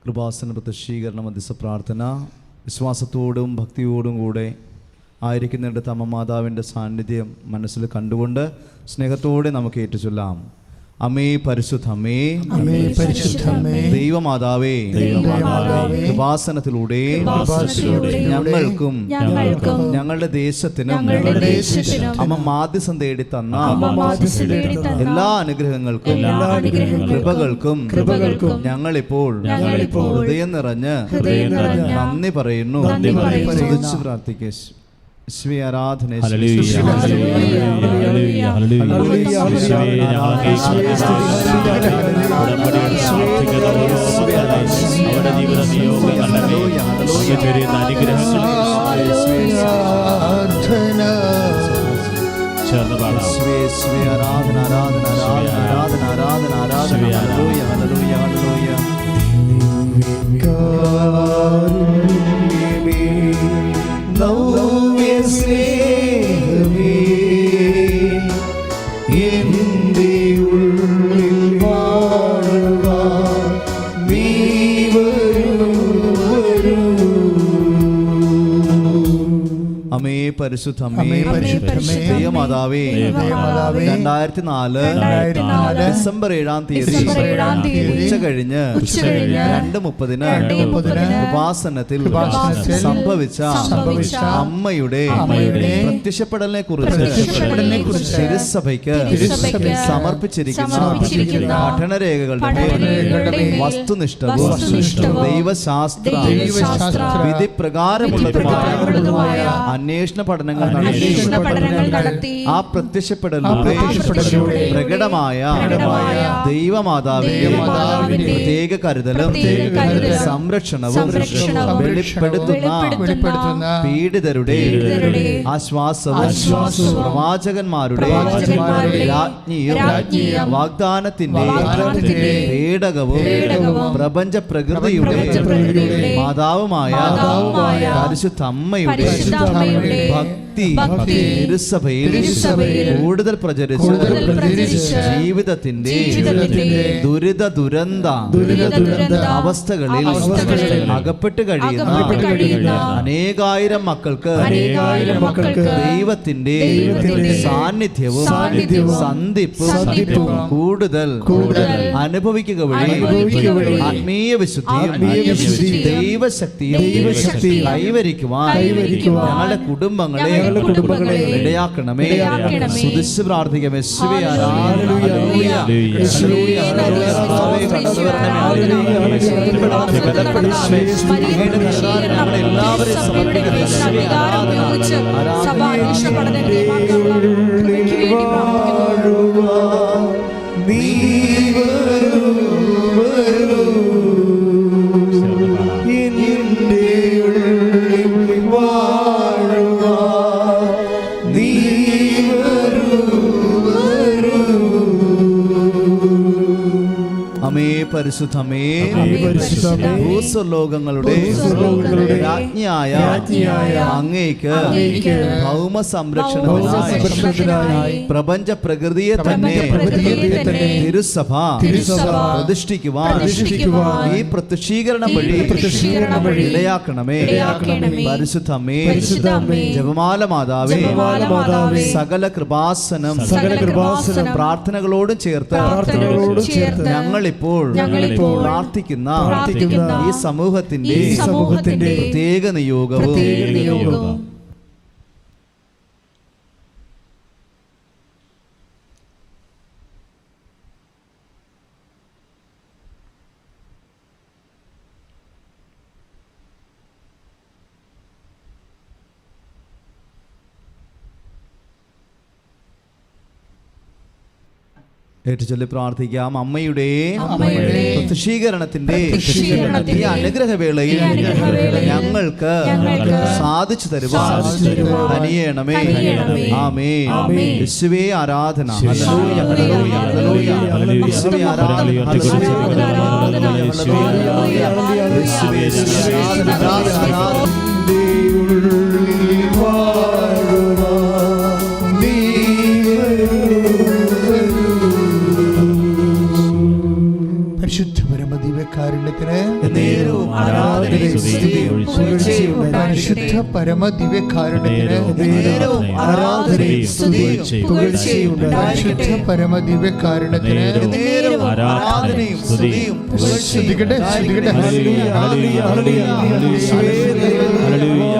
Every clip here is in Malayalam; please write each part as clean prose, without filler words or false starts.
കൃപാസന പ്രത്യക്ഷീകരണ മധ്യസ്ഥ പ്രാർത്ഥന വിശ്വാസത്തോടും ഭക്തിയോടും കൂടെ ആയിരിക്കുന്നിടത്ത് അമ്മ മാതാവിൻ്റെ സാന്നിധ്യം മനസ്സിൽ കണ്ടുകൊണ്ട് സ്നേഹത്തോടെ നമുക്ക് ഏറ്റുചൊല്ലാം. അമ്മേ പരിശുദ്ധമേ, ദൈവമാതാവേ, കൃപാസനത്തിലൂടെ ഞങ്ങൾക്കും ഞങ്ങളുടെ ദേശത്തിനും അമ്മ മാധ്യസ്ഥം തേടി തന്ന എല്ലാ അനുഗ്രഹങ്ങൾക്കും കൃപകൾക്കും ഞങ്ങളിപ്പോൾ ഹൃദയം നിറഞ്ഞ് നന്ദി പറയുന്നു. പ്രാർത്ഥിക്കുക. യേശുവേ ആരാധന. പരിശുദ്ധമേ, ദൈവമാതാവേ, 2004 ഡിസംബർ 7-ാം തീയതി ഉച്ച കഴിഞ്ഞ് 2:30 കൃപാസനത്തിൽ സംഭവിച്ച അമ്മയുടെ പ്രത്യക്ഷപ്പെടലിനെ കുറിച്ച് തിരുസഭയ്ക്ക് സമർപ്പിച്ചിരിക്കുന്ന പഠനരേഖകളുടെ വസ്തുനിഷ്ഠവും ദൈവശാസ്ത്ര വിധിപ്രകാരമുള്ളതുമായ അന്വേഷണ പഠനങ്ങൾ നടത്തി ആ പ്രത്യക്ഷപ്പെടലിലൂടെ പ്രകടമായ ദൈവമാതാവിന്റെ പ്രത്യേക കരുതലും സംരക്ഷണവും വെളിപ്പെടുത്തുന്ന പീഡിതരുടെ ആശ്വാസവും പ്രവാചകന്മാരുടെ രാജ്ഞിയും വാഗ്ദാനത്തിന്റെ പേടകവും പ്രപഞ്ച പ്രകൃതിയുടെ മാതാവുമായ പരിശുദ്ധ അമ്മയുടെ ഭക്തി തിരുസഭയിൽ കൂടുതൽ പ്രചരിച്ച് ജീവിതത്തിന്റെ ദുരന്ത അവസ്ഥകളിൽ അകപ്പെട്ട് കഴിയുന്ന അനേകായിരം മക്കൾക്ക് ദൈവത്തിന്റെ സാന്നിധ്യവും സന്ധിപ്പും കൂടുതൽ അനുഭവിക്കുക വഴി ആത്മീയ വിശുദ്ധിയും ദൈവശക്തിയും കൈവരിക്കുവാൻ ഞങ്ങളുടെ കുടുംബങ്ങളെ ഇടയാക്കണമേ. സുദിച്ച് പ്രാർത്ഥിക്കാം. എല്ലാവരെയും പരിശുദ്ധമേ, ഭൂസ്വലോകങ്ങളുടെ രാജ്ഞിയായ അങ്ങേക്ക് ഭൗമ സംരക്ഷണത്തിനായി പ്രപഞ്ച പ്രകൃതിയെ തന്നെ തിരുസഭ പ്രതിഷ്ഠിക്കുവാൻ ഈ പ്രത്യക്ഷീകരണം വഴി ഇടയാക്കണമേ. പരിശുദ്ധമേ, ജപമാല മാതാവേ, സകല കൃപാസനം പ്രാർത്ഥനകളോടും ചേർത്ത് ഞങ്ങളിപ്പോൾ പ്രാർത്ഥിക്കുന്ന ഈ സമൂഹത്തിന്റെ പ്രത്യേക നിയോഗവും ഏറ്റുചൊല്ലി പ്രാർത്ഥിക്കാം. അമ്മയുടെ പ്രത്യക്ഷീകരണത്തിന്റെ ഈ അനുഗ്രഹവേളയിൽ ഞങ്ങൾക്ക് സാധിച്ചു തരുവാൻ അനിയണമേ. ആമേൻ. യേശുവേ ആരാധന. Hallelujah, hallelujah, hallelujah. യേശുവേ ആരാധന. Hallelujah, hallelujah. യേശുവേ ആരാധന. പരിശുദ്ധ പരമദിവ്യകാരുണ്യത്തിന് എന്നേരവും ആരാധനയും സ്തുതിയും പുകഴ്ചയും ഉണ്ടായിരിക്കട്ടെ. പരിശുദ്ധ പരമദിവ്യകാരുണ്യത്തിന് എന്നേരവും ആരാധനയും സ്തുതിയും പുകഴ്ചയും ഉണ്ടായിരിക്കട്ടെ. പരിശുദ്ധ പരമദിവ്യകാരുണ്യത്തിന് എന്നേരവും ആരാധനയും സ്തുതിയും പുകഴ്ചയും സ്തുതിക്കട്ടെ, സ്തുതിക്കട്ടെ. Hallelujah, hallelujah, hallelujah, hallelujah.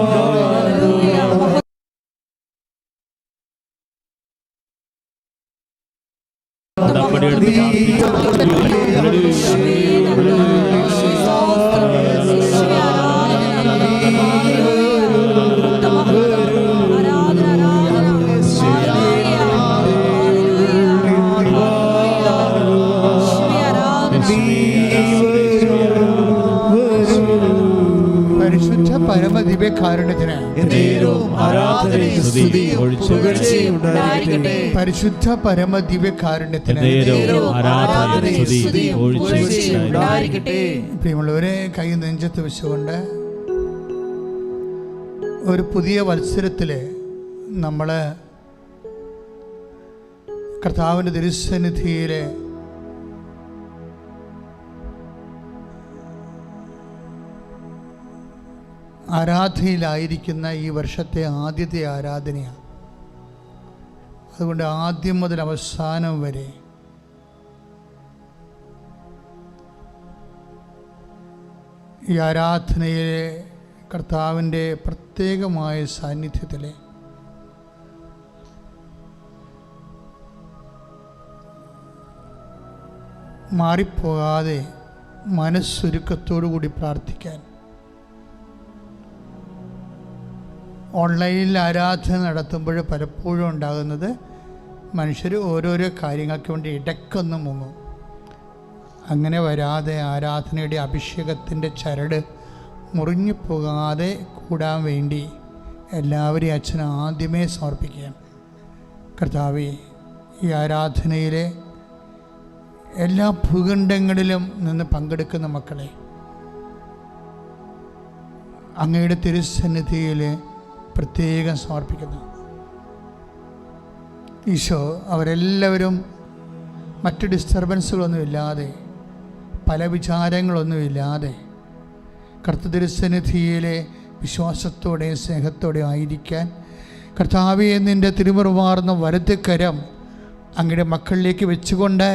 പരിശുദ്ധ പരമദിവ്യകാരുണ്യത്തിന് എന്നേരവും ആരാധനയും സ്തുതിയും പുകഴ്ചയും ഉണ്ടായിരിക്കട്ടെ. പരിശുദ്ധ പരമദിവ്യകാരുണ്യത്തിന് ആരാധനയും സ്തുതിയും പുകഴ്ചയും ഉണ്ടായിരിക്കട്ടെ. പ്രിയമുള്ളവരെ, കൈ നെഞ്ചത്ത് വെച്ചുകൊണ്ട് ഒരു പുതിയ വത്സരത്തില് നമ്മൾ കർത്താവിൻ്റെ തിരുസന്നിധിയിൽ ആരാധനയിലായിരിക്കുന്ന ഈ വർഷത്തെ ആദ്യത്തെ ആരാധനയാണ്. അതുകൊണ്ട് ആദ്യം മുതൽ അവസാനം വരെ ഈ ആരാധനയിലെ കർത്താവിൻ്റെ പ്രത്യേകമായ സാന്നിധ്യത്തിൽ മാറിപ്പോകാതെ മനസ്സൊരുക്കത്തോടു കൂടി പ്രാർത്ഥിക്കാൻ, ഓൺലൈനിൽ ആരാധന നടത്തുമ്പോൾ പലപ്പോഴും ഉണ്ടാകുന്നത് മനുഷ്യർ ഓരോരോ കാര്യങ്ങൾക്ക് വേണ്ടി ഇടയ്ക്കൊന്ന് മുങ്ങും. അങ്ങനെ വരാതെ ആരാധനയുടെ അഭിഷേകത്തിൻ്റെ ചരട് മുറിഞ്ഞു പോകാതെ കൂടാൻ വേണ്ടി എല്ലാവരെയും അച്ഛൻ ആദ്യമേ സമർപ്പിക്കുകയാണ്. കർത്താവേ, ഈ ആരാധനയിലെ എല്ലാ ഭൂഖണ്ഡങ്ങളിലും നിന്ന് പങ്കെടുക്കുന്ന മക്കളെ അങ്ങയുടെ തിരുസന്നിധിയിൽ പ്രത്യേകം സമർപ്പിക്കുന്നു. ഈശോ, അവരെല്ലാവരും മറ്റ് ഡിസ്റ്റർബൻസുകളൊന്നുമില്ലാതെ, പല വിചാരങ്ങളൊന്നുമില്ലാതെ കർത്തൃതിരുസന്നിധിയിലെ വിശ്വാസത്തോടെ സ്നേഹത്തോടെ ആയിരിക്കാൻ കർത്താവേ, നിൻ്റെ തിരുമുറുമാർന്ന വലതുകരം അങ്ങയുടെ മക്കളിലേക്ക് വെച്ചുകൊണ്ട്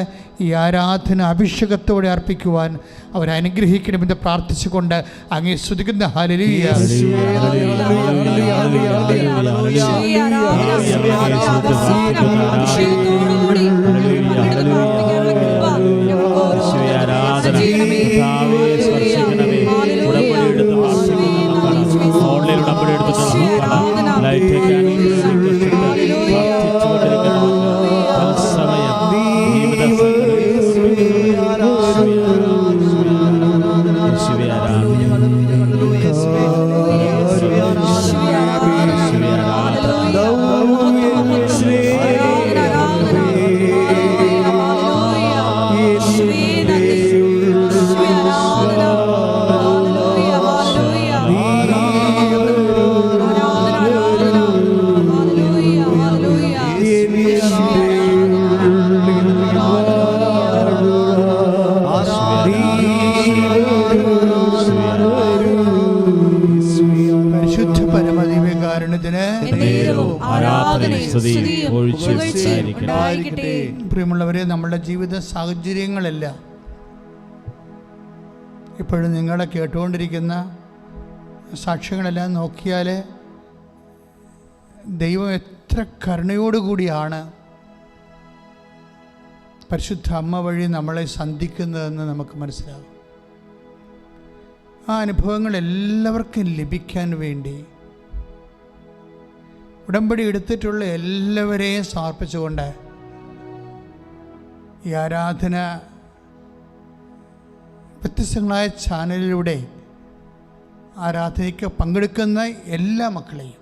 ഈ ആരാധന അഭിഷേകത്തോടെ അർപ്പിക്കുവാൻ അവരനുഗ്രഹിക്കണമെന്ന് പ്രാർത്ഥിച്ചുകൊണ്ട് അങ്ങേ സ്തുതിക്കുന്ന ഹല്ലേലൂയ. പ്രിയമുള്ളവരെ, നമ്മളുടെ ജീവിത സാഹചര്യങ്ങളെല്ലാം ഇപ്പോഴും നിങ്ങളെ കേട്ടുകൊണ്ടിരിക്കുന്ന സാക്ഷ്യങ്ങളെല്ലാം നോക്കിയാൽ ദൈവം എത്ര കരുണയോടുകൂടിയാണ് പരിശുദ്ധ അമ്മ വഴി നമ്മളെ സന്ധിക്കുന്നതെന്ന് നമുക്ക് മനസ്സിലാകും. ആ അനുഭവങ്ങൾ എല്ലാവർക്കും ലഭിക്കാൻ വേണ്ടി ഉടമ്പടി എടുത്തിട്ടുള്ള എല്ലാവരെയും സമർപ്പിച്ചുകൊണ്ട് ഈ ആരാധന വ്യത്യസ്തങ്ങളായ ചാനലിലൂടെ ആരാധനയ്ക്ക് പങ്കെടുക്കുന്ന എല്ലാ മക്കളെയും,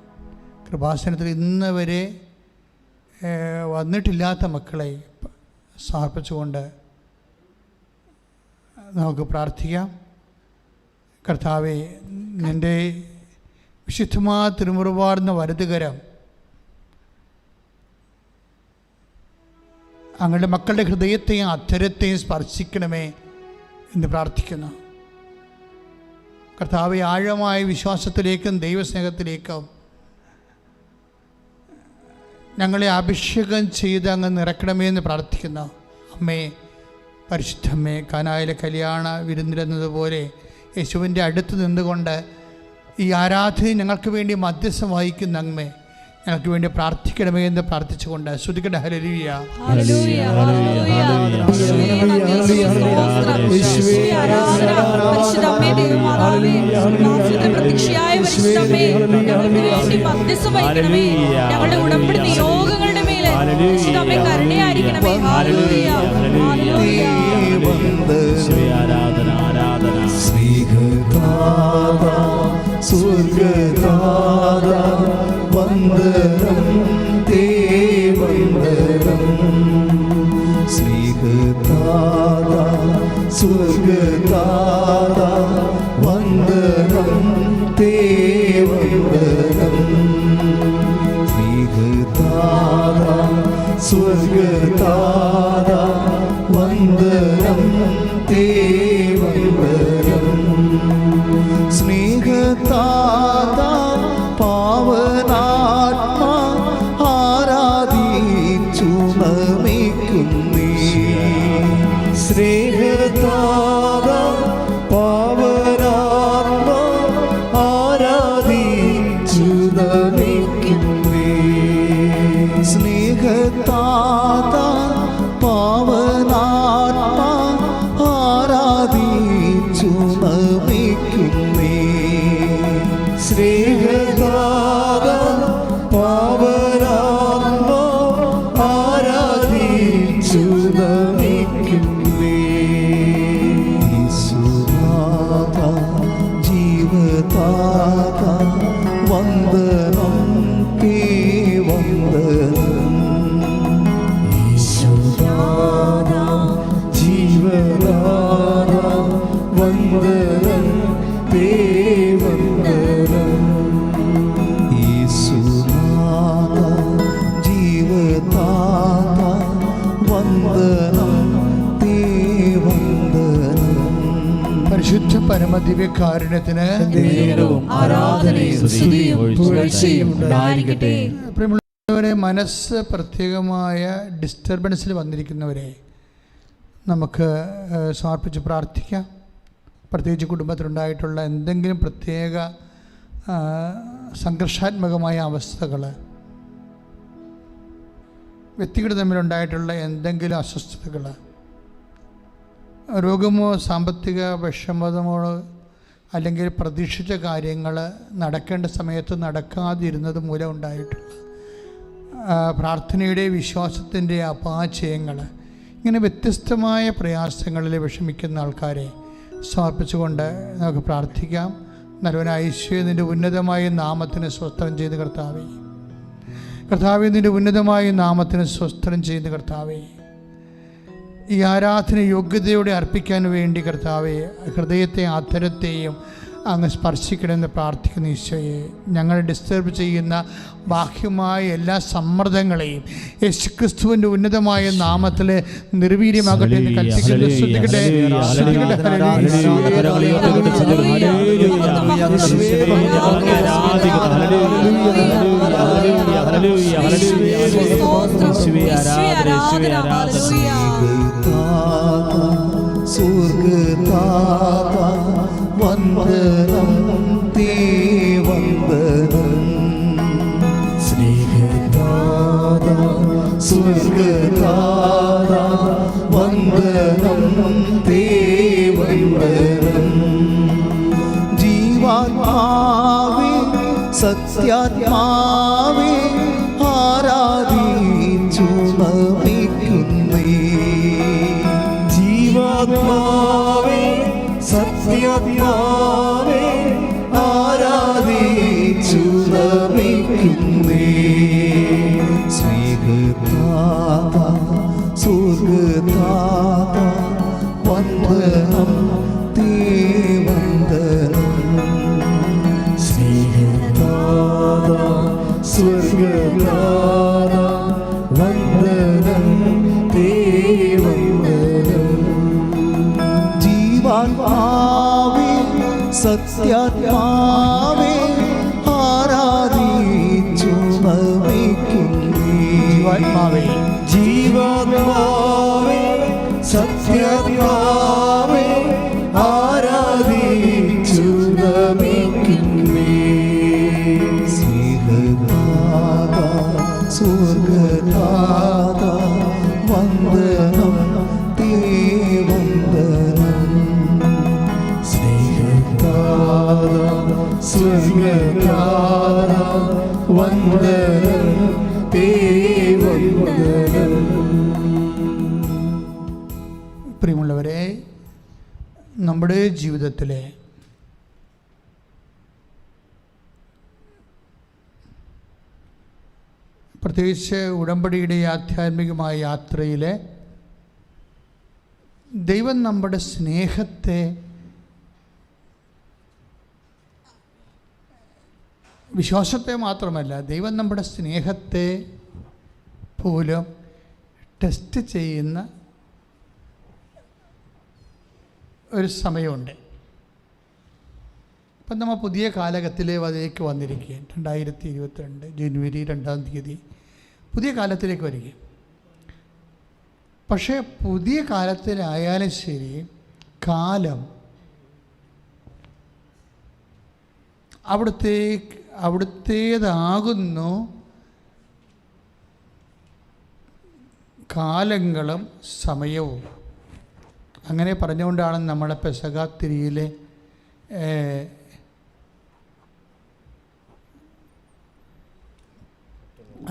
കൃപാസനത്തിൽ ഇന്ന് വരെ വന്നിട്ടില്ലാത്ത മക്കളെ സമർപ്പിച്ചുകൊണ്ട് നമുക്ക് പ്രാർത്ഥിക്കാം. കർത്താവേ, നിൻ്റെ വിശുദ്ധമായ തിരുമുറുവാർന്ന വലതുകരം അങ്ങയുടെ മക്കളുടെ ഹൃദയത്തെയും അധരത്തെയും സ്പർശിക്കണമേ എന്ന് പ്രാർത്ഥിക്കുന്നു. കർത്താവെ, ആഴമായ വിശ്വാസത്തിലേക്കും ദൈവസ്നേഹത്തിലേക്കും ഞങ്ങളെ അഭിഷേകം ചെയ്ത് അങ്ങ് നിറക്കണമേ എന്ന് പ്രാർത്ഥിക്കുന്നു. അമ്മേ, പരിശുദ്ധമ്മേ, കാനായിലെ കല്യാണ വിരുന്നിലെന്നതുപോലെ യേശുവിൻ്റെ അടുത്ത് നിന്നുകൊണ്ട് ഈ ആരാധന ഞങ്ങൾക്ക് വേണ്ടി മധ്യസ്ഥം വഹിക്കുന്ന അമ്മേ, ഞങ്ങൾക്ക് വേണ്ടി പ്രാർത്ഥിക്കണമേ എന്ന് പ്രാർത്ഥിച്ചുകൊണ്ട് ശ്രുതിക്കട്ടെ. ഹല്ലേലൂയ, ഹല്ലേലൂയ, ഹല്ലേലൂയ, ഞങ്ങളുടെ ഉടമ്പടി നിയോഗങ്ങളുടെ മേലെ കരുണയായിരിക്കണമേ. ഹല്ലേലൂയ, ഹല്ലേലൂയ, ആരാധന, ആരാധന. സ്നേഹതാത സ്വർഗതാത വന്ദനം തേ വന്ദനം. സ്നേഹതാത സ്വർഗതാത വന്ദനം തേ വന്ദനം. സ്നേഹതാത സ്വർഗതാത വന്ദനം തേ വന്ദനം. സ്നേഹതാത പാവനാത്മാ ആരാധിച്ചു നമിക്കുന്നേ. സ്നേഹതാത പാവനാത്മാ ആരാധിച്ചു നമിക്കുന്നേ. സ്നേഹതാത പാവനാത്മാ ആരാധിച്ചു നമിക്കുന്നേ. സ്നേഹതാത പാവനാത്മാ ആരാധിച്ചു നമിക്കുന്നേ. യേശുനാഥ ജീവതാത വന്ദനം തേ വന്ദനം. യേശുനാഥ ജീവനാഥ വന്ദനം തേ വന്ദനം. യേശുനാഥ ജീവനാഥ വന്ദനം തേ വന്ദനം. പരിശുദ്ധ പരമദിവ്യകാരുണ്യത്തിന് നേരവും ആരാധനയും സ്തുതിയും പുകഴ്ചയും ഉണ്ടായിരിക്കട്ടെ. പ്രിയമുള്ളവരെ, മനസ്സ് പ്രത്യേകമായ ഡിസ്റ്റർബൻസിൽ വന്നിരിക്കുന്നവരെ നമുക്ക് സമർപ്പിച്ച് പ്രാർത്ഥിക്കാം. പ്രത്യേകിച്ച് കുടുംബത്തിലുണ്ടായിട്ടുള്ള എന്തെങ്കിലും പ്രത്യേക സംഘർഷാത്മകമായ അവസ്ഥകൾ, വ്യക്തികൾ തമ്മിലുണ്ടായിട്ടുള്ള എന്തെങ്കിലും അസ്വസ്ഥതകൾ, രോഗമോ സാമ്പത്തിക വിഷമതമോ അല്ലെങ്കിൽ പ്രതീക്ഷിച്ച കാര്യങ്ങൾ നടക്കേണ്ട സമയത്ത് നടക്കാതിരുന്നത് മൂലം ഉണ്ടായിട്ടുള്ള പ്രാർത്ഥനയുടെ വിശ്വാസത്തിൻ്റെ അപാചയങ്ങൾ, ഇങ്ങനെ വ്യത്യസ്തമായ പ്രയാസങ്ങളിൽ വിഷമിക്കുന്ന ആൾക്കാരെ സമർപ്പിച്ചുകൊണ്ട് നമുക്ക് പ്രാർത്ഥിക്കാം. നല്ലവനായ യേശുവേ, നിൻ്റെ ഉന്നതമായ നാമത്തിന് സ്വസ്ത്രം ചെയ്ത് കർത്താവേ, കർത്താവേ, നിൻ്റെ ഉന്നതമായ നാമത്തിന് സ്വസ്ത്രം ചെയ്ത് കർത്താവേ, ഈ ആരാധന യോഗ്യതയോടെ അർപ്പിക്കാൻ വേണ്ടി കർത്താവേ, ഹൃദയത്തെ അധരത്തെയും അങ്ങ് സ്പർശിക്കണമെന്ന് പ്രാർത്ഥിക്കുന്ന ഈശോയെ, ഞങ്ങൾ ഡിസ്റ്റർബ് ചെയ്യുന്ന ബാഹ്യമായ എല്ലാ സമ്മർദ്ദങ്ങളെയും യേശുക്രിസ്തുവിൻ്റെ ഉന്നതമായ നാമത്തിൽ നിർവീര്യമാകട്ടെ എന്ന് കൽപ്പിക്കുന്നു. ശ്രദ്ധിക്കട്ടെ, സ്വർഗതാത വന്ദനം തേ വന്ദനം. സ്നേഹതാത സ്വർഗതാത വന്ദനം തേ വന്ദനം. ജീവാത്മാവേ സത്യാത്മാവേ ആരാധിച്ചു നമിക്കുന്നേ. ജീവാത്മാവേ സത്യാത്മാവേ ആരാധിച്ചു നമിക്കുന്നേ. സ്നേഹതാത സ്വർഗതാത വന്ദനം തേ വന്ദനം. സ്നേഹതാത സ്വർഗതാത വന്ദനം തേ വന്ദനം. ആത്മാവേ സത്യാത്മാവേ ആരാധിച്ചു നമിക്കുന്നേ. ജീവാത്മാവേ ജീവാത്മാവേ സത്യാത്മാവേ ആരാധിച്ചു നമിക്കുന്നേ. സ്നേഹനാഥ സ്വർഗനാഥ വന്ദനം തേ വന്ദനം. സ്നേഹനാഥ സ്വർഗനാഥ വന്ദനം തേ വന്ദനം. പ്രിയമുള്ളവരെ, നമ്മുടെ ജീവിതത്തിലെ പ്രത്യേകിച്ച് ഉടമ്പടിയുടെ ആധ്യാത്മികമായ യാത്രയിൽ ദൈവം നമ്മുടെ സ്നേഹത്തെ വിശ്വാസത്തെ മാത്രമല്ല, ദൈവം നമ്മുടെ സ്നേഹത്തെ പോലും ടെസ്റ്റ് ചെയ്യുന്ന ഒരു സമയമുണ്ട്. ഇപ്പം നമ്മൾ പുതിയ കാലഘട്ടത്തിലേക്ക് വന്നിരിക്കുകയാണ്. 2022 ജനുവരി 2-ാം തീയതി പുതിയ കാലത്തിലേക്ക് വരിക. പക്ഷേ പുതിയ കാലത്തിലായാലും ശരി, കാലം അവിടുത്തേതാകുന്നു. കാലങ്ങളും സമയവും അങ്ങനെ പറഞ്ഞുകൊണ്ടാണ് നമ്മളെ പെസഹാത്തിരിയിൽ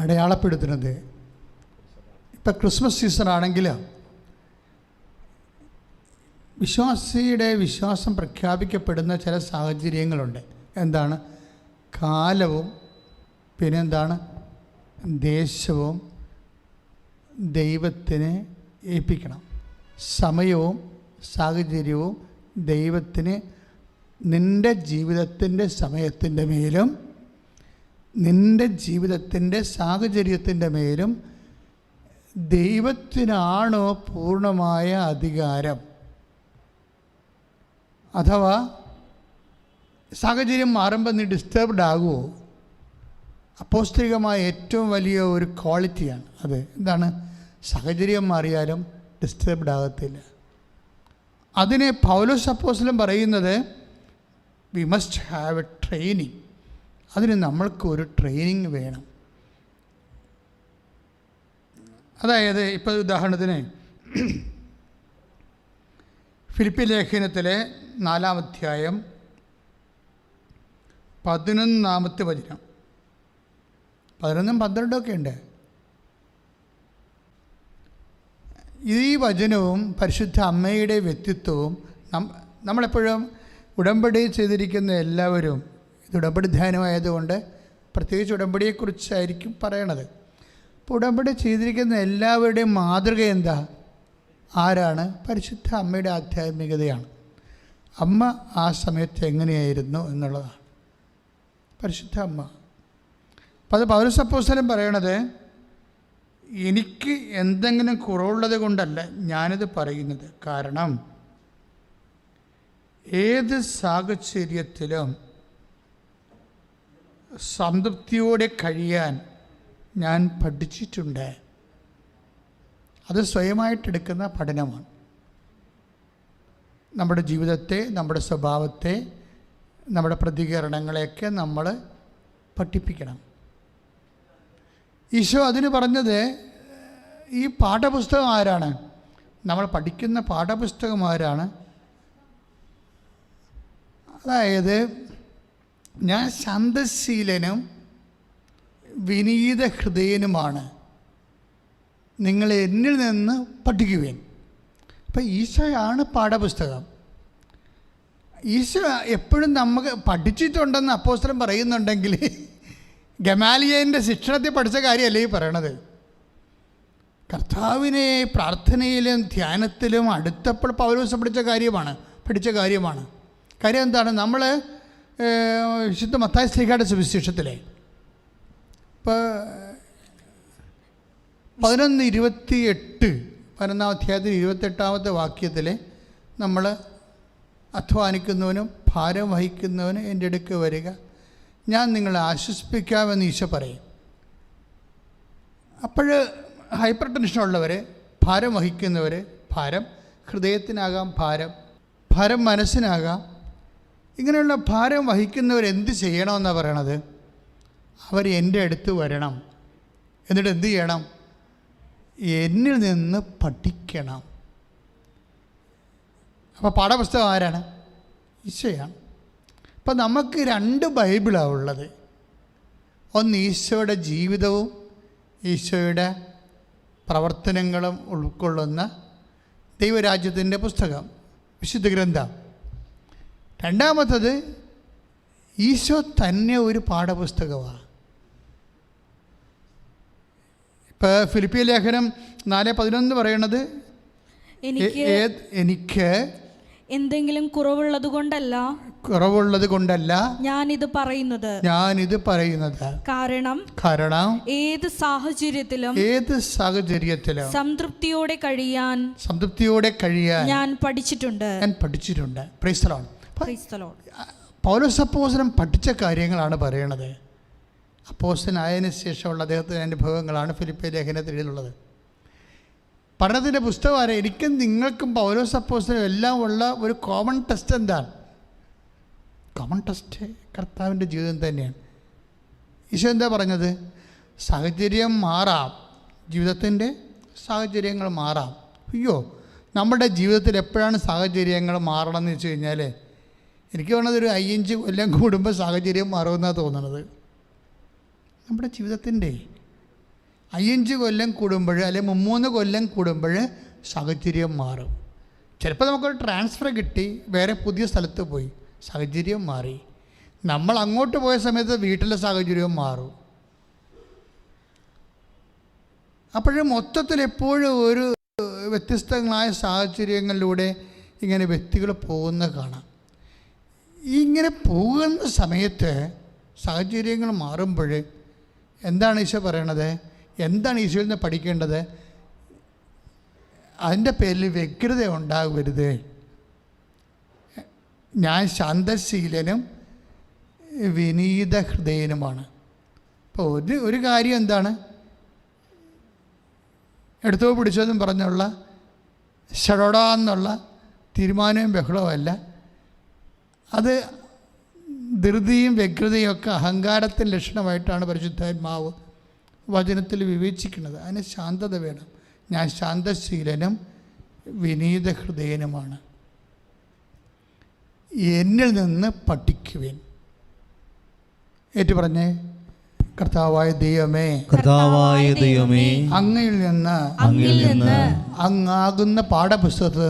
അടയാളപ്പെടുത്തുന്നത്. ഇപ്പം ക്രിസ്മസ് സീസൺ ആണെങ്കിൽ വിശ്വാസിയുടെ വിശ്വാസം പ്രഖ്യാപിക്കപ്പെടുന്ന ചില സാഹചര്യങ്ങളുണ്ട്. എന്താണ്? കാലവും പിന്നെന്താണ്? ദേശവും ദൈവത്തിന് ഏൽപ്പിക്കണം. സമയവും സാഹചര്യവും ദൈവത്തിന് നിൻ്റെ ജീവിതത്തിൻ്റെ സമയത്തിൻ്റെ മേലും നിൻ്റെ ജീവിതത്തിൻ്റെ സാഹചര്യത്തിൻ്റെ മേലും ദൈവത്തിനാണോ പൂർണ്ണമായ അധികാരം? അഥവാ സാഹചര്യം മാറുമ്പോൾ നീ ഡിസ്റ്റർബ്ഡ് ആകുമോ? അപ്പോസ്തലികമായ ഏറ്റവും വലിയ ഒരു ക്വാളിറ്റിയാണ് അത്. എന്താണ്? സാഹചര്യം മാറിയാലും ഡിസ്റ്റർബ്ഡ് ആകത്തില്ല. അതിന് പൗലോസ് അപ്പോസ്തലൻ പറയുന്നത് we must have A training. അതിന് നമ്മൾക്ക് ഒരു ട്രെയിനിങ് വേണം. അതായത് ഇപ്പോൾ ഉദാഹരണത്തിന് ഫിലിപ്പി ലേഖനത്തിലെ 4-ാം അധ്യായം 11-ാമത്തെ വചനം, 11ഉം 12ഉം ഒക്കെ ഉണ്ട്. ഈ വചനവും പരിശുദ്ധ അമ്മയുടെ വ്യക്തിത്വവും നമ്മളെപ്പോഴും ഉടമ്പടി ചെയ്തിരിക്കുന്ന എല്ലാവരും, ഇത് ഉടമ്പടി ധ്യാനമായതുകൊണ്ട് പ്രത്യേകിച്ച് ഉടമ്പടിയെക്കുറിച്ചായിരിക്കും പറയണത്. അപ്പോൾ ഉടമ്പടി ചെയ്തിരിക്കുന്ന എല്ലാവരുടെയും മാതൃക എന്താ? ആരാണ്? പരിശുദ്ധ അമ്മയുടെ ആധ്യാത്മികതയാണ്. അമ്മ ആ സമയത്ത് എങ്ങനെയായിരുന്നു എന്നുള്ളതാണ് പരിശുദ്ധ അമ്മ. അപ്പോൾ അത് പൗലോസ് അപ്പോസ്തലൻ പറയണത് എനിക്ക് എന്തെങ്കിലും കുറവുള്ളത് കൊണ്ടല്ല ഞാനിത് പറയുന്നത്. കാരണം ഏത് സാഹചര്യത്തിലും സംതൃപ്തിയോടെ കഴിയാൻ ഞാൻ പഠിച്ചിട്ടുണ്ട്. അത് സ്വയമായിട്ടെടുക്കുന്ന പഠനമാണ്. നമ്മുടെ ജീവിതത്തെ, നമ്മുടെ സ്വഭാവത്തെ, നമ്മുടെ പ്രതികരണങ്ങളെയൊക്കെ നമ്മൾ പഠിപ്പിക്കണം. ഈശോ അതിന് പറഞ്ഞത് ഈ പാഠപുസ്തകം ആരാണ്? നമ്മൾ പഠിക്കുന്ന പാഠപുസ്തകം ആരാണ്? അതായത് ഞാൻ ശാന്തശീലനും വിനീത ഹൃദയനുമാണ്, നിങ്ങൾ എന്നിൽ നിന്ന് പഠിക്കുവേൻ. അപ്പം ഈശോയാണ് പാഠപുസ്തകം. ഈശോ എപ്പോഴും നമുക്ക് പഠിച്ചിട്ടുണ്ടെന്ന് അപ്പോസ്തലൻ പറയുന്നുണ്ടെങ്കിൽ ഗമാലിയലിൻ്റെ ശിക്ഷണത്തിൽ പഠിച്ച കാര്യമല്ലേ ഈ പറയണത്. കർത്താവിനെ പ്രാർത്ഥനയിലും ധ്യാനത്തിലും അടുത്തപ്പോൾ പൗലോസ് പഠിച്ച കാര്യമാണ്. കാര്യം എന്താണ്? നമ്മൾ വിശുദ്ധ മത്തായി ശ്ലീഹായുടെ സുവിശേഷത്തിലെ ഇപ്പോൾ 11:28 11-ാം അധ്യായത്തിൽ 28-ാമത്തെ വാക്യത്തിൽ നമ്മൾ അധ്വാനിക്കുന്നവനും ഭാരം വഹിക്കുന്നവനും എൻ്റെ അടുക്ക് വരിക, ഞാൻ നിങ്ങളെ ആശ്വസിപ്പിക്കാമെന്ന് ഈശോ പറയും. അപ്പോൾ ഹൈപ്പർ ടെൻഷനുള്ളവർ, ഭാരം വഹിക്കുന്നവർ, ഭാരം ഹൃദയത്തിനാകാം, ഭാരം മനസ്സിനാകാം, ഇങ്ങനെയുള്ള ഭാരം വഹിക്കുന്നവർ എന്ത് ചെയ്യണമെന്നാണ് പറയണത്? അവർ എൻ്റെ അടുത്ത് വരണം. എന്നിട്ട് എന്ത് ചെയ്യണം? എന്നിൽ നിന്ന് പഠിക്കണം. അപ്പോൾ പാഠപുസ്തകം ആരാണ്? ഈശോയാണ്. അപ്പം നമുക്ക് 2 ബൈബിളാണ് ഉള്ളത്. ഒന്ന് ഈശോയുടെ ജീവിതവും ഈശോയുടെ പ്രവർത്തനങ്ങളും ഉൾക്കൊള്ളുന്ന ദൈവരാജ്യത്തിൻ്റെ പുസ്തകം, വിശുദ്ധ ഗ്രന്ഥം. രണ്ടാമത്തത് ഈശോ തന്നെ ഒരു പാഠപുസ്തകമാണ്. ഇപ്പോൾ ഫിലിപ്പിയ ലേഖനം 4:11 പറയണത്, എനിക്ക് എന്തെങ്കിലും കുറവുള്ളത് കൊണ്ടല്ല ഞാനിത് പറയുന്നത്. കാരണം ഏത് സാഹചര്യത്തിലും സംതൃപ്തിയോടെ കഴിയാൻ ഞാൻ പഠിച്ചിട്ടുണ്ട്. Praise the Lord. പൗലോസ് അപ്പോസ്തലൻ പഠിച്ച കാര്യങ്ങളാണ് പറയണത്. അപ്പോസ്തലനായതിനു ശേഷമുള്ള അദ്ദേഹത്തിൻ്റെ അനുഭവങ്ങളാണ് ഫിലിപ്പിയ ലേഖനത്തിൽ എഴുതിയിട്ടുള്ളത്. പഠനത്തിൻ്റെ പുസ്തകമാണ്. എനിക്കും നിങ്ങൾക്കും പൗലോസ് അപ്പോസ്തലനും എല്ലാം ഉള്ള ഒരു കോമൺ ടെസ്റ്റ് എന്താണ്? കോമൺ ടെസ്റ്റ് കർത്താവിൻ്റെ ജീവിതം തന്നെയാണ്. ഈശോ എന്താ പറഞ്ഞത്? സാഹചര്യം മാറാം, ജീവിതത്തിൻ്റെ സാഹചര്യങ്ങൾ മാറാം. നമ്മുടെ ജീവിതത്തിൽ എപ്പോഴാണ് സാഹചര്യങ്ങൾ മാറണമെന്ന് വെച്ച് കഴിഞ്ഞാൽ, എനിക്ക് തോന്നുന്നത് ഒരു 5 കൊല്ലം കൂടുമ്പോൾ സാഹചര്യം മാറുമെന്നാണ് തോന്നുന്നത്. നമ്മുടെ ജീവിതത്തിൻ്റെ 5 കൊല്ലം കൂടുമ്പോൾ, അല്ലെങ്കിൽ 3 കൊല്ലം കൂടുമ്പോൾ സാഹചര്യം മാറും. ചിലപ്പോൾ നമുക്കൊരു ട്രാൻസ്ഫർ കിട്ടി, വേറെ പുതിയ സ്ഥലത്ത് പോയി, സാഹചര്യം മാറി. നമ്മൾ അങ്ങോട്ട് പോയ സമയത്ത് വീട്ടിലെ സാഹചര്യവും മാറും. അപ്പോഴും മൊത്തത്തിൽ എപ്പോഴും ഒരു വ്യത്യസ്തങ്ങളായ സാഹചര്യങ്ങളിലൂടെ ഇങ്ങനെ വ്യക്തികൾ പോകുന്ന കാണാം. ഇങ്ങനെ പോകുന്ന സമയത്ത് സാഹചര്യങ്ങൾ മാറുമ്പോൾ എന്താണ് ഈശോ പറയണത്? എന്താണ് ഈശോയിൽ നിന്ന് പഠിക്കേണ്ടത്? അതിൻ്റെ പേരിൽ വ്യഗ്രത ഉണ്ടാകരുത്. ഞാൻ ശാന്തശീലനും വിനീത ഹൃദയനുമാണ്. അപ്പോൾ ഒരു കാര്യം എന്താണ്? എടുത്തോ പിടിച്ചതെന്നും പറഞ്ഞുള്ള ഷടോടാന്നുള്ള തീരുമാനവും ബഹളവുമല്ല. അത് ധൃതിയും വ്യഗ്രതയും ഒക്കെ അഹങ്കാരത്തിൻ്റെ ലക്ഷണമായിട്ടാണ് പരിശുദ്ധാത്മാവ് വചനത്തിൽ വിവേചിക്കുന്നത്. അതിന് ശാന്തത വേണം. ഞാൻ ശാന്തശീലനും വിനീത ഹൃദയനുമാണ്. എന്നിൽ നിന്ന് പഠിക്കുവിൻ. ഏറ്റു പറഞ്ഞേ, കർത്താവായ ദൈവമേ, അങ്ങയിൽ നിന്ന് അങ്ങാകുന്ന പാഠപുസ്തകത്തിൽ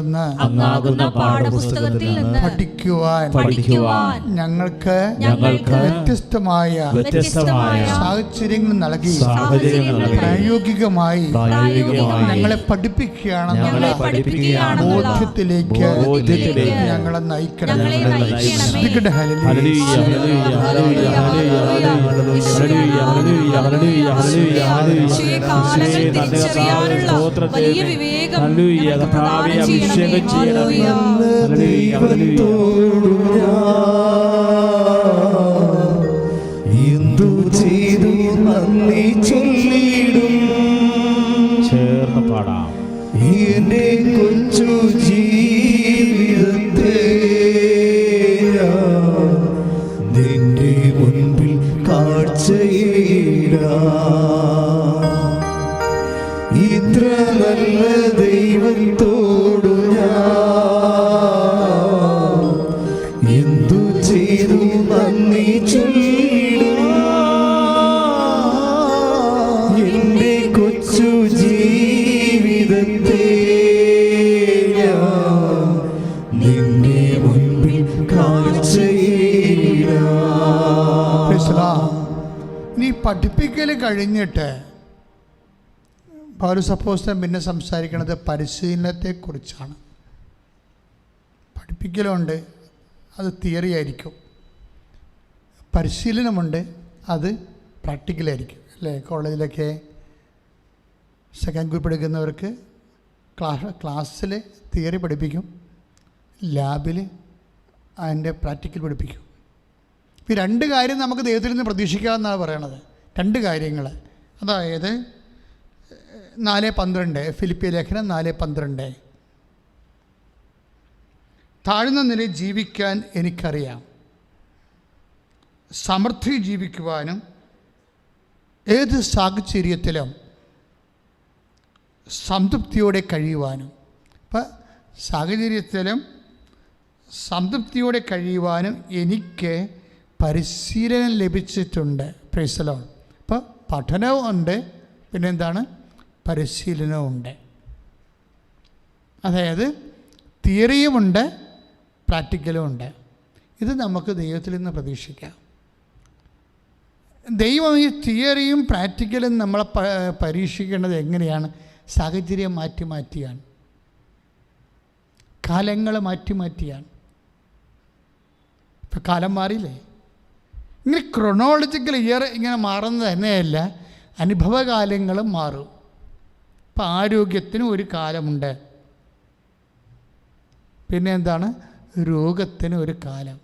നിന്ന് പഠിക്കുവാൻ ഞങ്ങൾക്ക് വ്യത്യസ്തമായ സാഹചര്യങ്ങൾ നൽകി പ്രായോഗികമായി ഞങ്ങളെ പഠിപ്പിക്കുകയാണെന്നുള്ള ബോധ്യത്തിലേക്ക് ഞങ്ങളെ നയിക്കണം. വലിയ വിവേകം എന്തു ചെയ്തു നന്ദി ചൊല്ലിടും. ചേർന്ന് പാടാം. എന്റെ കൊച്ചു ജീവിതത്തെ നിന്റെ മുൻപിൽ ഇത്ര നല്ല ദൈവത്തോടു ഞാൻ എന്തു ചെയ്തു നന്ദി ചൊല്ലിടും. എന്റെ കൊച്ചു ജീവിതത്തെ നിന്റെ മുൻപിൽ നീ പഠിപ്പിക്കൽ കഴിഞ്ഞിട്ട് പൗലോസ് അപ്പോസ്തലൻ പിന്നെ സംസാരിക്കുന്നത് പരിശീലനത്തെക്കുറിച്ചാണ്. പഠിപ്പിക്കലുണ്ട്, അത് തിയറി ആയിരിക്കും. പരിശീലനമുണ്ട്, അത് പ്രാക്ടിക്കലായിരിക്കും. അല്ലേ? കോളേജിലൊക്കെ സെക്കൻഡ് ഗ്രൂപ്പ് എടുക്കുന്നവർക്ക് ക്ലാസ്സിൽ തിയറി പഠിപ്പിക്കും, ലാബിൽ അതിൻ്റെ പ്രാക്ടിക്കൽ പഠിപ്പിക്കും. ഈ രണ്ട് കാര്യം നമുക്ക് ദൈവത്തിൽ നിന്ന് പ്രതീക്ഷിക്കാമെന്നാണ് പറയണത്. രണ്ട് കാര്യങ്ങൾ, അതായത് 4:12 ഫിലിപ്പിയ ലേഖനം 4:12. താഴ്ന്ന നിലയിൽ ജീവിക്കാൻ എനിക്കറിയാം, സമൃദ്ധി ജീവിക്കുവാനും ഏത് സാഹചര്യത്തിലും സംതൃപ്തിയോടെ കഴിയുവാനും. അപ്പം സാഹചര്യത്തിലും സംതൃപ്തിയോടെ കഴിയുവാനും എനിക്ക് പരിശീലനം ലഭിച്ചിട്ടുണ്ട്. Praise the Lord. അപ്പോൾ പഠനവും ഉണ്ട്, പിന്നെ എന്താണ്, പരിശീലനവും ഉണ്ട്. അതായത് തിയറിയുമുണ്ട്, പ്രാക്ടിക്കലും ഉണ്ട്. ഇത് നമുക്ക് ദൈവത്തിൽ നിന്ന് പ്രതീക്ഷിക്കാം. ദൈവം ഈ തിയറിയും പ്രാക്ടിക്കലും നമ്മളെ പരീക്ഷിക്കേണ്ടത് എങ്ങനെയാണ്? സാഹചര്യം മാറ്റിയാണ്, കാലങ്ങൾ മാറ്റിയാണ്. ഇപ്പം കാലം മാറിയില്ലേ? ഇങ്ങനെ ക്രൊണോളജിക്കൽ ഇയർ ഇങ്ങനെ മാറുന്നത് തന്നെയല്ല, അനുഭവകാലങ്ങളും മാറും. ഇപ്പം ആരോഗ്യത്തിന് ഒരു കാലമുണ്ട്, പിന്നെ എന്താണ്, രോഗത്തിന് ഒരു കാലം,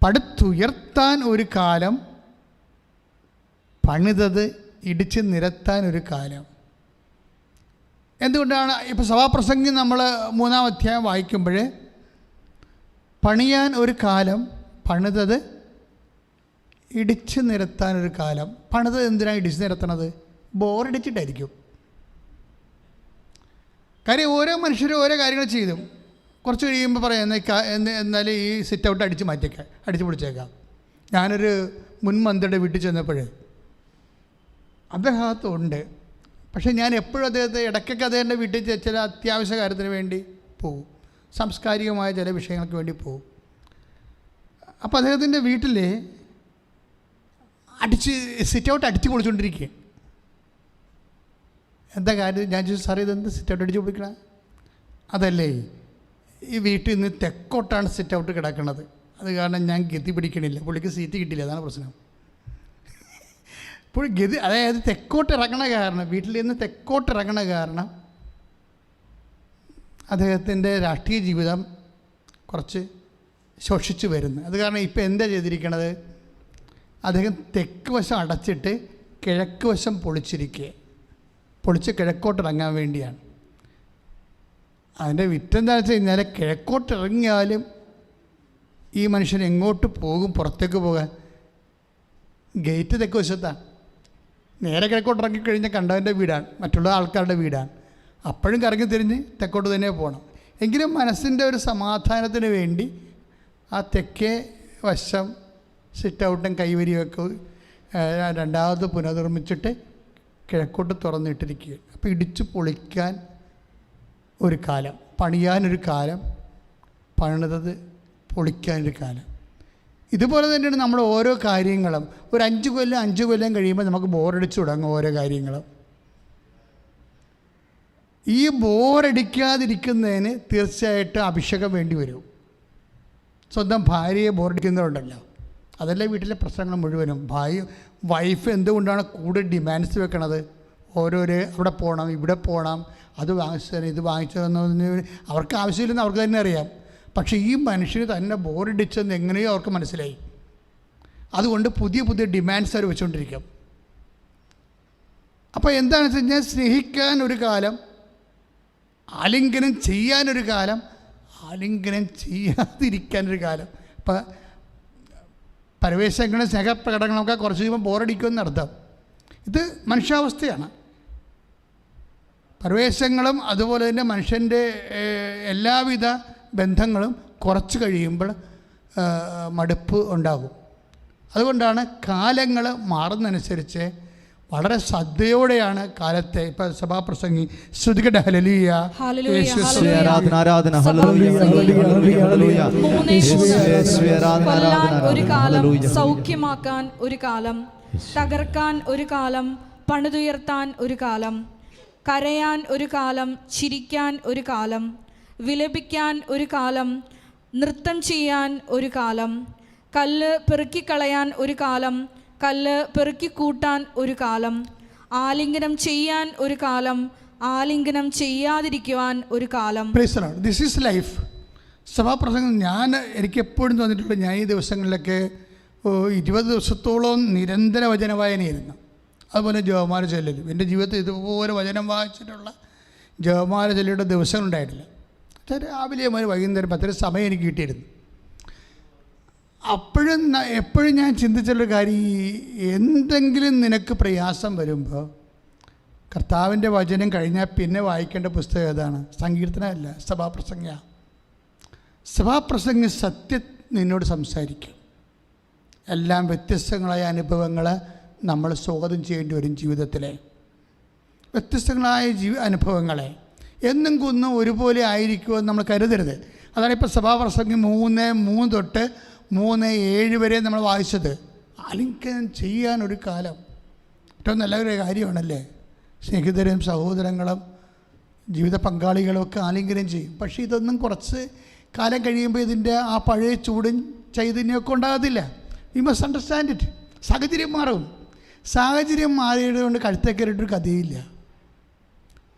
പടുത്തുയർത്താൻ ഒരു കാലം, പണിതത് ഇടിച്ച് നിരത്താൻ ഒരു കാലം. എന്തുകൊണ്ടാണ് ഇപ്പോൾ സഭാപ്രസംഗം നമ്മൾ 3-ാം അധ്യായം വായിക്കുമ്പോൾ പണിയാൻ ഒരു കാലം, പണിതത് ഇടിച്ച് നിരത്താൻ ഒരു കാലം. പണിതത് എന്തിനാണ് ഇടിച്ച് നിരത്തണത്? ബോറടിച്ചിട്ടായിരിക്കും. കാര്യം ഓരോ മനുഷ്യരും ഓരോ കാര്യങ്ങൾ ചെയ്തു. കുറച്ച് കഴിയുമ്പോൾ പറയാം, എന്നാലും ഈ സിറ്റ് ഔട്ട് അടിച്ച് പൊളിച്ചേക്കാം. ഞാനൊരു മുൻ മന്ത്രിയുടെ വീട്ടിൽ ചെന്നപ്പോൾ അദ്ദേഹത്തുണ്ട്, പക്ഷേ ഞാൻ എപ്പോഴും അദ്ദേഹത്തെ ഇടയ്ക്കൊക്കെ അദ്ദേഹത്തിൻ്റെ വീട്ടിൽ ചില അത്യാവശ്യ കാര്യത്തിന് വേണ്ടി പോകും, സാംസ്കാരികമായ ചില വിഷയങ്ങൾക്ക് വേണ്ടി പോകും. അപ്പോൾ അദ്ദേഹത്തിൻ്റെ വീട്ടിൽ സിറ്റ് ഔട്ട് അടിച്ച് പൊളിച്ചുകൊണ്ടിരിക്കുക. എന്താ കാര്യം? ഞാൻ ചോദിച്ചു, സാറേ ഇതെന്ത് സിറ്റ് ഔട്ട് അടിച്ച് പൊളിക്കണം? അതല്ലേ, ഈ വീട്ടിൽ നിന്ന് തെക്കോട്ടാണ് സിറ്റ് ഔട്ട് കിടക്കുന്നത്, അത് കാരണം ഞാൻ ഗതി പിടിക്കണില്ല, പുള്ളിക്ക് സീറ്റ് കിട്ടില്ല, അതാണ് പ്രശ്നം. ഇപ്പോൾ ഗതി, അതായത് തെക്കോട്ട് ഇറങ്ങണ കാരണം, വീട്ടിൽ നിന്ന് തെക്കോട്ട് ഇറങ്ങണ കാരണം അദ്ദേഹത്തിൻ്റെ രാഷ്ട്രീയ ജീവിതം കുറച്ച് ശോഷിച്ചു വരുന്നു. അത് കാരണം ഇപ്പോൾ എന്താ ചെയ്തിരിക്കണത്, അദ്ദേഹം തെക്ക് വശം അടച്ചിട്ട് കിഴക്ക് വശം പൊളിച്ച് കിഴക്കോട്ടിറങ്ങാൻ വേണ്ടിയാണ്. അതിൻ്റെ വിറ്റെന്താണെന്ന് വെച്ച് കഴിഞ്ഞാൽ, കിഴക്കോട്ടിറങ്ങിയാലും ഈ മനുഷ്യൻ എങ്ങോട്ട് പോകും? പുറത്തേക്ക് പോകാൻ ഗേറ്റ് തെക്ക് വശത്താണ്. നേരെ കിഴക്കോട്ടിറങ്ങിക്കഴിഞ്ഞാൽ കണ്ടവൻ്റെ വീടാണ്, മറ്റുള്ള ആൾക്കാരുടെ വീടാണ്. അപ്പോഴും കറങ്ങി തിരിഞ്ഞ് തെക്കോട്ട് തന്നെ പോകണം. എങ്കിലും മനസ്സിൻ്റെ ഒരു സമാധാനത്തിന് വേണ്ടി ആ തെക്കേ വശം സിറ്റ് ഔട്ടും കൈവരിയൊക്കെ രണ്ടാമത് പുനർനിർമ്മിച്ചിട്ട് കിഴക്കോട്ട് തുറന്നിട്ടിരിക്കുകയാണ്. അപ്പോൾ ഇടിച്ചു പൊളിക്കാൻ ഒരു കാലം, പണിയാനൊരു കാലം, പണിതത് പൊളിക്കാനൊരു കാലം. ഇതുപോലെ തന്നെയാണ് നമ്മുടെ ഓരോ കാര്യങ്ങളും. ഒരു 5 കൊല്ലം കഴിയുമ്പോൾ നമുക്ക് ബോറടിച്ചു തുടങ്ങും ഓരോ കാര്യങ്ങളും. ഈ ബോറടിക്കാതിരിക്കുന്നതിന് തീർച്ചയായിട്ടും അഭിഷേകം വേണ്ടി വരും. സ്വന്തം ഭാര്യയെ ബോറടിക്കുന്നവരുണ്ടല്ലോ, അതല്ലേ വീട്ടിലെ പ്രശ്നങ്ങൾ മുഴുവനും. വൈഫ് എന്തുകൊണ്ടാണ് കൂടുതൽ ഡിമാൻഡ്സ് വെക്കണത്? ഓരോരോ അവിടെ പോകണം, ഇവിടെ പോകണം, അത് വാങ്ങിച്ചു തരണം, ഇത് വാങ്ങിച്ചു തരുന്നതിന് അവർക്ക് ആവശ്യമില്ലെന്ന് അവർക്ക് തന്നെ അറിയാം. പക്ഷേ ഈ മനുഷ്യന് തന്നെ ബോറടിച്ചെന്ന് എങ്ങനെയോ അവർക്ക് മനസ്സിലായി. അതുകൊണ്ട് പുതിയ ഡിമാൻഡ്സ് അവർ വെച്ചുകൊണ്ടിരിക്കും. അപ്പോൾ എന്താണെന്ന് വെച്ച് കഴിഞ്ഞാൽ, സ്നേഹിക്കാൻ ഒരു കാലം, ആലിംഗനം ചെയ്യാനൊരു കാലം, ആലിംഗനം ചെയ്യാതിരിക്കാനൊരു കാലം. ഇപ്പം പരവേശങ്ങളും സ്നേഹപ്രകടനങ്ങളൊക്കെ കുറച്ച് കഴിയുമ്പോൾ ബോറടിക്കുമെന്നർത്ഥം. ഇത് മനുഷ്യാവസ്ഥയാണ്. പരവേശങ്ങളും അതുപോലെ തന്നെ മനുഷ്യൻ്റെ എല്ലാവിധ ബന്ധങ്ങളും കുറച്ച് കഴിയുമ്പോൾ മടുപ്പ് ഉണ്ടാകും. അതുകൊണ്ടാണ് കാലങ്ങൾ മാറുന്നതനുസരിച്ച് വളരെ ശ്രദ്ധയോടെയാണ് കാലത്തെ. ഇപ്പം സഭാപ്രസംഗി ശ്രുതികട്ടെ ഹല്ലേലൂയ, ഒരു കാലം, സൗഖ്യമാക്കാൻ ഒരു കാലം, തകർക്കാൻ ഒരു കാലം, പണിതുയർത്താൻ ഒരു കാലം, കരയാൻ ഒരു കാലം, ചിരിക്കാൻ ഒരു കാലം, വിലപിക്കാൻ ഒരു കാലം, നൃത്തം ചെയ്യാൻ ഒരു കാലം, കല്ല് പെറുക്കിക്കളയാൻ ഒരു കാലം, കല്ല് പെറുക്കിക്കൂട്ടാൻ ഒരു കാലം, ആലിംഗനം ചെയ്യാൻ ഒരു കാലം, ആലിംഗനം ചെയ്യാതിരിക്കുവാൻ ഒരു കാലം. This is life. സഭാപ്രസംഗം എനിക്കെപ്പോഴും തോന്നിയിട്ടുള്ള ഞാൻ ഈ ദിവസങ്ങളിലൊക്കെ 20 ദിവസത്തോളം നിരന്തര വചന വായനയായിരുന്നു. അതുപോലെ ജപമാല ചൊല്ലലും. എൻ്റെ ജീവിതത്തിൽ ഇതുപോലെ വചനം വായിച്ചിട്ടുള്ള ജപമാല ചൊല്ലിയുടെ ദിവസങ്ങളുണ്ടായിട്ടില്ല. രാവിലെ മുതൽ വൈകുന്നേരം 10 സമയം എനിക്ക് കിട്ടിയിരുന്നു. എപ്പോഴും ഞാൻ ചിന്തിച്ചുള്ളൊരു കാര്യം, എന്തെങ്കിലും നിനക്ക് പ്രയാസം വരുമ്പോൾ കർത്താവിൻ്റെ വചനം കഴിഞ്ഞാൽ പിന്നെ വായിക്കേണ്ട പുസ്തകം ഏതാണ്? സങ്കീർത്തനമല്ല, സഭാപ്രസംഗ. സഭാപ്രസംഗം സത്യം നിന്നോട് സംസാരിക്കും. എല്ലാം വ്യത്യസ്തങ്ങളായ അനുഭവങ്ങൾ നമ്മൾ സ്വാഗതം ചെയ്യേണ്ടി വരും. ജീവിതത്തിലെ വ്യത്യസ്തങ്ങളായ അനുഭവങ്ങളെ എന്നും കുന്നും ഒരുപോലെ ആയിരിക്കുമെന്ന് നമ്മൾ കരുതരുത്. അതാണ് ഇപ്പോൾ സഭാപ്രസംഗം 3:3 തൊട്ട് 3:7 വരെ നമ്മൾ വായിച്ചത്. ആലിംഗനം ചെയ്യാനൊരു കാലം ഏറ്റവും നല്ലൊരു കാര്യമാണല്ലേ. സ്നേഹിതരും സഹോദരങ്ങളും ജീവിത പങ്കാളികളും ഒക്കെ ആലിംഗനം ചെയ്യും. പക്ഷേ ഇതൊന്നും കുറച്ച് കാലം കഴിയുമ്പോൾ ഇതിൻ്റെ ആ പഴയ ചൂടും ചൈതന്യമൊക്കെ ഉണ്ടാകത്തില്ല. We must understand it. സാഹചര്യം മാറും. സാഹചര്യം മാറിയത് കൊണ്ട് കഴുത്തേക്കറിയിട്ടൊരു കഥയില്ല.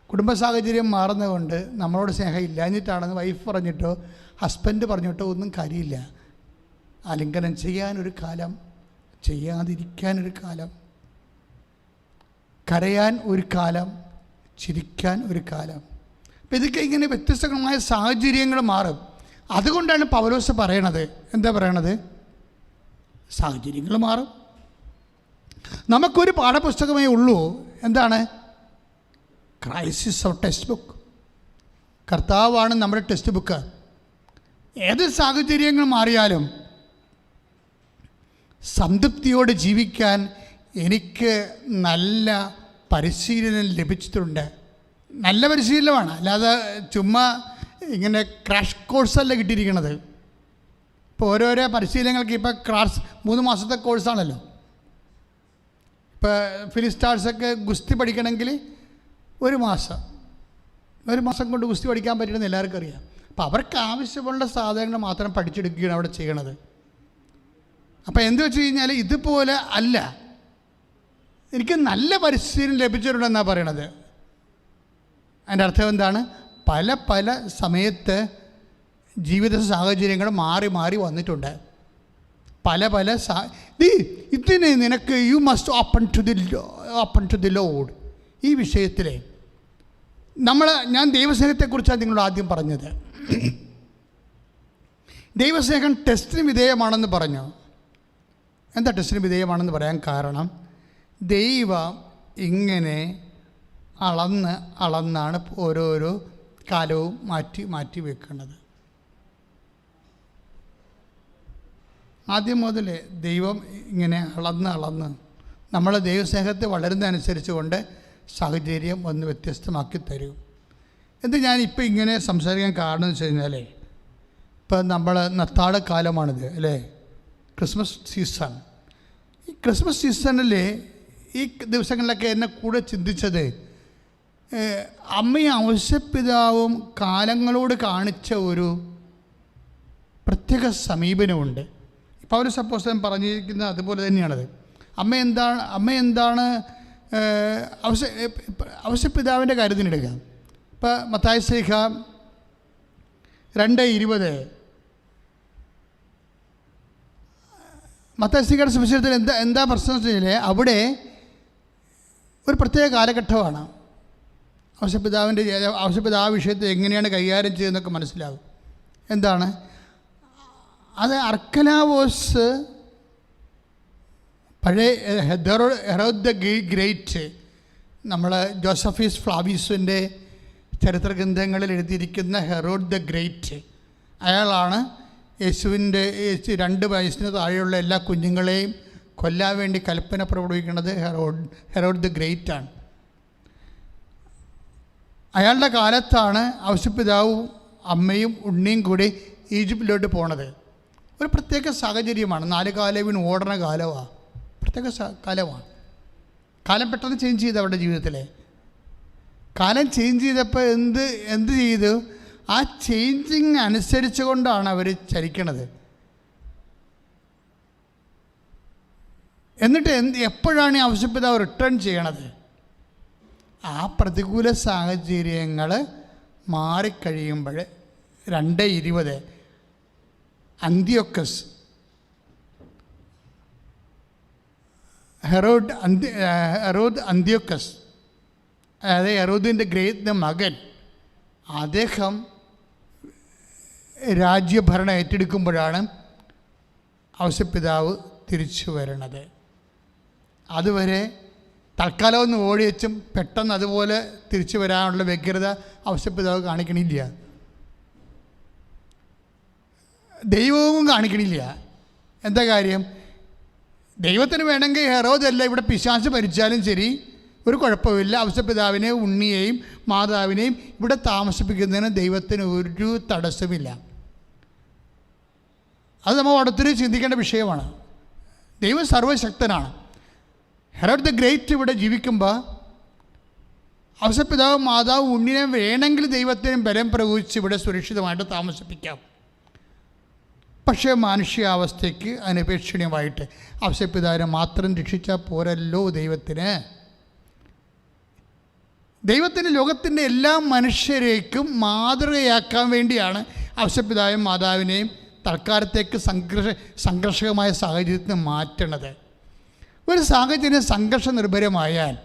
കുടുംബ സാഹചര്യം മാറുന്നതുകൊണ്ട് നമ്മളോട് സ്നേഹം ഇല്ലാഞ്ഞിട്ടാണെന്ന് വൈഫ് പറഞ്ഞിട്ടോ ഹസ്ബൻഡ് പറഞ്ഞിട്ടോ ഒന്നും കാര്യമില്ല. ആലിംഗനം ചെയ്യാനൊരു കാലം, ചെയ്യാതിരിക്കാനൊരു കാലം, കരയാൻ ഒരു കാലം, ചിരിക്കാൻ ഒരു കാലം. അപ്പം ഇതൊക്കെ ഇങ്ങനെ വ്യത്യസ്തമായ സാഹചര്യങ്ങൾ മാറും. അതുകൊണ്ടാണ് പൗലോസ് പറയണത്. എന്താ പറയണത്? സാഹചര്യങ്ങൾ മാറും. നമുക്കൊരു പാഠപുസ്തകമേ ഉള്ളൂ. എന്താണ്? Christ is our textbook. കർത്താവാണ് നമ്മുടെ ടെക്സ്റ്റ് ബുക്ക്. ഏത് സാഹചര്യങ്ങൾ മാറിയാലും സംതൃപ്തിയോടെ ജീവിക്കാൻ എനിക്ക് നല്ല പരിശീലനം ലഭിച്ചിട്ടുണ്ട്. നല്ല പരിശീലനമാണ്, അല്ലാതെ ചുമ്മാ ഇങ്ങനെ ക്രാഷ് കോഴ്സല്ല കിട്ടിയിരിക്കുന്നത്. ഇപ്പോൾ ഓരോരോ പരിശീലനങ്ങൾക്ക് ഇപ്പോൾ 3 മാസത്തെ കോഴ്സാണല്ലോ. ഇപ്പോൾ ഫിലിസ്റ്റാർസൊക്കെ ഗുസ്തി പഠിക്കണമെങ്കിൽ 1 മാസം കൊണ്ട് ഗുസ്തി പഠിക്കാൻ പറ്റുമെന്ന് എല്ലാവർക്കും അറിയാം. അപ്പോൾ അവർക്ക് ആവശ്യമുള്ള സാധനങ്ങൾ മാത്രം പഠിച്ചെടുക്കുകയാണ് അവിടെ ചെയ്യണത്. അപ്പോൾ എന്ത് വെച്ച് കഴിഞ്ഞാൽ ഇതുപോലെ അല്ല, എനിക്ക് നല്ല പരിശീലനം ലഭിച്ചിട്ടുണ്ടെന്നാണ് പറയണത്. അതിൻ്റെ അർത്ഥം എന്താണ്? പല സമയത്ത് ജീവിത സാഹചര്യങ്ങൾ മാറി മാറി വന്നിട്ടുണ്ട്. ഇതിന് നിനക്ക് you must open to the Lord. ഈ വിഷയത്തിൽ ഞാൻ ദൈവസ്നേഹത്തെക്കുറിച്ചാണ് നിങ്ങളോട് ആദ്യം പറഞ്ഞത്. ദൈവസ്നേഹം ടെസ്റ്റിന് വിധേയമാണെന്ന് പറഞ്ഞു. എന്താ ടെസ്റ്റിന് വിധേയമാണെന്ന് പറയാൻ കാരണം, ദൈവം ഇങ്ങനെ അളന്നാണ് ഓരോരോ കാലവും മാറ്റി വെക്കുന്നത്. ആദ്യം മുതൽ ദൈവം ഇങ്ങനെ അളന്ന് നമ്മൾ ദൈവസ്നേഹത്തെ വളരുന്നതനുസരിച്ച് കൊണ്ട് സാഹചര്യം ഒന്ന് വ്യത്യസ്തമാക്കി തരും. ഞാനിപ്പോൾ ഇങ്ങനെ സംസാരിക്കാൻ കാരണം എന്ന് വെച്ച് കഴിഞ്ഞാൽ, ഇപ്പം നമ്മൾ നത്താഴ കാലമാണിത് അല്ലേ, ക്രിസ്മസ് സീസൺ. ഈ ക്രിസ്മസ് സീസണിൽ ഈ ദിവസങ്ങളിലൊക്കെ എന്നെ കൂടെ ചിന്തിച്ചത്, അമ്മയും ഔസേപ്പിതാവും കാലങ്ങളോട് കാണിച്ച ഒരു പ്രത്യേക സമീപനമുണ്ട്. പൗലോസ് അപ്പോസ്തലൻ പറഞ്ഞിരിക്കുന്നത് അതുപോലെ തന്നെയാണത്. അമ്മ എന്താണ് ഔസേപ്പിതാവിൻ്റെ കാര്യത്തിനെടുക്കുക. ഇപ്പോൾ മത്തായി ശ്ലീഹ 2:20 മത്തായി ശ്ലീഹയുടെ സുവിശേഷത്തിൽ എന്താ പ്രശ്നം എന്ന് വെച്ച് കഴിഞ്ഞാൽ, അവിടെ ഒരു പ്രത്യേക കാലഘട്ടമാണ്. ഔസേപ്പിതാവ് വിഷയത്തെ എങ്ങനെയാണ് കൈകാര്യം ചെയ്തതെന്നൊക്കെ മനസ്സിലാകും. എന്താണ് അത്? അർക്കലാവോസ് പഴയ ഹെറോദ് ദ ഗ്രേറ്റ്, നമ്മൾ ജോസഫീസ് ഫ്ലാവീസിൻ്റെ ചരിത്രഗ്രന്ഥങ്ങളിൽ എഴുതിയിരിക്കുന്ന ഹെറോഡ് ദ ഗ്രേറ്റ്, അയാളാണ് യേശുവിൻ്റെ 2 വയസ്സിന് താഴെയുള്ള എല്ലാ കുഞ്ഞുങ്ങളെയും കൊല്ലാൻ വേണ്ടി കൽപ്പന പുറപ്പെടുവിക്കുന്നത് ഹെറോഡ് ദ ഗ്രേറ്റ് ആണ്. അയാളുടെ കാലത്താണ് ഔസേപ്പിതാവും അമ്മയും ഉണ്ണിയും കൂടി ഈജിപ്തിലോട്ട് പോണത്. ഒരു പ്രത്യേക സാഹചര്യമാണ്. 4 കാലം വീണ് ഓടണ കാലമാണ്. പ്രത്യേക കാലമാണ്. കാലം പെട്ടെന്ന് ചേഞ്ച് ചെയ്തു. അവരുടെ ജീവിതത്തിലെ കാലം ചേഞ്ച് ചെയ്തപ്പോൾ എന്ത് ചെയ്തു? ആ ചേഞ്ചിങ് അനുസരിച്ച് കൊണ്ടാണ് അവർ ചലിക്കണത്. എന്നിട്ട് എപ്പോഴാണ് ഈ ഔസേപ്പിതാവ് റിട്ടേൺ ചെയ്യണത്? ആ പ്രതികൂല സാഹചര്യങ്ങൾ മാറിക്കഴിയുമ്പോൾ 2:20 അന്ത്യോക്കസ്, ഹെറോദ് അന്ത്യോക്കസ്, അതായത് ഹെറോദിൻ്റെ ഗ്രേറ്റിൻ്റെ മകൻ, അദ്ദേഹം രാജ്യഭരണം ഏറ്റെടുക്കുമ്പോഴാണ് ഔസേപ്പിതാവ് തിരിച്ചു വരണത്. അതുവരെ തൽക്കാലം ഒന്ന് ഓടിവെച്ചും പെട്ടെന്ന് അതുപോലെ തിരിച്ചു വരാനുള്ള വ്യഗ്രത ഔസേപ്പിതാവ് കാണിക്കണില്ല, ദൈവവും കാണിക്കണില്ല. എന്താ കാര്യം? ദൈവത്തിന് വേണമെങ്കിൽ ഹെറോദല്ല ഇവിടെ പിശാച് ഭരിച്ചാലും ശരി ഒരു കുഴപ്പമില്ല. ഔസേപ്പിതാവിനെയും ഉണ്ണിയെയും മാതാവിനെയും ഇവിടെ താമസിപ്പിക്കുന്നതിന് ദൈവത്തിന് ഒരു തടസ്സമില്ല. അത് നമ്മൾ അടുത്തൊരു ചിന്തിക്കേണ്ട വിഷയമാണ്. ദൈവം സർവശക്തനാണ്. ഹെറോദ് ദ ഗ്രേറ്റ് ഇവിടെ ജീവിക്കുമ്പോൾ ഔസേപ്പിതാവ് മാതാവ് ഉണ്ണിനെ വേണമെങ്കിൽ ദൈവത്തിന് ബലം പ്രയോഗിച്ച് ഇവിടെ സുരക്ഷിതമായിട്ട് താമസിപ്പിക്കാം. പക്ഷേ മാനുഷികാവസ്ഥയ്ക്ക് അനപേക്ഷണീയമായിട്ട് ഔസേപ്പിതാവിനെ മാത്രം രക്ഷിച്ചാൽ പോരല്ലോ ദൈവത്തിന് ലോകത്തിൻ്റെ എല്ലാ മനുഷ്യരേക്കും മാതൃകയാക്കാൻ വേണ്ടിയാണ് ഔസേപ്പിതാവും മാതാവിനെയും തൽക്കാലത്തേക്ക് സംഘർഷകമായ സാഹചര്യത്തിന് മാറ്റണത്. ഒരു സാഹചര്യം സംഘർഷ നിർഭരമായാൽ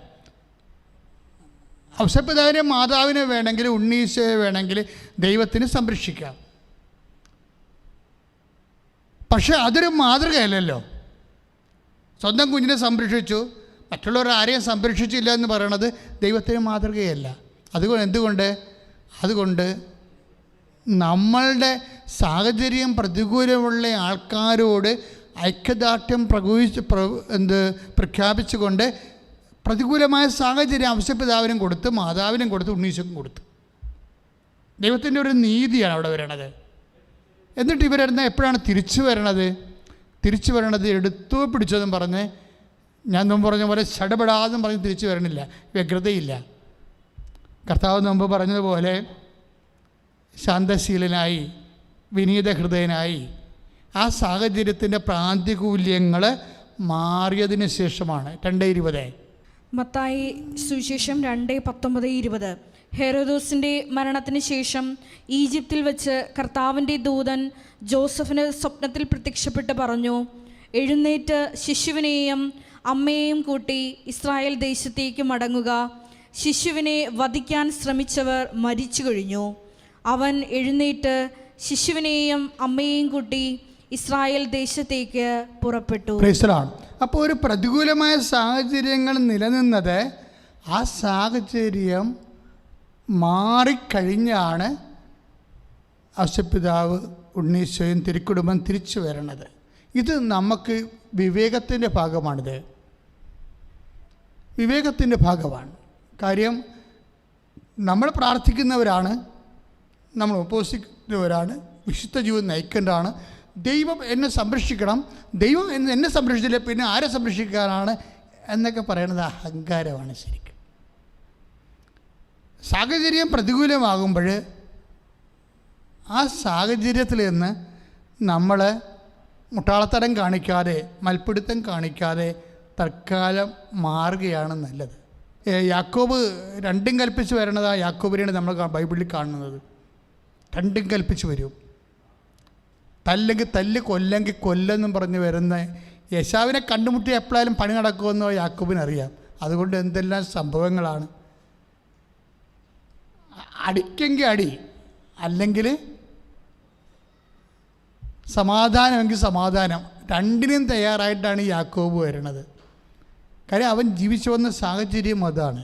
ഔസേപ്പിതാവിനെ മാതാവിനെ വേണമെങ്കിൽ ഉണ്ണീശയെ വേണമെങ്കിൽ ദൈവത്തിന് സംരക്ഷിക്കാം. പക്ഷെ അതൊരു മാതൃകയല്ലല്ലോ. സ്വന്തം കുഞ്ഞിനെ സംരക്ഷിച്ചു, മറ്റുള്ളവർ ആരെയും സംരക്ഷിച്ചില്ല എന്ന് പറയണത് ദൈവത്തിന് മാതൃകയല്ല. അതുകൊണ്ട് നമ്മളുടെ സാഹചര്യം പ്രതികൂലമുള്ള ആൾക്കാരോട് ഐക്യദാർഢ്യം പ്രഖ്യാപിച്ചുകൊണ്ട് പ്രതികൂലമായ സാഹചര്യം ഔസേപ്പിതാവിനും കൊടുത്ത് മാതാവിനും കൊടുത്ത് ഉണ്ണീശോക്കും കൊടുത്തു. ദൈവത്തിൻ്റെ ഒരു നീതിയാണ് അവിടെ വരണത്. എന്നിട്ട് ഇവരെന്താ എപ്പോഴാണ് തിരിച്ചു വരണത്? എടുത്തോ പിടിച്ചതും പറഞ്ഞ് ഞാൻ മുമ്പ് പറഞ്ഞ പോലെ ചടപെടാതെന്നും പറഞ്ഞ് തിരിച്ചു വരണില്ല, വ്യഗ്രതയില്ല. കർത്താവ് മുമ്പ് പറഞ്ഞതുപോലെ ശാന്തശീലനായി വിനീത ഹൃദയനായി ആ സാഹചര്യത്തിൻ്റെ പ്രാന്തികൂല്യങ്ങൾ മാറിയതിന് ശേഷമാണ് 2:20 മത്തായി സുവിശേഷം 2:19-20. ഹെരോദോസിൻ്റെ മരണത്തിന് ശേഷം ഈജിപ്തിൽ വെച്ച് കർത്താവിൻ്റെ ദൂതൻ ജോസഫിന് സ്വപ്നത്തിൽ പ്രത്യക്ഷപ്പെട്ട് പറഞ്ഞു, എഴുന്നേറ്റ് ശിശുവിനെയും അമ്മയെയും കൂട്ടി ഇസ്രായേൽ ദേശത്തേക്ക് മടങ്ങുക. ശിശുവിനെ വധിക്കാൻ ശ്രമിച്ചവർ മരിച്ചു കഴിഞ്ഞു. അവൻ എഴുന്നേറ്റ് ശിശുവിനെയും അമ്മയെയും കൂട്ടി ഇസ്രായേൽ ദേശത്തേക്ക് പുറപ്പെട്ടു. അപ്പോൾ ഒരു പ്രതികൂലമായ സാഹചര്യങ്ങൾ നിലനിന്നത് ആ സാഹചര്യം മാറിക്കഴിഞ്ഞാണ് ഔസേപ്പിതാവ് ഉണ്ണീശോയും തിരുക്കുടുംബം തിരിച്ചു വരണത്. ഇത് നമുക്ക് വിവേകത്തിൻ്റെ ഭാഗമാണ്. കാര്യം നമ്മൾ പ്രാർത്ഥിക്കുന്നവരാണ്, നമ്മൾ ഉപവസിക്കുന്നവരാണ്, വിശുദ്ധ ജീവിതം നയിക്കേണ്ടതാണ്. ദൈവം എന്നെ സംരക്ഷിക്കണം, ദൈവം എന്നെ സംരക്ഷിച്ചില്ല പിന്നെ ആരെ സംരക്ഷിക്കാനാണ് എന്നൊക്കെ പറയുന്നത് അഹങ്കാരമാണ്. ശരിക്കും സാഹചര്യം പ്രതികൂലമാകുമ്പോൾ ആ സാഹചര്യത്തിൽ നിന്ന് നമ്മൾ മുട്ടാളത്തരം കാണിക്കാതെ മൽപ്പിടുത്തം കാണിക്കാതെ തൽക്കാലം മാറുകയാണ് നല്ലത്. യാക്കോബ് രണ്ടും കൽപ്പിച്ച് വരണത് ആ യാക്കോബിനെയാണ് നമ്മൾ ബൈബിളിൽ കാണുന്നത്. രണ്ടും കൽപ്പിച്ച് വരും. തല്ലെങ്കിൽ തല്ല്, കൊല്ലെങ്കിൽ കൊല്ലെന്നും പറഞ്ഞ് വരുന്ന യേശാവിനെ കണ്ടുമുട്ടി എപ്പോഴായാലും പണി നടക്കുമെന്നോ യാക്കോബിനറിയാം. അതുകൊണ്ട് എന്തെല്ലാം സംഭവങ്ങളാണ്. അടിക്കെങ്കിൽ അടി, അല്ലെങ്കിൽ സമാധാനമെങ്കിൽ സമാധാനം, രണ്ടിനും തയ്യാറായിട്ടാണ് യാക്കോബ് വരുന്നത്. കാര്യം അവൻ ജീവിച്ചു വന്ന സാഹചര്യം അതാണ്.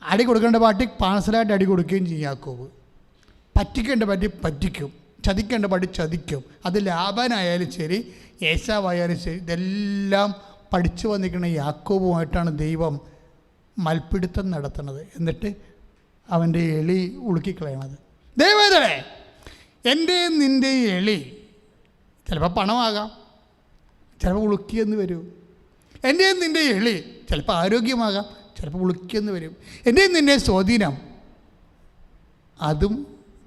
അടി കൊടുക്കേണ്ട പാട്ടി പാഴ്സലായിട്ട് അടി കൊടുക്കുകയും ചെയ്യും യാക്കോബ്. പറ്റിക്കേണ്ട പാട്ടി പറ്റിക്കും, ചതിക്കേണ്ട പാട്ടി ചതിക്കും. അത് ലാബാനായാലും ശരി ഏശാവായാലും ശരി ഇതെല്ലാം പഠിച്ചു വന്നിരിക്കുന്ന യാക്കോബുമായിട്ടാണ് ദൈവം മൽപ്പിടുത്തം നടത്തുന്നത്. എന്നിട്ട് അവൻ്റെ എളി ഉളുക്കിക്കളയണത്. ദൈവമേ, എൻ്റെ നിൻ്റെ എളി ചിലപ്പോൾ പണമാകാം, ചിലപ്പോൾ ഉളുക്കിയെന്ന് വരും. എൻ്റെ നിൻ്റെ എളി ചിലപ്പോൾ ആരോഗ്യമാകാം, ചിലപ്പോൾ ഉളുക്കിയെന്ന് വരും. എൻ്റെ നിൻ്റെ സ്വാധീനം അതും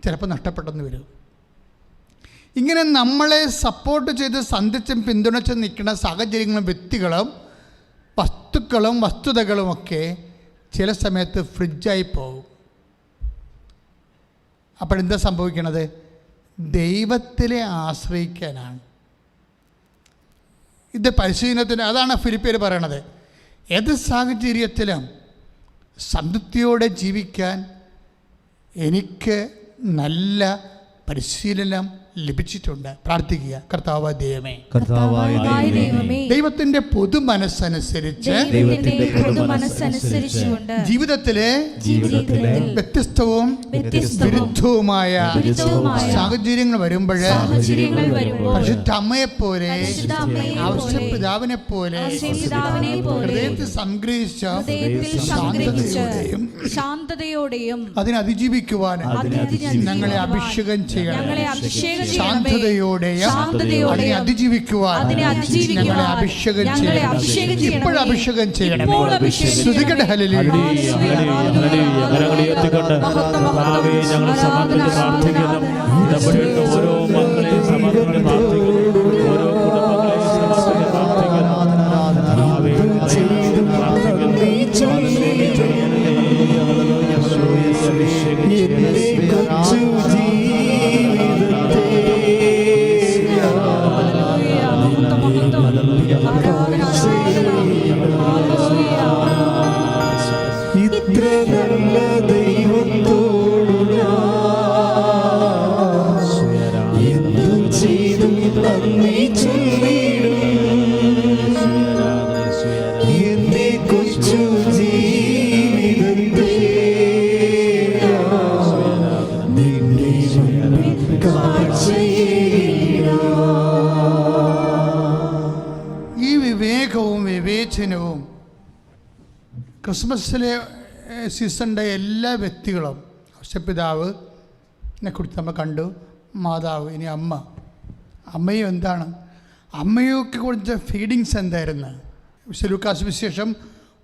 ചിലപ്പോൾ നഷ്ടപ്പെട്ടെന്ന് വരും. ഇങ്ങനെ നമ്മളെ സപ്പോർട്ട് ചെയ്ത് സന്ധിച്ചും പിന്തുണച്ചും നിൽക്കുന്ന സാഹചര്യങ്ങളും വ്യക്തികളും വസ്തുക്കളും വസ്തുതകളുമൊക്കെ ചില സമയത്ത് ഫ്രിഡ്ജായി പോകും. അപ്പോഴെന്താ സംഭവിക്കണത്? ദൈവത്തിലെ ആശ്രയിക്കാനാണ്. ഇത് പരിശീലനത്തിന്, അതാണ് ഫിലിപ്പിയർ പറയണത്. ഏത് സാഹചര്യത്തിലും സംതൃപ്തിയോടെ ജീവിക്കാൻ എനിക്ക് നല്ല പരിശീലനം ലഭിച്ചിട്ടുണ്ട്. പ്രാർത്ഥിക്കുക. കർത്താവായ ദൈവമേ, ദൈവത്തിന്റെ പൊതു മനസ്സനുസരിച്ച് ജീവിതത്തിലെ വ്യത്യസ്തവും വിരുദ്ധവുമായ സാഹചര്യങ്ങൾ വരുമ്പോൾ പരിശുദ്ധ അമ്മയെപ്പോലെ ഔഷധപിതാവിനെ പോലെ ഹൃദയത്തിൽ സംഗ്രഹിച്ച ശാന്തതയോടെയും അതിനെ അതിജീവിക്കുവാൻ ഞങ്ങളെ അഭിഷേകം ചെയ്യണം. ശാന്തതയോടെയും അതിനെ അതിജീവിക്കുവാൻ ഞങ്ങളെ അഭിഷേകം ചെയ്യണം. ഇപ്പോഴും അഭിഷേകം ചെയ്യണം. ശ്രുതികട ഹല്ലേലൂയ. ഞങ്ങൾ സമർപ്പിച്ച് പ്രാർത്ഥിക്കുന്നു. ഇടപെടേണ്ട ഓരോ മക്കളെയും സമർപ്പിച്ച് പ്രാർത്ഥിക്കുന്നു. ഓരോ കുടുംബങ്ങളെയും സമർപ്പിച്ച് പ്രാർത്ഥിക്കുന്നു. ഇത്ര നല്ല ദൈവത്തോട് എന്തു ചെയ്തു നന്ദി ചൊല്ലിടും. എന്റെ കൊച്ചു ജീവിതത്തെ നിന്റെ കാഴ്ചയിടാം. ഈ വിവേകവും വിവേചനവും ക്രിസ്മസിലെ സീസണിൻ്റെ എല്ലാ വ്യക്തികളും, ഔഷധപിതാവിനെ കുറിച്ച് നമ്മൾ കണ്ടു, മാതാവ്, ഇനി അമ്മ. അമ്മയും എന്താണ്? അമ്മയൊക്കെ കുറിച്ച ഫീഡിങ്സ് എന്തായിരുന്നു? ലൂക്കാസ് വിശേഷം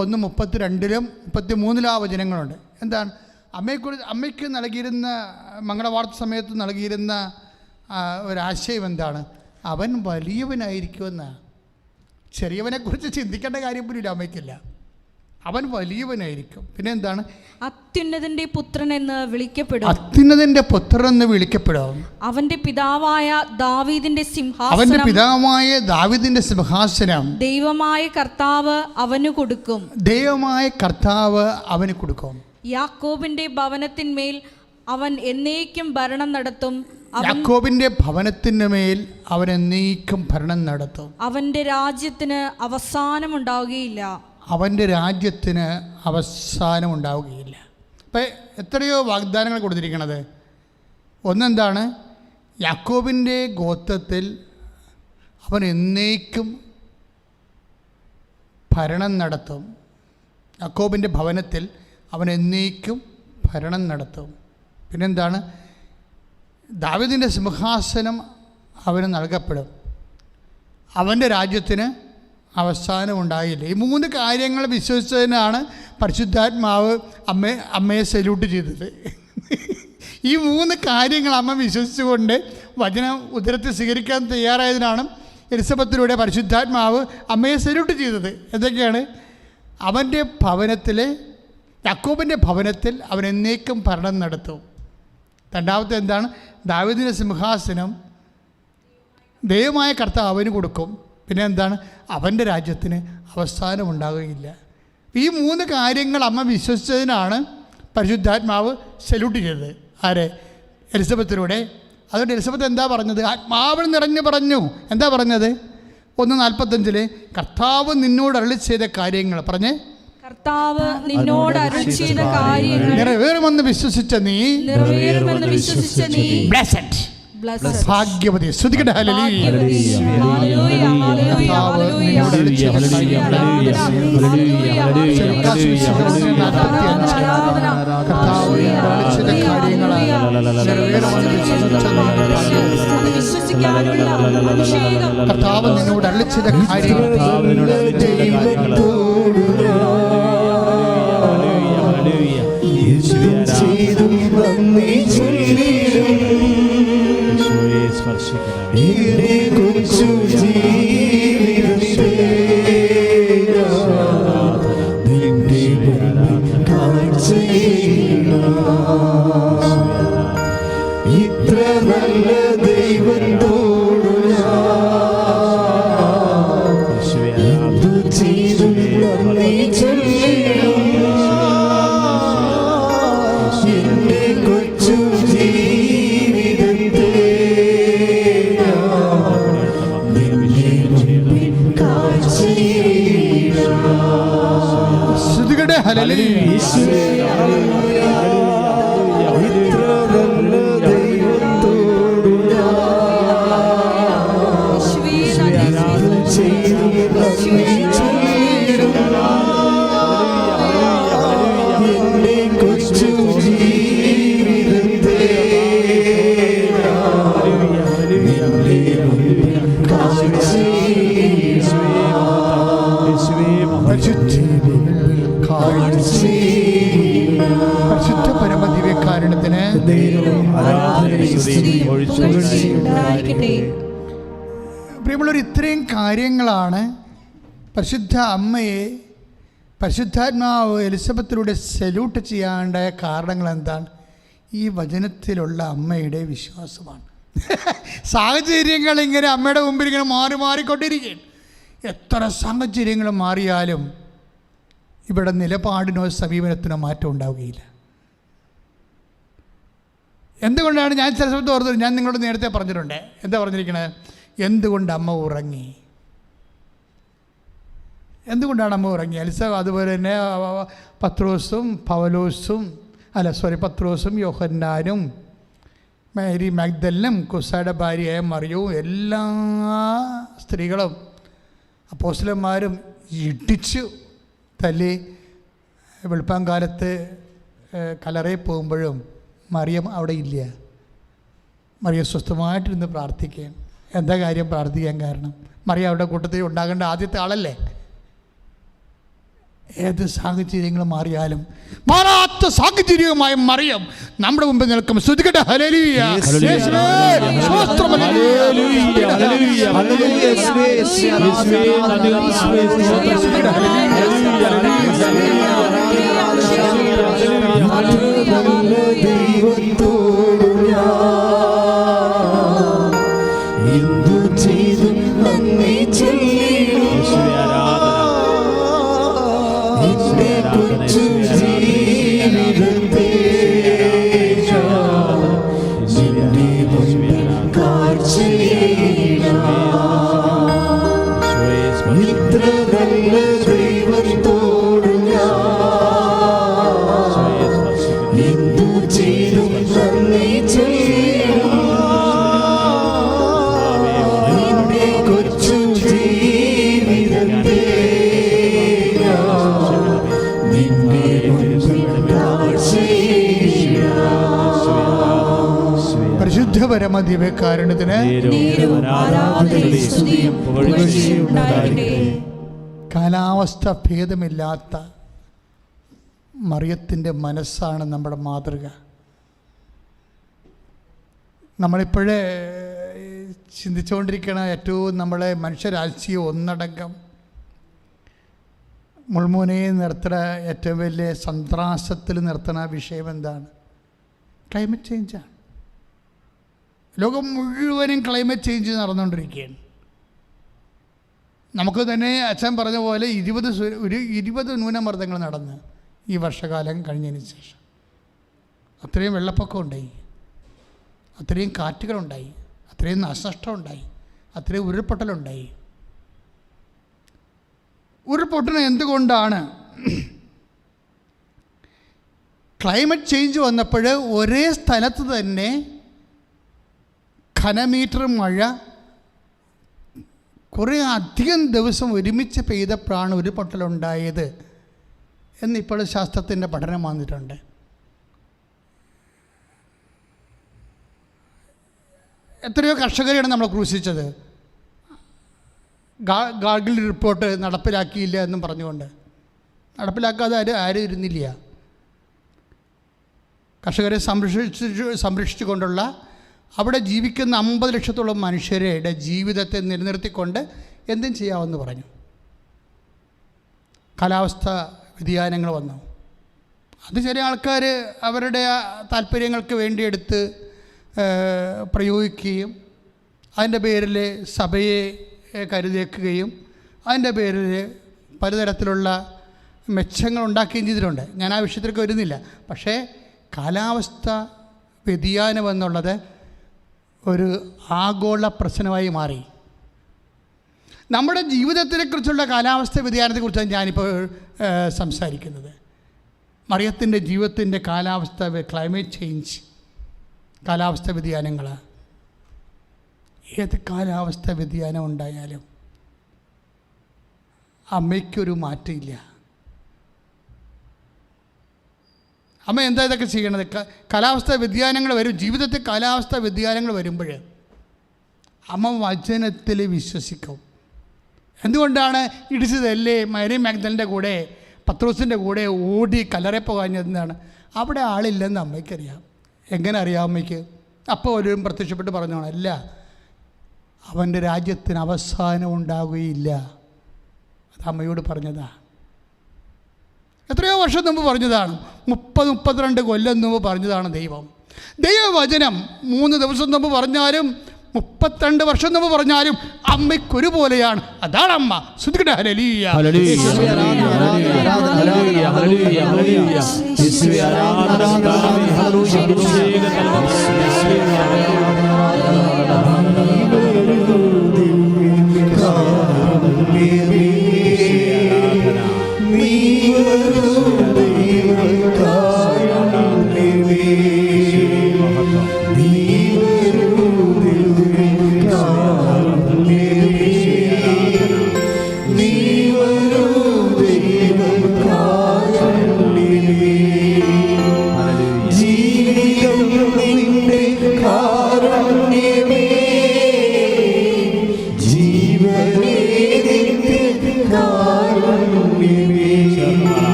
1:32 33 വചനങ്ങളുണ്ട്. എന്താണ് അമ്മയെക്കുറിച്ച്? അമ്മയ്ക്ക് നൽകിയിരുന്ന മംഗളവാർത്ത സമയത്ത് നൽകിയിരുന്ന ഒരാശയം എന്താണ്? അവൻ വലിയവനായിരിക്കുമെന്നാണ്. ചെറിയവനെക്കുറിച്ച് ചിന്തിക്കേണ്ട കാര്യം പോലും അമ്മയ്ക്കില്ല. അവൻ വലിയവനായിരിക്കും. പിന്നെ എന്താണ്? അത്യുന്നതന്റെ പുത്രൻ എന്ന് വിളിക്കപ്പെടും. അത്യുന്നതന്റെ പുത്രൻ എന്ന് വിളിക്കപ്പെടും. അവന്റെ പിതാവായ ദാവീദിന്റെ സിംഹാസനം ദൈവമായ കർത്താവ് അവന് കൊടുക്കും. ദൈവമായ കർത്താവ് അവന് കൊടുക്കും. യാക്കോബിന്റെ ഭവനത്തിന്മേൽ അവൻ എന്നേക്കും ഭരണം നടത്തും. യാക്കോബിന്റെ ഭവനത്തിന്മേൽ അവൻ എന്നേക്കും ഭരണം നടത്തും. അവന്റെ രാജ്യത്തിന് അവസാനമുണ്ടാവുകയില്ല. അവൻ്റെ രാജ്യത്തിന് അവസാനമുണ്ടാവുകയില്ല. അപ്പം എത്രയോ വാഗ്ദാനങ്ങൾ കൊടുത്തിരിക്കുന്നത്. ഒന്നെന്താണ്? യാക്കോബിൻ്റെ ഗോത്രത്തിൽ അവൻ എന്നേക്കും ഭരണം നടത്തും. യാക്കോബിൻ്റെ ഭവനത്തിൽ അവൻ എന്നേക്കും ഭരണം നടത്തും. പിന്നെന്താണ്? ദാവീദിൻ്റെ സിംഹാസനം അവന് നൽകപ്പെടും. അവൻ്റെ രാജ്യത്തിന് അവസാനം ഉണ്ടായില്ല. ഈ 3 കാര്യങ്ങൾ വിശ്വസിച്ചതിനാണ് പരിശുദ്ധാത്മാവ് അമ്മയെ സല്യൂട്ട് ചെയ്തത്. ഈ 3 കാര്യങ്ങൾ അമ്മ വിശ്വസിച്ചുകൊണ്ട് വചനം ഉദരത്തിൽ സ്വീകരിക്കാൻ തയ്യാറായതിനാണ് എലിസബത്തിലൂടെ പരിശുദ്ധാത്മാവ് അമ്മയെ സല്യൂട്ട് ചെയ്തത്. എന്തൊക്കെയാണ്? അവൻ്റെ ഭവനത്തിൽ, യാക്കോബിൻ്റെ ഭവനത്തിൽ അവൻ എന്നേക്കും ഭരണം നടത്തും. രണ്ടാമത്തെ എന്താണ്? ദാവീദിന്റെ സിംഹാസനം ദൈവമായ കർത്താവ് അവന് കൊടുക്കും. പിന്നെ എന്താണ്? അവൻ്റെ രാജ്യത്തിന് അവസാനമുണ്ടാകുകയില്ല. ഈ 3 കാര്യങ്ങൾ അമ്മ വിശ്വസിച്ചതിനാണ് പരിശുദ്ധാത്മാവ് സല്യൂട്ട് ചെയ്തത്. ആരെ? എലിസബത്തിലൂടെ. അതുകൊണ്ട് എലിസബത്ത് എന്താ പറഞ്ഞത്? ആത്മാവിൽ നിറഞ്ഞു പറഞ്ഞു. എന്താ പറഞ്ഞത്? 1:45 കർത്താവ് നിന്നോട് അരുളി ചെയ്ത കാര്യങ്ങൾ പറഞ്ഞേ. കർത്താവ് നിന്നോട് അരുളി ചെയ്ത കാര്യങ്ങൾ നിറവേറുമെന്ന് വിശ്വസിച്ച നീ ബ്ലെസ്ഡ്, ഭാഗ്യവതി. ശ്രുതികട ഹല്ലേലൂയ. കർത്താവ് നിന്നോട് അരുളിച്ചെയ്ത കാര്യങ്ങൾ ഇത്ര ഇത്ര നല്ല ദൈവത്തോടു എന്തു ചെയ്തും നന്ദി ചൊല്ലിടും. എന്റെ കൊച്ചു ജീവിതത്തെ ശ്രുതികടെ ഹല്ലേലൂയ. ഇത്ര നല്ല ദൈവത്തോടു ചെയ്തും നന്ദി ചൊല്ലിടും. എന്റെ കൊച്ചു ജീവിതത്തെ പരിശുദ്ധ പരമദിവ്യകാരുണ്യത്തിന് പ്രിയമുള്ളവർ, ഇത്രയും കാര്യങ്ങളാണ് പരിശുദ്ധ അമ്മയെ പരിശുദ്ധാത്മാവ് എലിസബത്തിലൂടെ സല്യൂട്ട് ചെയ്യാണ്ടായ കാരണങ്ങൾ എന്താണ്? ഈ വചനത്തിലുള്ള അമ്മയുടെ വിശ്വാസമാണ്. സാഹചര്യങ്ങൾ ഇങ്ങനെ അമ്മയുടെ മുമ്പിൽ ഇങ്ങനെ മാറിക്കൊണ്ടിരിക്കുകയാണ്. എത്ര സാഹചര്യങ്ങൾ മാറിയാലും ഇവിടെ നിലപാടിനോ സമീപനത്തിനോ മാറ്റം ഉണ്ടാവുകയില്ല. എന്തുകൊണ്ടാണ് ഞാൻ ചില സമയത്ത് ഓർത്തത്? ഞാൻ നിങ്ങളോട് നേരത്തെ പറഞ്ഞിട്ടുണ്ട്. എന്താ പറഞ്ഞിരിക്കണത്? എന്തുകൊണ്ട് അമ്മ ഉറങ്ങി? എന്തുകൊണ്ടാണ് അമ്മ ഉറങ്ങി? അതുപോലെ തന്നെ പത്രോസും യോഹന്നാനും മേരി മഗ്ദലിനും കുസായുടെ ഭാര്യയായ മറിയവും എല്ലാ സ്ത്രീകളും അപ്പോസ്തലന്മാരും ഇടിച്ചു തല്ലി വെളുപ്പാങ്കാലത്ത് കല്ലറയിൽ പോകുമ്പോഴും മറിയം അവിടെ ഇല്ല. മറിയം സ്വസ്ഥമായിട്ടിരുന്ന് പ്രാർത്ഥിക്കുകയും. എന്താ കാര്യം പ്രാർത്ഥിക്കാൻ കാരണം? മറിയം അവരുടെ കൂട്ടത്തിൽ ഉണ്ടാകേണ്ട ആദ്യത്തെ ആളല്ലേ. ഏത് സാഹചര്യങ്ങൾ മാറിയാലും മാറാത്ത സാഹചര്യവുമായി മറിയം നമ്മുടെ മുമ്പിൽ നിൽക്കും. ശ്രുതികട്ടെ ഹല്ലേലൂയ. ദൈവത്തോടു എന്തു ചെയ്തും നന്ദി ചൊല്ലിടും. എന്റെ കൊച്ചു ജീവിതത്തെ ഇത്ര നല്ല ദൈവത്തോടു എന്തു ചെയ്തും നന്ദി ചൊല്ലിടും. എന്റെ കൊച്ചു ജീവിതത്തെ പരിശുദ്ധ പരമദിവ്യകാരുണ്യത്തിന് കാലാവസ്ഥ ഭേദമില്ലാത്ത മറിയത്തിൻ്റെ മനസ്സാണ് നമ്മുടെ മാതൃക. നമ്മളിപ്പോഴേ ചിന്തിച്ചുകൊണ്ടിരിക്കുന്ന ഏറ്റവും നമ്മളെ മനുഷ്യരാശിയെ ഒന്നടങ്കം മുൾമുനയെ നിർത്തുന്ന ഏറ്റവും വലിയ സന്ത്രാസത്തിൽ നിർത്തുന്ന വിഷയം എന്താണ്? ക്ലൈമറ്റ് ചേഞ്ചാണ്. ലോകം മുഴുവനും ക്ലൈമറ്റ് ചേഞ്ച് നടന്നുകൊണ്ടിരിക്കുകയാണ്. നമുക്ക് തന്നെ അച്ഛൻ പറഞ്ഞ പോലെ 20 ന്യൂനമർദ്ദങ്ങൾ നടന്ന് ഈ വർഷകാലം കഴിഞ്ഞതിന് ശേഷം അത്രയും വെള്ളപ്പൊക്കം ഉണ്ടായി, അത്രയും കാറ്റുകളുണ്ടായി, അത്രയും നാശനഷ്ടം ഉണ്ടായി, അത്രയും ഉരുൾപൊട്ടലുണ്ടായി. ഉരുൾപൊട്ടൽ എന്തുകൊണ്ടാണ്? ക്ലൈമറ്റ് ചേഞ്ച് വന്നപ്പോൾ ഒരേ സ്ഥലത്ത് തന്നെ ഘനമീറ്റർ മഴ കുറേ അധികം ദിവസം ഒരുമിച്ച് പെയ്തപ്പോഴാണ് ഉരുൾപൊട്ടലുണ്ടായത് എന്നിപ്പോൾ ശാസ്ത്രത്തിൻ്റെ പഠനം വന്നിട്ടുണ്ട്. എത്രയോ കർഷകരെയാണ് നമ്മൾ ക്രൂശിച്ചത്. ഗാർഗിൾ റിപ്പോർട്ട് നടപ്പിലാക്കിയില്ല എന്നും പറഞ്ഞുകൊണ്ട്. നടപ്പിലാക്കാതെ ആരും ഇരുന്നില്ല. കർഷകരെ സംരക്ഷിച്ചുകൊണ്ടുള്ള അവിടെ ജീവിക്കുന്ന 50 ലക്ഷത്തോളം മനുഷ്യരുടെ ജീവിതത്തെ നിലനിർത്തിക്കൊണ്ട് എന്തും ചെയ്യാമെന്ന് പറഞ്ഞു. കാലാവസ്ഥ വ്യതിയാനങ്ങൾ വന്നു. അത് ചില ആൾക്കാർ അവരുടെ താല്പര്യങ്ങൾക്ക് വേണ്ടിയെടുത്ത് പ്രയോഗിക്കുകയും അതിൻ്റെ പേരിൽ സഭയെ കരുതേക്കുകയും അതിൻ്റെ പേരിൽ പലതരത്തിലുള്ള മെച്ചങ്ങൾ ഉണ്ടാക്കുകയും ചെയ്തിട്ടുണ്ട്. ഞാൻ ആ വിഷയത്തിലേക്ക് വരുന്നില്ല. പക്ഷേ കാലാവസ്ഥ വ്യതിയാനം എന്നുള്ളത് ഒരു ആഗോള പ്രശ്നമായി മാറി. നമ്മുടെ ജീവിതത്തിനെക്കുറിച്ചുള്ള കാലാവസ്ഥ വ്യതിയാനത്തെക്കുറിച്ചാണ് ഞാനിപ്പോൾ സംസാരിക്കുന്നത്. മറിയത്തിൻ്റെ ജീവിതത്തിൻ്റെ കാലാവസ്ഥ, ക്ലൈമറ്റ് ചേഞ്ച്, കാലാവസ്ഥ വ്യതിയാനങ്ങൾ. ഏത് കാലാവസ്ഥ വ്യതിയാനം ഉണ്ടായാലും അമ്മയ്ക്കൊരു മാറ്റമില്ല. അമ്മ എന്താ ഇതൊക്കെ ചെയ്യണത്? കാലാവസ്ഥ വ്യതിയാനങ്ങൾ വരും, ജീവിതത്തിൽ കാലാവസ്ഥ വ്യതിയാനങ്ങൾ വരുമ്പോൾ അമ്മ വചനത്തിൽ വിശ്വസിക്കും. എന്തുകൊണ്ടാണ് ഇടിച്ചതല്ലേ മരി മാഗ്ദലിൻ്റെ കൂടെ പത്രോസിൻ്റെ കൂടെ ഓടി കല്ലറ പോകാഞ്ഞതെന്നാണ്? അവിടെ ആളില്ലെന്ന് അമ്മയ്ക്കറിയാം. എങ്ങനെ അറിയാം അമ്മയ്ക്ക്? അപ്പോൾ ഒരു പ്രത്യക്ഷപ്പെട്ട് പറഞ്ഞോണം, അല്ല, അവൻ്റെ രാജ്യത്തിന് അവസാനം ഉണ്ടാവുകയില്ല. അത് അമ്മയോട് പറഞ്ഞതാണ്. എത്രയോ വർഷം മുമ്പ് പറഞ്ഞതാണ്. 30-32 കൊല്ലം മുമ്പ് പറഞ്ഞതാണ് ദൈവവചനം. 3 ദിവസം മുമ്പ് പറഞ്ഞാലും 32 വർഷം മുമ്പ് പറഞ്ഞാലും അമ്മയ്ക്കൊരുപോലെയാണ്. അതാണ് അമ്മ. ശ്രുതിക്കട്ടെ, ഹല്ലേലൂയ.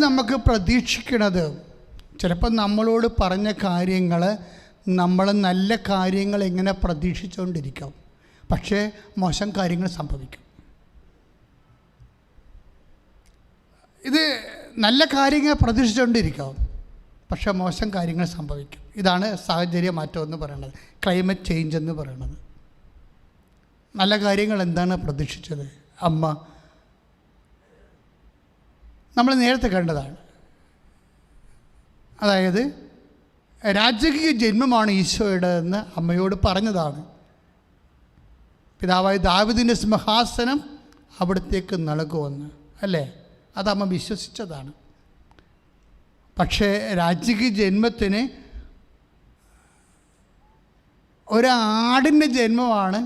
നമുക്ക് പ്രതീക്ഷിക്കുന്നത് ചിലപ്പോൾ നമ്മളോട് പറഞ്ഞ കാര്യങ്ങൾ നമ്മൾ നല്ല കാര്യങ്ങൾ എങ്ങനെ പ്രതീക്ഷിച്ചുകൊണ്ടിരിക്കും, പക്ഷേ മോശം കാര്യങ്ങൾ സംഭവിക്കും. ഇത് നല്ല കാര്യങ്ങൾ പ്രതീക്ഷിച്ചുകൊണ്ടിരിക്കും, പക്ഷേ മോശം കാര്യങ്ങൾ സംഭവിക്കും. ഇതാണ് സാഹചര്യ മാറ്റം എന്ന് പറയുന്നത്, ക്ലൈമറ്റ് ചേഞ്ച് എന്ന് പറയുന്നത്. നല്ല കാര്യങ്ങൾ എന്താണ് പ്രതീക്ഷിച്ചത്? അമ്മ നമ്മൾ നേരത്തെ കണ്ടതാണ്. അതായത് രാജകീയ ജന്മമാണ് ഈശോയുടെ എന്ന് അമ്മയോട് പറഞ്ഞതാണ്. പിതാവായ ദാവീദിൻ്റെ സിംഹാസനം അവിടത്തേക്ക് നൽകുമെന്ന്, അല്ലേ? അത് അമ്മ വിശ്വസിച്ചതാണ്. പക്ഷേ രാജകീയ ജന്മത്തിന് ഒരാടിൻ്റെ ജന്മമാണ്.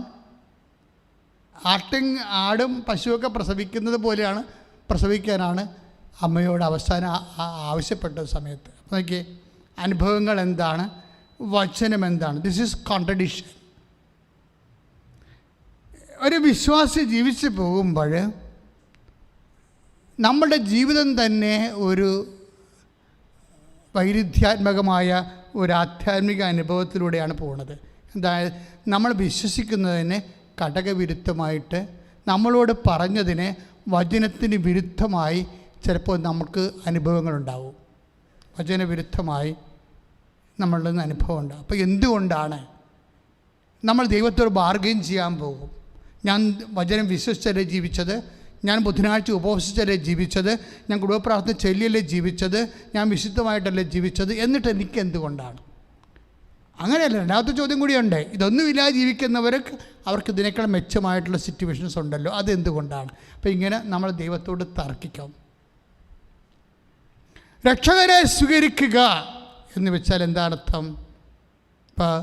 ആടും പശുവൊക്കെ പ്രസവിക്കുന്നത് പോലെയാണ്, പ്രസവിക്കാനാണ് അമ്മയോട് അവസാനം ആവശ്യപ്പെട്ട സമയത്ത്. അപ്പോൾ നോക്കിയേ, അനുഭവങ്ങൾ എന്താണ്, വചനം എന്താണ്? This is contradiction. ഒരു വിശ്വാസി ജീവിച്ചു പോകുമ്പോൾ നമ്മുടെ ജീവിതം തന്നെ ഒരു വൈരുദ്ധ്യാത്മകമായ ഒരു ആധ്യാത്മിക അനുഭവത്തിലൂടെയാണ് പോകുന്നത്. അതായത് നമ്മൾ വിശ്വസിക്കുന്നതിന് ഘടകവിരുദ്ധമായിട്ട്, നമ്മളോട് പറഞ്ഞതിന് വചനത്തിന് വിരുദ്ധമായി ചിലപ്പോൾ നമുക്ക് അനുഭവങ്ങളുണ്ടാവും. വചനവിരുദ്ധമായി നമ്മളിൽ നിന്ന് അനുഭവം ഉണ്ടാകും. അപ്പോൾ എന്തുകൊണ്ടാണ് നമ്മൾ ദൈവത്തോട് ബാർഗെയിൻ ചെയ്യാൻ പോകും? ഞാൻ വചനം വിശ്വസിച്ചല്ലേ ജീവിച്ചത്, ഞാൻ ബുധനാഴ്ച ഉപവസിച്ചല്ലേ ജീവിച്ചത്, ഞാൻ കുടുംബപ്രാർത്ഥന ചൊല്ലിയല്ലേ ജീവിച്ചത്, ഞാൻ വിശുദ്ധമായിട്ടല്ലേ ജീവിച്ചത്, എന്നിട്ട് എനിക്ക് എന്തുകൊണ്ടാണ്? അങ്ങനെയല്ല. രണ്ടാമത്തെ ചോദ്യം കൂടിയുണ്ട്. ഇതൊന്നുമില്ലാതെ ജീവിക്കുന്നവർക്ക് അവർക്ക് ഇതിനേക്കാൾ മെച്ചമായിട്ടുള്ള സിറ്റുവേഷൻസ് ഉണ്ടല്ലോ, അതെന്തുകൊണ്ടാണ്? അപ്പോൾ ഇങ്ങനെ നമ്മൾ ദൈവത്തോട് തർക്കിക്കാം. രക്ഷകരെ സ്വീകരിക്കുക എന്ന് വെച്ചാൽ എന്താണർത്ഥം? ഇപ്പോൾ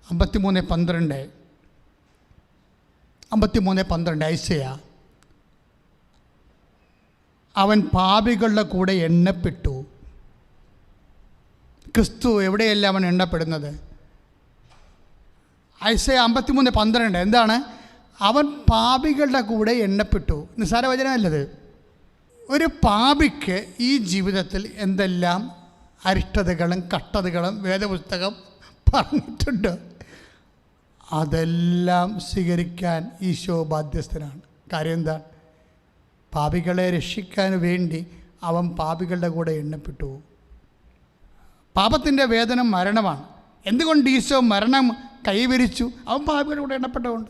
53:12 ഐസയ, അവൻ പാപികളുടെ കൂടെ എണ്ണപ്പെട്ടു. ക്രിസ്തു എവിടെയല്ല അവൻ എണ്ണപ്പെടുന്നത്? ഐസയ 53:12 എന്താണ്? അവൻ പാപികളുടെ കൂടെ എണ്ണപ്പെട്ടു. നിസ്സാര വചനമല്ലത്. ഒരു പാപിക്ക് ഈ ജീവിതത്തിൽ എന്തെല്ലാം അരിഷ്ടതകളും കഷ്ടതകളും വേദപുസ്തകം പറഞ്ഞിട്ടുണ്ട്. അതെല്ലാം സ്വീകരിക്കാൻ ഈശോ ബാധ്യസ്ഥനാണ്. കാര്യം എന്താ? പാപികളെ രക്ഷിക്കാൻ വേണ്ടി അവൻ പാപികളുടെ കൂടെ എണ്ണപ്പെട്ടു. പാപത്തിൻ്റെ വേതനം മരണമാണ്. എന്തുകൊണ്ട് ഈശോ മരണം കൈവരിച്ചു? അവൻ പാപികളുടെ കൂടെ എണ്ണപ്പെട്ടതുകൊണ്ട്.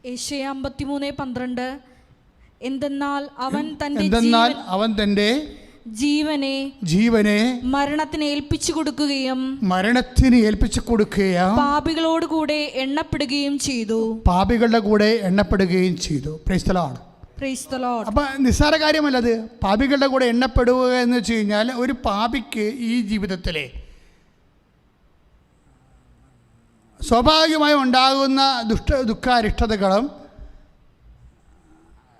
യെശയ്യാ 53:12 എന്തെന്നാൽ അവൻ തൻ്റെ ജീവനെ മരണത്തിന് ഏൽപ്പിച്ചു കൊടുക്കുകയും പാപികളോട് കൂടെ എണ്ണപ്പെടുകയും ചെയ്തു. പാപികളുടെ കൂടെ എണ്ണപ്പെടുകയും ചെയ്തു. Praise the Lord. അപ്പം നിസ്സാര കാര്യമല്ലത്. പാപികളുടെ കൂടെ എണ്ണപ്പെടുക എന്ന് വെച്ച് കഴിഞ്ഞാൽ ഒരു പാപിക്ക് ഈ ജീവിതത്തിലെ സ്വാഭാവികമായി ഉണ്ടാകുന്ന ദുഃഖാരിഷ്ടതകളും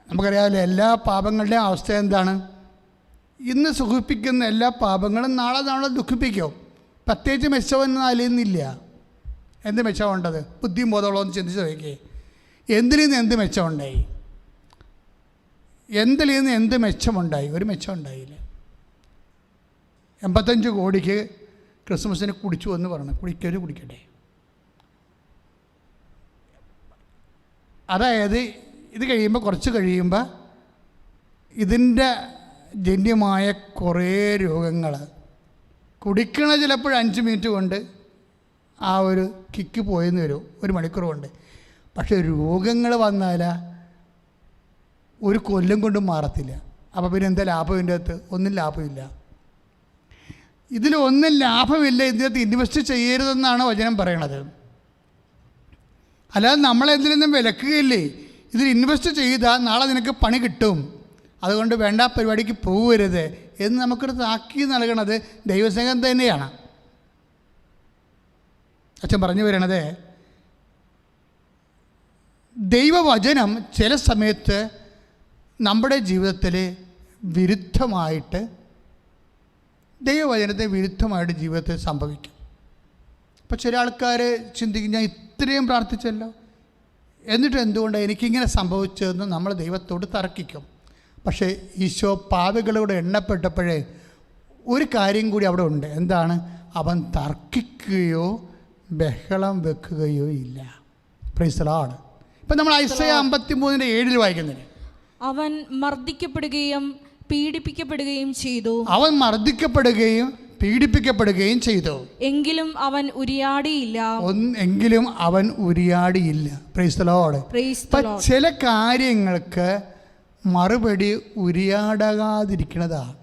നമുക്കറിയാമല്ലോ. എല്ലാ പാപങ്ങളുടെയും അവസ്ഥ എന്താണ്? ഇന്ന് സുഖിപ്പിക്കുന്ന എല്ലാ പാപങ്ങളും നാളെ നമ്മളെ ദുഃഖിപ്പിക്കും. പ്രത്യേകിച്ച് മെച്ചമൊന്നും അലിയുന്നില്ല. എന്ത് മെച്ചമുണ്ടത്? ബുദ്ധിയും ബോധമുള്ളൂ എന്ന് ചിന്തിച്ച് നോക്കിയേ. എന്തിൽ നിന്ന് എന്ത് മെച്ചമുണ്ടായി? എന്തിൽ നിന്ന് എന്ത് മെച്ചമുണ്ടായി? ഒരു മെച്ചം ഉണ്ടായില്ല. 85 കോടിക്ക് ക്രിസ്മസിന് കുടിച്ചു എന്ന് പറഞ്ഞു. കുടിക്കട്ടെ. അതായത് ഇത് കഴിയുമ്പോൾ, കുറച്ച് കഴിയുമ്പോൾ ഇതിൻ്റെ ജന്യമായ കുറേ രോഗങ്ങൾ കുടിക്കണ ചിലപ്പോൾ 5 മിനിറ്റ് കൊണ്ട് ആ ഒരു കിക്ക് പോയെന്ന് വരും, 1 മണിക്കൂർ കൊണ്ട്. പക്ഷേ രോഗങ്ങൾ വന്നാൽ ഒരു കൊല്ലം കൊണ്ടും മാറത്തില്ല. അപ്പോൾ പിന്നെ എന്താ ലാഭം? ഇതിൻ്റെ അകത്ത് ഒന്നും ലാഭമില്ല. ഇതിലൊന്നും ലാഭമില്ല. ഇതിനകത്ത് ഇൻവെസ്റ്റ് ചെയ്യരുതെന്നാണ് വചനം പറയണത്. അല്ലാതെ നമ്മളെന്തിൽ നിന്നും വിലക്കുകയില്ലേ. ഇതിൽ ഇൻവെസ്റ്റ് ചെയ്താൽ നാളെ നിനക്ക് പണി കിട്ടും, അതുകൊണ്ട് വേണ്ട പരിപാടിക്ക് പോകരുത് എന്ന് നമുക്കൊരു താക്കീത് നൽകണത് ദൈവസ്നേഹം തന്നെയാണ്. അച്ഛൻ പറഞ്ഞു വരണത്, ദൈവവചനം ചില സമയത്ത് നമ്മുടെ ജീവിതത്തിൽ വിരുദ്ധമായിട്ട്, ദൈവവചനത്തെ വിരുദ്ധമായിട്ട് ജീവിതത്തിൽ സംഭവിക്കും. അപ്പോൾ ചില ആൾക്കാർ ചിന്തിക്കും, ഞാൻ ഇത്രയും പ്രാർത്ഥിച്ചല്ലോ, എന്നിട്ട് എന്തുകൊണ്ടാണ് എനിക്കിങ്ങനെ സംഭവിച്ചതെന്ന് നമ്മൾ ദൈവത്തോട് തർക്കിക്കും. പക്ഷേ ഈശോ പാപികളോട് എണ്ണപ്പെട്ടപ്പോഴേ ഒരു കാര്യം കൂടി അവിടെ ഉണ്ട്. എന്താണ്? അവൻ തർക്കിക്കുകയോ ബഹളം വെക്കുകയോ ഇല്ല. Praise the Lord. ഇപ്പം നമ്മൾ ഐസയ്യാ 53:7 വായിക്കുന്നത്, അവൻ മർദ്ദിക്കപ്പെടുകയും പീഡിപ്പിക്കപ്പെടുകയും ചെയ്തു. അവൻ മർദ്ദിക്കപ്പെടുകയും പീഡിപ്പിക്കപ്പെടുകയും ചെയ്തു, എങ്കിലും അവൻ ഉരിയാടിയില്ല. Praise the Lord. ചില കാര്യങ്ങൾക്ക് മറുപടി ഉരിയാടാതിരിക്കുന്നതാണ്.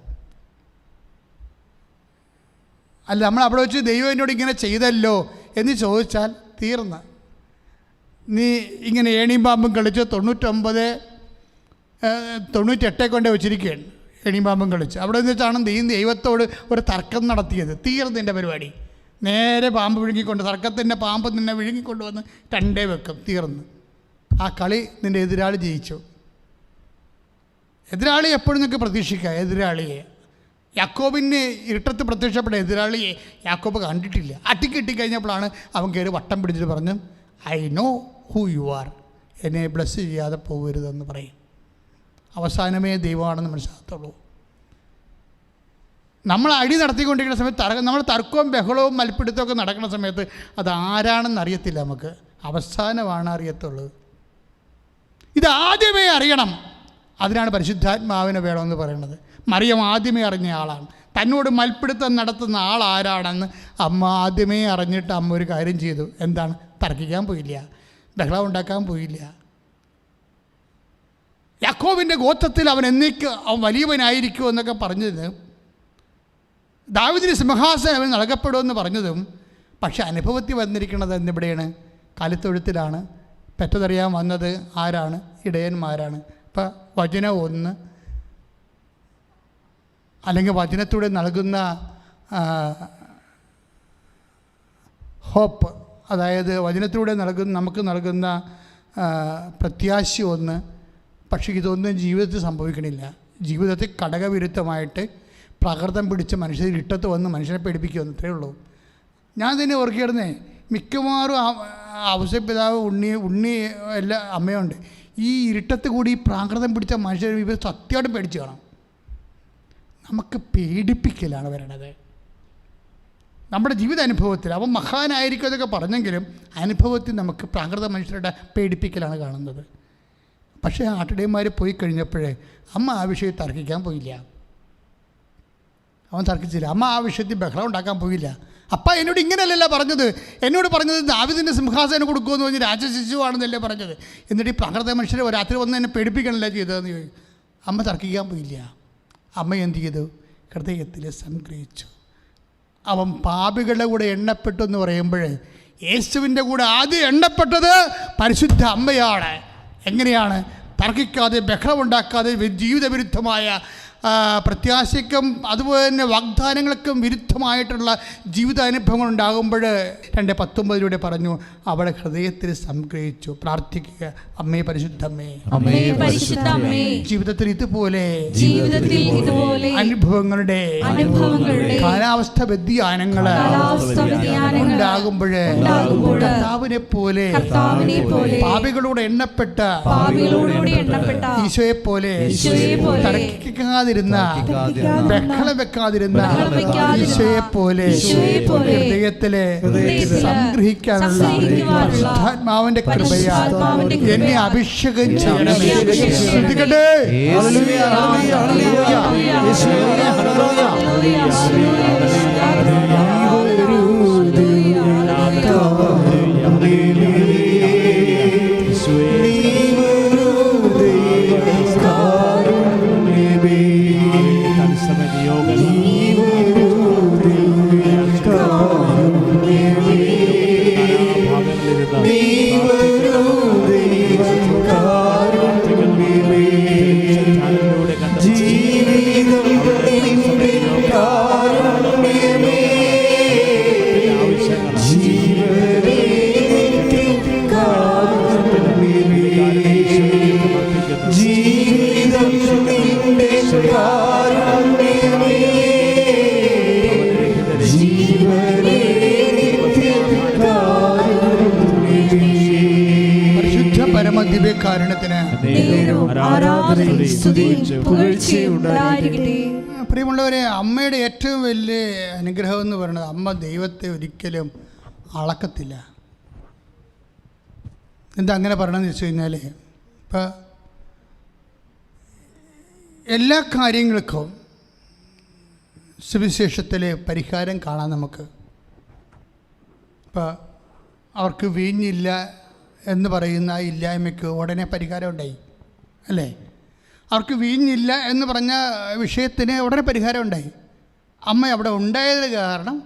അല്ല, നമ്മൾ അവിടെ വെച്ച് ദൈവം എന്നോട് ഇങ്ങനെ ചെയ്തല്ലോ എന്ന് ചോദിച്ചാൽ തീർന്ന്. നീ ഇങ്ങനെ ഏണിയും പാമ്പും കളിച്ച് 98 കൊണ്ട് വെച്ചിരിക്കുകയാണ്. ഏണിയും പാമ്പും കളിച്ച് അവിടെ വെച്ചാണ് ദൈവത്തോട് ഒരു തർക്കം നടത്തിയത്. തീർന്നതിൻ്റെ പരിപാടി. നേരെ പാമ്പ് വിഴുങ്ങിക്കൊണ്ട്, തർക്കത്തിൻ്റെ പാമ്പ് നിന്നെ വിഴുങ്ങിക്കൊണ്ട് വന്ന് 2 വെക്കും. തീർന്ന്. ആ കളി നിൻ്റെ എതിരാളി ജയിച്ചു. എതിരാളി എപ്പോഴും നിങ്ങൾക്ക് പ്രതീക്ഷിക്കുക. എതിരാളിയെ, യാക്കോബിന് ഇരുട്ടത്ത് പ്രത്യക്ഷപ്പെട്ട എതിരാളിയെ യാക്കോബ് കണ്ടിട്ടില്ല. അട്ടിക്കിട്ടിക്കഴിഞ്ഞപ്പോഴാണ് അവൻ കയറി വട്ടം പിടിച്ചിട്ട് പറഞ്ഞു, I know who you are, എന്നെ ബ്ലസ് ചെയ്യാതെ പോകരുതെന്ന് പറയും. അവസാനമേ ദൈവമാണെന്ന് മനസ്സിലാകത്തുള്ളൂ. നമ്മൾ അടി നടത്തിക്കൊണ്ടിരിക്കുന്ന സമയത്ത്, നമ്മൾ തർക്കവും ബഹളവും മൽപ്പിടുത്തമൊക്കെ നടക്കുന്ന സമയത്ത് അതാരാണെന്ന് അറിയത്തില്ല. നമുക്ക് അവസാനമാണ് അറിയത്തുള്ളൂ. ഇതാദ്യമേ അറിയണം. അതിനാണ് പരിശുദ്ധാത്മാവിനെ വേണമെന്ന് പറയുന്നത്. മറിയം ആദ്യമേ അറിഞ്ഞ ആളാണ്. തന്നോട് മൽപ്പിടുത്തം നടത്തുന്ന ആൾ ആരാണെന്ന് അമ്മ ആദ്യമേ അറിഞ്ഞിട്ട് അമ്മ ഒരു കാര്യം ചെയ്തു. എന്താണ്? തർക്കിക്കാൻ പോയില്ല, ബഹളം ഉണ്ടാക്കാൻ പോയില്ല. യാക്കോബിൻ്റെ ഗോത്രത്തിൽ അവൻ അവൻ വലിയവനായിരിക്കും എന്നൊക്കെ പറഞ്ഞത്, ദാവീദിന് സിംഹാസനം അവൻ നൽകപ്പെടുമെന്ന് പറഞ്ഞതും, പക്ഷെ അനുഭവത്തിൽ വന്നിരിക്കുന്നത് എന്നിവിടെയാണ്, കാലിത്തൊഴുത്തിലാണ്. പെറ്റതറിയാൻ വന്നത് ആരാണ്? ഇടയന്മാരാണ്. ഇപ്പം വചനം 1, അല്ലെങ്കിൽ വചനത്തിലൂടെ നൽകുന്ന ഹോപ്പ്, അതായത് വചനത്തിലൂടെ നമുക്ക് നൽകുന്ന പ്രത്യാശ 1. പക്ഷേ ഇതൊന്നും ജീവിതത്തിൽ സംഭവിക്കണില്ല. ജീവിതത്തിൽ ഘടകവിരുദ്ധമായിട്ട് പ്രകൃതം പിടിച്ച് മനുഷ്യർ ഇട്ടത്ത് വന്ന് മനുഷ്യനെ പേടിപ്പിക്കുമെന്ന്. ഇത്രയേ ഉള്ളൂ. ഞാൻ തന്നെ ഓർക്കിയിരുന്നേ, മിക്കവാറും ഔസേപ്പിതാവ് ഉണ്ണി എല്ലാ അമ്മയുണ്ട്. ഈ ഇരുട്ടത്ത് കൂടി ഈ പ്രാകൃതം പിടിച്ച മനുഷ്യർ ഇവർ സത്യമായിട്ട് പേടിച്ച് കാണാം. നമുക്ക് പേടിപ്പിക്കലാണ് വരണത്. നമ്മുടെ ജീവിതാനുഭവത്തിൽ അവൻ മഹാനായിരിക്കും എന്നൊക്കെ പറഞ്ഞെങ്കിലും അനുഭവത്തിൽ നമുക്ക് പ്രാകൃത മനുഷ്യരുടെ പേടിപ്പിക്കലാണ് കാണുന്നത്. പക്ഷേ ആട്ടിടയന്മാർ പോയി കഴിഞ്ഞപ്പോഴേ അമ്മ ആ വിഷയത്തിൽ തർക്കിക്കാൻ പോയില്ല. അവൻ തർക്കിച്ചില്ല. അമ്മ ആ വിഷയത്തിൽ ബഹളം ഉണ്ടാക്കാൻ പോയില്ല. അപ്പ എന്നോട് ഇങ്ങനെയല്ലല്ലോ പറഞ്ഞത്, എന്നോട് പറഞ്ഞത് ദാവീദിൻ്റെ സിംഹാസനം കൊടുക്കുമെന്ന് പറഞ്ഞ് രാജശിശുവാണെന്നല്ലേ പറഞ്ഞത്. എന്നിട്ട് ഈ പ്രാകൃത മനുഷ്യരെ രാത്രി വന്ന് എന്നെ പേടിപ്പിക്കണമല്ലോ ചെയ്തതെന്ന് ചോദിക്കും. അമ്മ തർക്കിക്കാൻ പോയില്ല. അമ്മ എന്ത് ചെയ്തു? ഹൃദയത്തിൽ സംഗ്രഹിച്ചു. അവൻ പാപികളുടെ കൂടെ എണ്ണപ്പെട്ടു എന്ന് പറയുമ്പോൾ യേശുവിൻ്റെ കൂടെ ആദ്യം എണ്ണപ്പെട്ടത് പരിശുദ്ധ അമ്മയാണ്. എങ്ങനെയാണ്? തർക്കിക്കാതെ, ബഹളമുണ്ടാക്കാതെ, ജീവിതവിരുദ്ധമായ പ്രത്യാശയ്ക്കും അതുപോലെ തന്നെ വാഗ്ദാനങ്ങൾക്കും വിരുദ്ധമായിട്ടുള്ള ജീവിതാനുഭവങ്ങൾ ഉണ്ടാകുമ്പോൾ 2:19 പറഞ്ഞു, അവളെ ഹൃദയത്തിൽ സംഗ്രഹിച്ചു. പ്രാർത്ഥിക്കുക, അമ്മേ പരിശുദ്ധമ്മേ, ജീവിതത്തിൽ ഇതുപോലെ അനുഭവങ്ങളുടെ കാലാവസ്ഥ വ്യതിയാനങ്ങൾ ഉണ്ടാകുമ്പോൾ കർത്താവിനെ പോലെ പാപികളോട് എണ്ണപ്പെട്ട ഈശോയെ പോലെ തർക്കിക്കാതെ ബഹളം വെക്കാതിരുന്ന ഈശോയെ പോലെ ഹൃദയത്തിലെ സംഗ്രഹിക്കാനുള്ള പരിശുദ്ധാത്മാവിന്റെ കൃപയാൽ എന്നെ അഭിഷേകം ചെയ്യണമേ. ശ്രദ്ധിക്കട്ടെ. പ്രിയമുള്ളവരെ, അമ്മയുടെ ഏറ്റവും വലിയ അനുഗ്രഹം എന്ന് പറയുന്നത് അമ്മ ദൈവത്തെ ഒരിക്കലും അളക്കത്തില്ല. എന്താ അങ്ങനെ പറയണമെന്ന് വെച്ച് കഴിഞ്ഞാൽ, ഇപ്പം എല്ലാ കാര്യങ്ങൾക്കും സുവിശേഷത്തിൽ പരിഹാരം കാണാൻ നമുക്ക്. ഇപ്പം അവർക്ക് വീഞ്ഞില്ല എന്ന് പറയുന്ന ഇല്ലായ്മയ്ക്ക് ഉടനെ പരിഹാരം ഉണ്ടായി അല്ലേ? അവർക്ക് വീഞ്ഞില്ല എന്ന് പറഞ്ഞ വിഷയത്തിന് ഉടനെ പരിഹാരം ഉണ്ടായി. അമ്മ അവിടെ ഉണ്ടായത് കാരണം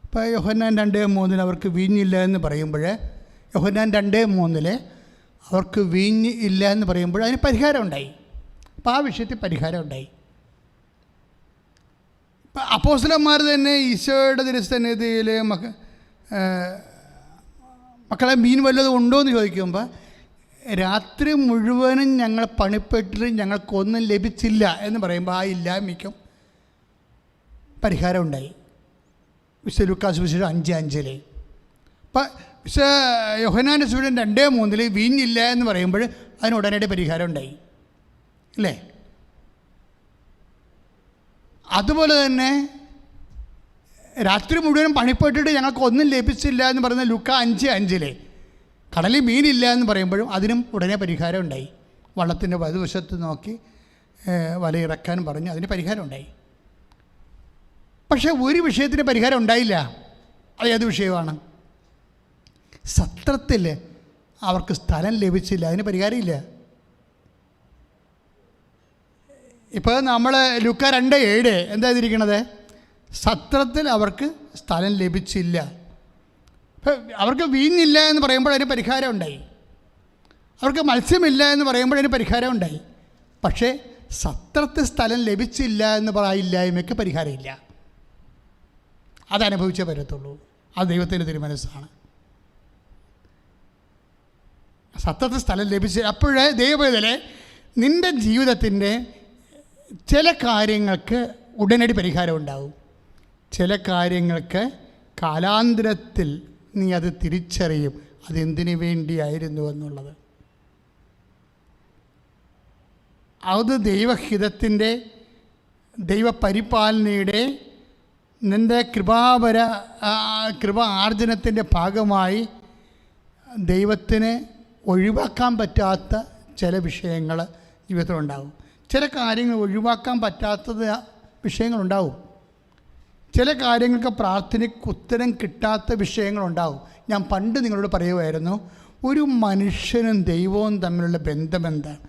ഇപ്പോൾ യോഹന്നാൻ 2:3 അവർക്ക് വീഞ്ഞില്ല എന്ന് പറയുമ്പോൾ, യോഹന്നാൻ 2:3 അവർക്ക് വീഞ്ഞ് ഇല്ല എന്ന് പറയുമ്പോൾ അതിന് പരിഹാരം ഉണ്ടായി. അപ്പോൾ ആ വിഷയത്തിൽ പരിഹാരം ഉണ്ടായി. ഇപ്പം അപ്പോസ്തലന്മാർ തന്നെ ഈശോയുടെ തിരുസന്നിധിയിൽ മക്കളെ മീൻ വല്ലതും ഉണ്ടോ എന്ന് ചോദിക്കുമ്പോൾ, രാത്രി മുഴുവനും ഞങ്ങൾ പണിപ്പെട്ടിട്ട് ഞങ്ങൾക്കൊന്നും ലഭിച്ചില്ല എന്ന് പറയുമ്പോൾ ആ ഇല്ലായ്മയ്ക്കും പരിഹാരം ഉണ്ടായി. വിശുദ്ധ ലൂക്കാസ് സുവിശേഷം 5:5. അപ്പം വിശുദ്ധ യോഹന്നാൻ്റെ സുവിശേഷം 2:3 വീഞ്ഞില്ല എന്ന് പറയുമ്പോൾ അതിന് ഉടനടി പരിഹാരം ഉണ്ടായി അല്ലേ? അതുപോലെ തന്നെ രാത്രി മുഴുവനും പണിപ്പെട്ടിട്ട് ഞങ്ങൾക്കൊന്നും ലഭിച്ചില്ല എന്ന് പറയുന്ന ലൂക്ക 5:5 കടലിൽ മീനില്ല എന്ന് പറയുമ്പോഴും അതിനും ഉടനെ പരിഹാരം ഉണ്ടായി. വള്ളത്തിൻ്റെ വലതുവശത്ത് നോക്കി വലയിറക്കാൻ പറഞ്ഞ് അതിന് പരിഹാരം ഉണ്ടായി. പക്ഷേ ഒരു വിഷയത്തിന് പരിഹാരം ഉണ്ടായില്ല. അത് ഏത് വിഷയമാണ്? സത്രത്തിൽ അവർക്ക് സ്ഥലം ലഭിച്ചില്ല, അതിന് പരിഹാരമില്ല. ഇപ്പോൾ നമ്മൾ ലൂക്ക 2:7 എന്താ എഴുതിയിരിക്കണത്? സത്രത്തിൽ അവർക്ക് സ്ഥലം ലഭിച്ചില്ല. അവർക്ക് വീഞ്ഞില്ല എന്ന് പറയുമ്പോൾ അതിന് പരിഹാരം ഉണ്ടായി. അവർക്ക് മത്സ്യമില്ല എന്ന് പറയുമ്പോൾ അതിന് പരിഹാരം ഉണ്ടായി. പക്ഷേ സത്രത്തിൽ സ്ഥലം ലഭിച്ചില്ല എന്ന് പറയില്ലായ്മയ്ക്ക് പരിഹാരമില്ല. അതനുഭവിച്ചേ പറ്റത്തുള്ളൂ. അത് ദൈവത്തിൻ്റെ തിരുമനസ്സാണ്. സത്രത്തിൽ സ്ഥലം ലഭിച്ചില്ല. അപ്പോഴേ ദൈവവേദന നിൻ്റെ ജീവിതത്തിൻ്റെ ചില കാര്യങ്ങൾക്ക് ഉടനടി പരിഹാരം ഉണ്ടാവും. ചില കാര്യങ്ങൾക്ക് കാലാന്തരത്തിൽ നീ അത് തിരിച്ചറിയും, അതെന്തിനു വേണ്ടിയായിരുന്നു എന്നുള്ളത്. അത് ദൈവഹിതത്തിൻ്റെ, ദൈവപരിപാലനയുടെ നിൻ്റെ കൃപ ആർജനത്തിൻ്റെ ഭാഗമായി ദൈവത്തിന് ഒഴിവാക്കാൻ പറ്റാത്ത ചില വിഷയങ്ങൾ ജീവിതത്തിലുണ്ടാകും. ചില കാര്യങ്ങൾ ഒഴിവാക്കാൻ പറ്റാത്തത് വിഷയങ്ങളുണ്ടാവും. ചില കാര്യങ്ങൾക്ക് പ്രാർത്ഥനയ്ക്ക് ഉത്തരം കിട്ടാത്ത വിഷയങ്ങളുണ്ടാവും. ഞാൻ പണ്ട് നിങ്ങളോട് പറയുമായിരുന്നു, ഒരു മനുഷ്യനും ദൈവവും തമ്മിലുള്ള ബന്ധമെന്താണ്?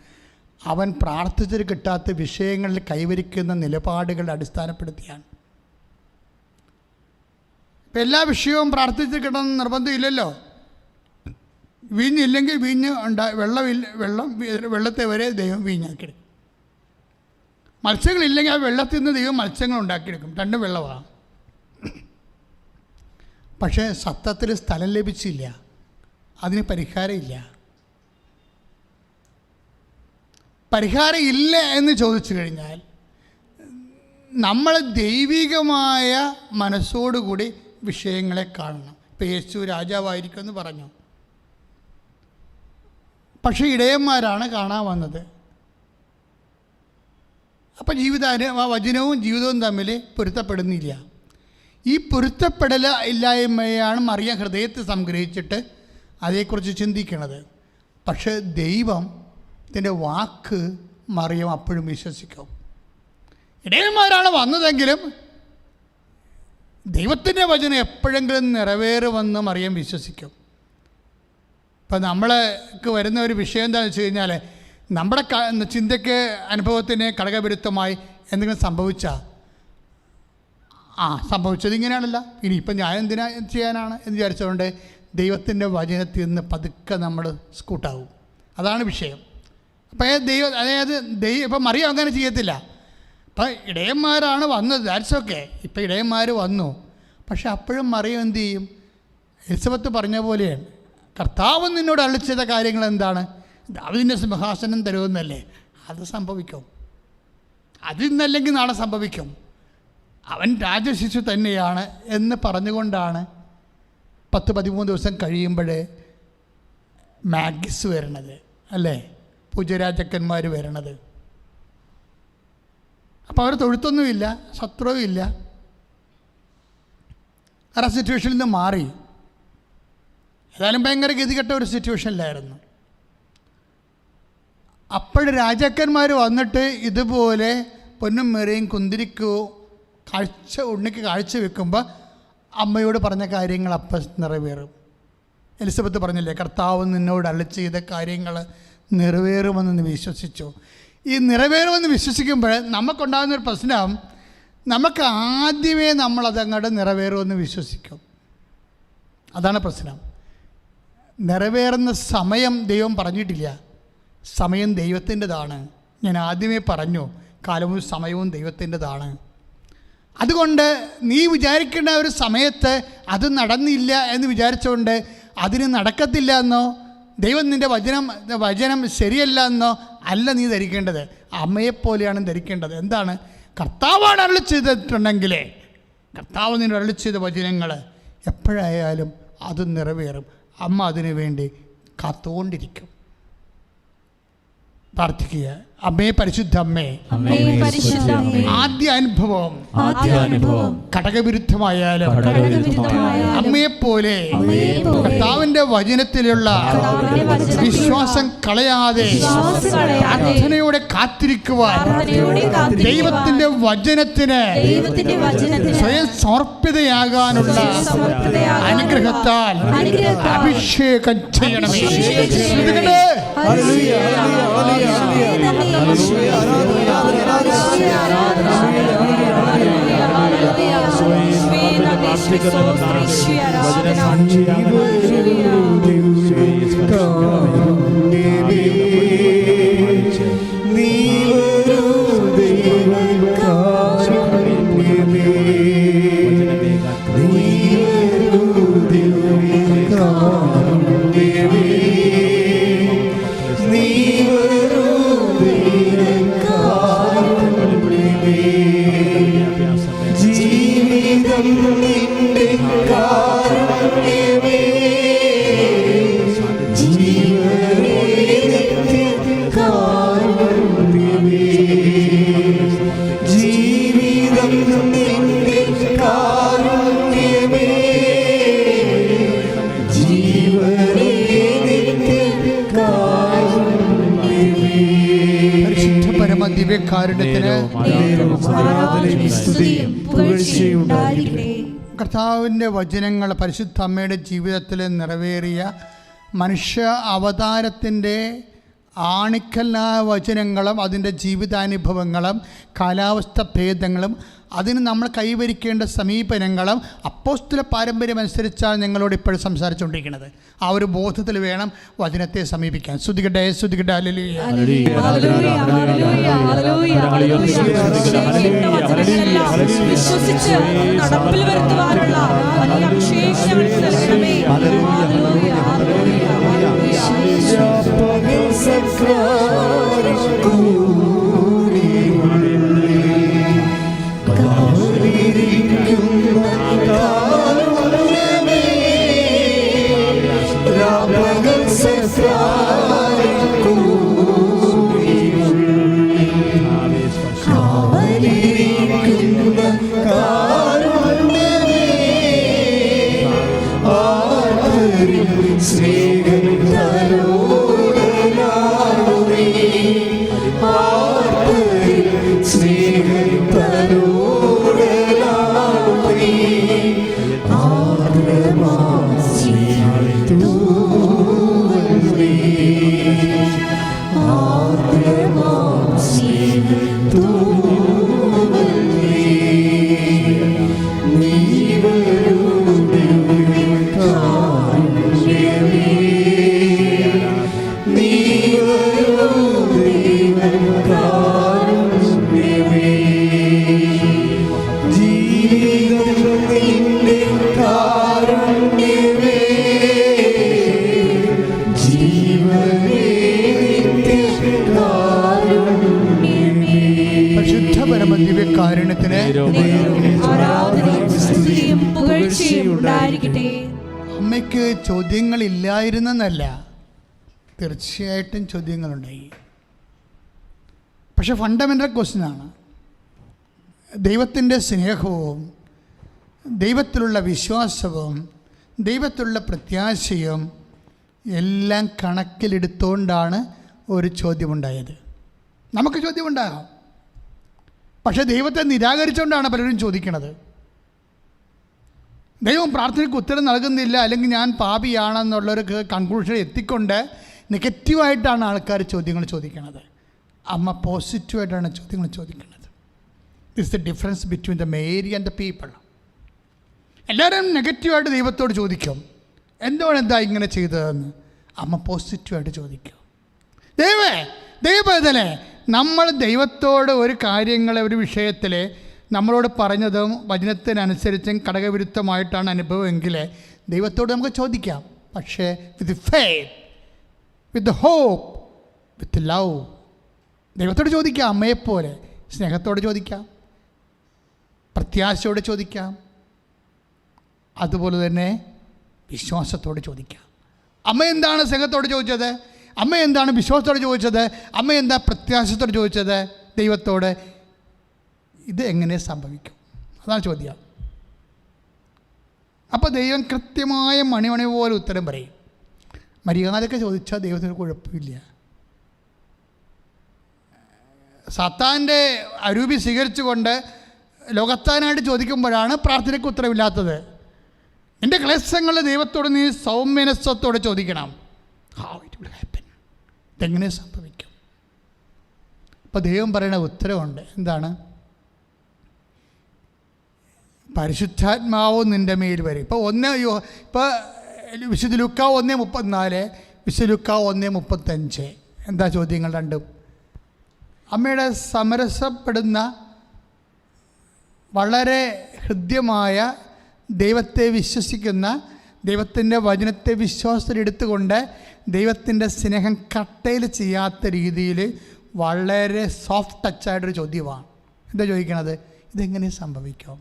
അവൻ പ്രാർത്ഥിച്ചിട്ട് കിട്ടാത്ത വിഷയങ്ങളിൽ കൈവരിക്കുന്ന നിലപാടുകളെ അടിസ്ഥാനപ്പെടുത്തിയാണ്. ഇപ്പം എല്ലാ വിഷയവും പ്രാർത്ഥിച്ച് കിട്ടണമെന്ന് നിർബന്ധമില്ലല്ലോ. വീഞ്ഞില്ലെങ്കിൽ വീഞ്ഞ് വെള്ളത്തെ വരെ ദൈവം വീഞ്ഞാക്കിയെടുക്കും. മത്സ്യങ്ങളില്ലെങ്കിൽ ആ വെള്ളത്തിൽ നിന്ന് ദൈവം മത്സ്യങ്ങൾ ഉണ്ടാക്കിയെടുക്കും. രണ്ടും വെള്ളമാണ്. പക്ഷേ സത്യത്തിൽ സ്ഥലം ലഭിച്ചില്ല, അതിന് പരിഹാരമില്ല. പരിഹാരം ഇല്ല എന്ന് ചോദിച്ചു കഴിഞ്ഞാൽ നമ്മൾ ദൈവികമായ മനസ്സോടുകൂടി വിഷയങ്ങളെ കാണണം. ഇപ്പം യേശു രാജാവായിരിക്കുമെന്ന് പറഞ്ഞു, പക്ഷേ ഇടയന്മാരാണ് കാണാൻ വന്നത്. അപ്പം വചനവും ജീവിതവും തമ്മിൽ പൊരുത്തപ്പെടുന്നില്ല. ഈ പൊരുത്തപ്പെടൽ ഇല്ലായ്മയാണ് മറിയം ഹൃദയത്തെ സംഗ്രഹിച്ചിട്ട് അതേക്കുറിച്ച് ചിന്തിക്കുന്നത്. പക്ഷേ ദൈവത്തിൻ്റെ വാക്ക് മറിയം അപ്പോഴും വിശ്വസിക്കും. ഇടയന്മാരാണ് വന്നതെങ്കിലും ദൈവത്തിൻ്റെ വചനം എപ്പോഴെങ്കിലും നിറവേറുമെന്ന് മറിയം വിശ്വസിക്കും. ഇപ്പം നമ്മൾക്ക് വരുന്ന ഒരു വിഷയം എന്താണെന്ന് വെച്ച് കഴിഞ്ഞാൽ, നമ്മുടെ ചിന്തയ്ക്ക് അനുഭവത്തിന് ഘടകവിരുദ്ധമായി എന്തെങ്കിലും സംഭവിച്ചാൽ സംഭവിച്ചത് ഇങ്ങനെയാണല്ലോ, ഇനിയിപ്പം ഞാൻ എന്തിനാ ചെയ്യാനാണ് എന്ന് വിചാരിച്ചുകൊണ്ട് ദൈവത്തിൻ്റെ വചനത്തിൽ നിന്ന് പതുക്കെ നമ്മൾ സ്കൂട്ടാവും. അതാണ് വിഷയം. അപ്പം ഇപ്പം മറിയം അങ്ങനെ ചെയ്യത്തില്ല. അപ്പം ഇടയന്മാരാണ് വന്നത്, ദാറ്റ്സ് ഓക്കെ. ഇപ്പം ഇടയന്മാർ വന്നു, പക്ഷെ അപ്പോഴും മറിയം എന്ത് ചെയ്യും? എലിസബത്ത് പറഞ്ഞ പോലെയാണ്, കർത്താവ് നിന്നോട് അരുളിച്ചെയ്ത കാര്യങ്ങൾ എന്താണ്? ദാവീദിൻ്റെ സിംഹാസനം തരുമെന്നല്ലേ? അത് സംഭവിക്കും. അതിന്നല്ലെങ്കിൽ നാളെ സംഭവിക്കും. അവൻ രാജശിശു തന്നെയാണ് എന്ന് പറഞ്ഞുകൊണ്ടാണ് 10-13 ദിവസം കഴിയുമ്പോൾ മാഗിസ് വരണത്, അല്ലേ? പൂജരാജക്കന്മാർ വരണത്. അപ്പോൾ അവർ തൊഴുത്തൊന്നുമില്ല, ശത്രുവില്ല. ആ സിറ്റുവേഷനിൽ നിന്ന് മാറി. ഏതായാലും ഭയങ്കര ഗതികെട്ട ഒരു സിറ്റുവേഷനിലായിരുന്നു. അപ്പോൾ രാജാക്കന്മാർ വന്നിട്ട് ഇതുപോലെ പൊന്നും മേറയും കുന്തിരിക്കോ ഉണ്ണിക്ക് കാഴ്ച വെക്കുമ്പോൾ അമ്മയോട് പറഞ്ഞ കാര്യങ്ങൾ അപ്പം നിറവേറും. എലിസബത്ത് പറഞ്ഞില്ലേ, കർത്താവ് നിന്നോട് അരുളി ചെയ്ത കാര്യങ്ങൾ നിറവേറുമെന്ന് വിശ്വസിച്ചു. ഈ നിറവേറുമെന്ന് വിശ്വസിക്കുമ്പോൾ നമുക്കുണ്ടാകുന്നൊരു പ്രശ്നം, നമുക്ക് ആദ്യമേ നമ്മളതങ്ങോട്ട് നിറവേറുമെന്ന് വിശ്വസിക്കും. അതാണ് പ്രശ്നം. നിറവേറുന്ന സമയം ദൈവം പറഞ്ഞിട്ടില്ല. സമയം ദൈവത്തിൻ്റെതാണ്. ഞാൻ ആദ്യമേ പറഞ്ഞു, കാലവും സമയവും ദൈവത്തിൻ്റെതാണ്. അതുകൊണ്ട് നീ വിചാരിക്കേണ്ട ഒരു സമയത്ത് അത് നടന്നില്ല എന്ന് വിചാരിച്ചുകൊണ്ട് അതിന് നടക്കത്തില്ല എന്നോ ദൈവം നിൻ്റെ വചനം ശരിയല്ല എന്നോ അല്ല നീ ധരിക്കേണ്ടത്. അമ്മയെപ്പോലെയാണ് ധരിക്കേണ്ടത്. എന്താണ്? കർത്താവാണ് അരുളി ചെയ്തിട്ടുണ്ടെങ്കിലേ, കർത്താവ് നിന്നെ അരുളി ചെയ്ത വചനങ്ങൾ എപ്പോഴായാലും അത് നിറവേറും. അമ്മ അതിനു വേണ്ടി കാത്തുകൊണ്ടിരിക്കും. പ്രാർത്ഥിക്കുക. അമ്മേ, പരിശുദ്ധ അമ്മേ, ആദ്യ അനുഭവം ഘടകവിരുദ്ധമായാലും അമ്മയെപ്പോലെ കർത്താവിന്റെ വചനത്തിലുള്ള വിശ്വാസം കളയാതെ പ്രാർത്ഥനയോടെ കാത്തിരിക്കുവാൻ, ദൈവത്തിന്റെ വചനത്തിന് സ്വയം സമർപ്പിതയാകാനുള്ള അനുഗ്രഹത്താൽ അഭിഷേകം ചെയ്യണമേ. ജീവിതം നിന്റെ കാരുണ്യമേ ദിവ്യകാരുണ്യത്തിന് ആരാധനയും സ്തുതിയും പുകഴ്ചയും ഉണ്ടായിരിക്കട്ടെ. കർത്താവിൻ്റെ വചനങ്ങൾ പരിശുദ്ധ അമ്മയുടെ ജീവിതത്തിൽ നിറവേറിയ മനുഷ്യ അവതാരത്തിൻ്റെ ആണിക്കല്ലായ വചനങ്ങളും അതിൻ്റെ ജീവിതാനുഭവങ്ങളും കാലാവസ്ഥ ഭേദങ്ങളും അതിന് നമ്മൾ കൈവരിക്കേണ്ട സമീപനങ്ങളും അപ്പോസ്തല പാരമ്പര്യം അനുസരിച്ചാണ് ഞങ്ങളോട് ഇപ്പോഴും സംസാരിച്ചുകൊണ്ടിരിക്കുന്നത്. ആ ഒരു ബോധത്തിൽ വേണം വചനത്തെ സമീപിക്കാൻ. സ്തുതിക്കട്ടെ, സ്തുതിക്കട്ടെ. ഹല്ലേലൂയ. വിശ്വസിച്ച് നടപ്പിൽ വരുത്തുവാനുള്ള വലിയ അഭിഷേകം നൽകണമേ. അമ്മയ്ക്ക് ചോദ്യങ്ങളില്ലായിരുന്നല്ല, തീർച്ചയായിട്ടും ചോദ്യങ്ങളുണ്ടായി. പക്ഷെ ഫണ്ടമെൻ്റൽ ക്വസ്റ്റ്യനാണ്. ദൈവത്തിൻ്റെ സ്നേഹവും ദൈവത്തിലുള്ള വിശ്വാസവും ദൈവത്തിലുള്ള പ്രത്യാശയും എല്ലാം കണക്കിലെടുത്തുകൊണ്ടാണ് ഒരു ചോദ്യമുണ്ടായത്. നമുക്ക് ചോദ്യമുണ്ടാകാം, പക്ഷേ ദൈവത്തെ നിരാകരിച്ചുകൊണ്ടാണ് പലരും ചോദിക്കുന്നത്. ദൈവം പ്രാർത്ഥനയ്ക്ക് ഉത്തരം നൽകുന്നില്ല, അല്ലെങ്കിൽ ഞാൻ പാപിയാണെന്നുള്ളൊരു കൺക്ലൂഷൻ എത്തിക്കൊണ്ട് നെഗറ്റീവായിട്ടാണ് ആൾക്കാർ ചോദ്യങ്ങൾ ചോദിക്കുന്നത്. അമ്മ പോസിറ്റീവായിട്ടാണ് ചോദ്യങ്ങൾ ചോദിക്കുന്നത്. This the difference between the Mary and the people. എല്ലാവരും നെഗറ്റീവായിട്ട് ദൈവത്തോട് ചോദിക്കും, എന്താ ഇങ്ങനെ ചെയ്തതെന്ന്. അമ്മ പോസിറ്റീവായിട്ട് ചോദിക്കും, ദൈവത്തിലെ നമ്മൾ ദൈവത്തോട് ഒരു കാര്യങ്ങളെ ഒരു വിഷയത്തിൽ നമ്മളോട് പറഞ്ഞതും വചനത്തിനനുസരിച്ചും ഘടകവിരുദ്ധമായിട്ടാണ് അനുഭവമെങ്കിൽ ദൈവത്തോട് നമുക്ക് ചോദിക്കാം. പക്ഷേ with faith, with hope, with love ദൈവത്തോട് ചോദിക്കാം. അമ്മയെപ്പോലെ സ്നേഹത്തോടെ ചോദിക്കാം, പ്രത്യാശയോടെ ചോദിക്കാം, അതുപോലെ തന്നെ വിശ്വാസത്തോടെ ചോദിക്കാം. അമ്മ എന്താണ് സ്നേഹത്തോടെ ചോദിച്ചത്? അമ്മ എന്താണ് വിശ്വാസത്തോടെ ചോദിച്ചത്? അമ്മ എന്താ പ്രത്യാശത്തോടെ ചോദിച്ചത് ദൈവത്തോട്? ഇത് എങ്ങനെ സംഭവിക്കും? അതാണ് ചോദ്യം. അപ്പോൾ ദൈവം കൃത്യമായ മണിമണി പോലെ ഉത്തരം പറയും. മര്യാദയൊക്കെ ചോദിച്ചാൽ ദൈവത്തിന് കുഴപ്പമില്ല. സാത്താൻ്റെ അരൂപി സ്വീകരിച്ചുകൊണ്ട് ലോകത്താനായിട്ട് ചോദിക്കുമ്പോഴാണ് പ്രാർത്ഥനയ്ക്ക് ഉത്തരവില്ലാത്തത്. എൻ്റെ ക്ലേശങ്ങൾ ദൈവത്തോട് നീ സൗമ്യനസ്വത്തോടെ ചോദിക്കണം. How it will happen? ഇതെങ്ങനെ സംഭവിക്കും? അപ്പോൾ ദൈവം പറയുന്ന ഉത്തരവുണ്ട്. എന്താണ്? പരിശുദ്ധാത്മാവും നിൻ്റെ മേൽ വരും. ഇപ്പോൾ വിശുദ്ധ ലൂക്കാ 1:34, വിശുദ്ധ ലൂക്കാ 1:35. എന്താ ചോദ്യങ്ങൾ രണ്ടും? അമ്മയുടെ സമരസപ്പെടുന്ന വളരെ ഹൃദ്യമായ ദൈവത്തെ വിശ്വസിക്കുന്ന, ദൈവത്തിൻ്റെ വചനത്തെ വിശ്വാസത്തിലെടുത്തുകൊണ്ട് ദൈവത്തിൻ്റെ സ്നേഹം കട്ടയിൽ ചെയ്യാത്ത രീതിയിൽ വളരെ സോഫ്റ്റ് ടച്ചായിട്ടൊരു ചോദ്യമാണ്. എന്താ ചോദിക്കണത്? ഇതെങ്ങനെ സംഭവിക്കും?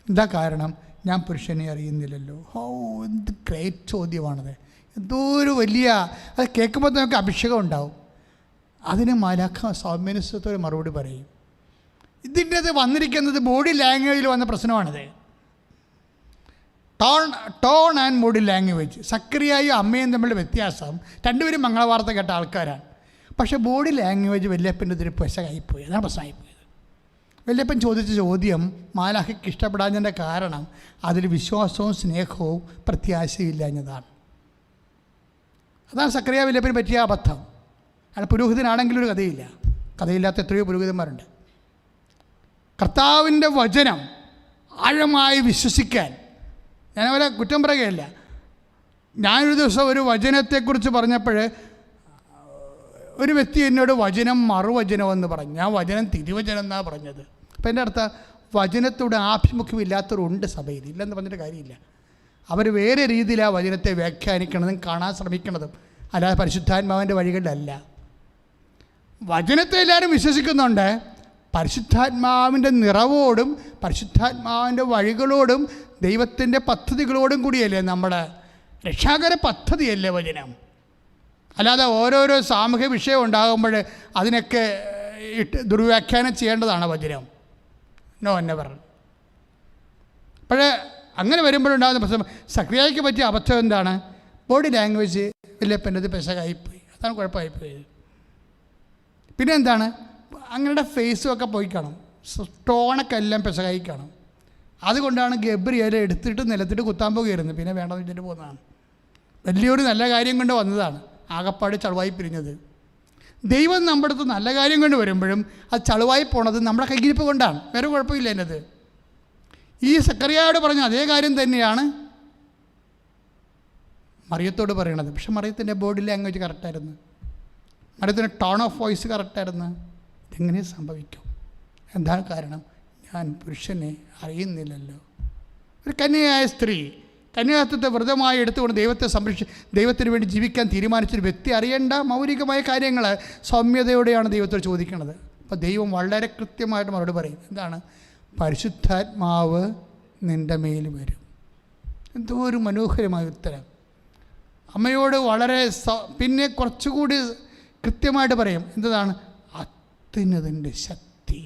എന്താ കാരണം? ഞാൻ പുരുഷനെ അറിയുന്നില്ലല്ലോ. എന്ത് ഗ്രേറ്റ് ചോദ്യമാണത്. എന്തോ ഒരു വലിയ, അത് കേൾക്കുമ്പോൾ നമുക്ക് അഭിഷേകം ഉണ്ടാവും. അതിന് മാലാഖ സൗമ്യനസ്വത്തോടെ മറുപടി പറയും. ഇതിൻ്റെ അത് വന്നിരിക്കുന്നത് ബോഡി ലാംഗ്വേജിൽ വന്ന പ്രശ്നമാണിത്. Tone and body language. സക്രിയയും അമ്മയും തമ്മിലുള്ള വ്യത്യാസം, രണ്ടുപേരും മംഗളവാർത്ത കേട്ട ആൾക്കാരാണ്. പക്ഷേ ബോഡി ലാംഗ്വേജ് വല്യപ്പൻ്റെ ഇതൊരു പെശകായിപ്പോയി. അതാണ് പ്രശ്നമായിപ്പോയത്. വല്യപ്പൻ ചോദിച്ച ചോദ്യം മാലാഖയ്ക്ക് ഇഷ്ടപ്പെടാഞ്ഞതിൻ്റെ കാരണം അതിൽ വിശ്വാസവും സ്നേഹവും പ്രത്യാശയില്ലാഞ്ഞതാണ്. അതാണ് സക്കറിയ വല്യപ്പന് പറ്റിയ അബദ്ധം. അയാൾ പുരോഹിതനാണെങ്കിലും ഒരു കഥയില്ല. കഥയില്ലാത്ത എത്രയോ പുരോഹിതന്മാരുണ്ട്. കർത്താവിൻ്റെ വചനം ആഴമായി വിശ്വസിക്കാൻ ഞാനവരെ കുറ്റം പറയുകയല്ല. ഞാനൊരു ദിവസം ഒരു വചനത്തെക്കുറിച്ച് പറഞ്ഞപ്പോൾ ഒരു വ്യക്തി എന്നോട് വചനം മറുവചനമെന്ന് പറഞ്ഞു. ഞാൻ വചനം തിരുവചനം എന്നാണ് പറഞ്ഞത്. അപ്പം എൻ്റെ അടുത്ത വചനത്തോട് ആഭിമുഖ്യമില്ലാത്തവരുണ്ട് സഭയിൽ, ഇല്ലെന്ന് പറഞ്ഞിട്ട് കാര്യമില്ല. അവർ വേറെ രീതിയിലാണ് വചനത്തെ വ്യാഖ്യാനിക്കണതും കാണാൻ ശ്രമിക്കണതും, അല്ലാതെ പരിശുദ്ധാത്മാവിൻ്റെ വഴികളിലല്ല. വചനത്തെ എല്ലാവരും വിശ്വസിക്കുന്നുണ്ട്. പരിശുദ്ധാത്മാവിൻ്റെ നിറവോടും പരിശുദ്ധാത്മാവിൻ്റെ വഴികളോടും ദൈവത്തിൻ്റെ പദ്ധതികളോടും കൂടിയല്ലേ നമ്മുടെ രക്ഷാകര പദ്ധതിയല്ലേ വചനം. അല്ലാതെ ഓരോരോ സാമൂഹ്യ വിഷയം ഉണ്ടാകുമ്പോൾ അതിനൊക്കെ ദുർവ്യാഖ്യാനം ചെയ്യേണ്ടതാണ് വചനം. No never. അപ്പോഴേ അങ്ങനെ വരുമ്പോഴുണ്ടാകുന്ന പ്രശ്നം, സക്രിയയ്ക്ക് പറ്റിയ അബദ്ധം എന്താണ്? ബോഡി ലാംഗ്വേജ് വല്യപ്പൻ്റെത് പെശകായിപ്പോയി. അതാണ് കുഴപ്പമായിപ്പോയത്. പിന്നെ എന്താണ്? അങ്ങനെ ഫേസും ഒക്കെ പോയി കാണും, സ്റ്റോണൊക്കെ എല്ലാം പെശകായി കാണും. അതുകൊണ്ടാണ് ഗബ്രിയേൽ എടുത്തിട്ട് നിലത്തിട്ട് കുത്താൻ പോകുകയായിരുന്നു. പിന്നെ വേണ്ടെന്ന് വെച്ചിട്ട് പോകുന്നതാണ്. വലിയൊരു നല്ല കാര്യം കൊണ്ട് വന്നതാണ്, ആകപ്പാട് ചളുവായി പിരിഞ്ഞത്. ദൈവം നമ്മുടെ അടുത്ത് നല്ല കാര്യം കൊണ്ട് വരുമ്പോഴും അത് ചളുവായി പോണത് നമ്മുടെ കയ്യിരിപ്പ് കൊണ്ടാണ്. വേറെ കുഴപ്പമില്ല എന്നത്. ഈ സക്കറിയായോട് പറഞ്ഞ അതേ കാര്യം തന്നെയാണ് മറിയത്തോട് പറയണത്. പക്ഷെ മറിയത്തിൻ്റെ ബോഡി ലാംഗ്വേജ് കറക്റ്റായിരുന്നു, മറിയത്തിൻ്റെ ടോൺ ഓഫ് വോയിസ് കറക്റ്റായിരുന്നു. ഇതെങ്ങനെ സംഭവിക്കും? എന്താണ് കാരണം? ഞാൻ പുരുഷനെ അറിയുന്നില്ലല്ലോ. ഒരു കന്യയായ സ്ത്രീ കന്യാത്വത്തെ വ്രതമായി എടുത്തുകൊണ്ട് ദൈവത്തെ ദൈവത്തിന് വേണ്ടി ജീവിക്കാൻ തീരുമാനിച്ചൊരു വ്യക്തി അറിയേണ്ട മൗലികമായ കാര്യങ്ങൾ സൗമ്യതയോടെയാണ് ദൈവത്തോട് ചോദിക്കുന്നത്. അപ്പോൾ ദൈവം വളരെ കൃത്യമായിട്ട് മറുപടി പറയും. എന്താണ്? പരിശുദ്ധാത്മാവ് നിൻ്റെ മേൽ വരും. എന്തോ ഒരു മനോഹരമായ ഉത്തരം. അമ്മയോട് വളരെ പിന്നെ കുറച്ചുകൂടി കൃത്യമായിട്ട് പറയും. എന്താണ്? അത്യുന്നതൻ്റെ ശക്തി.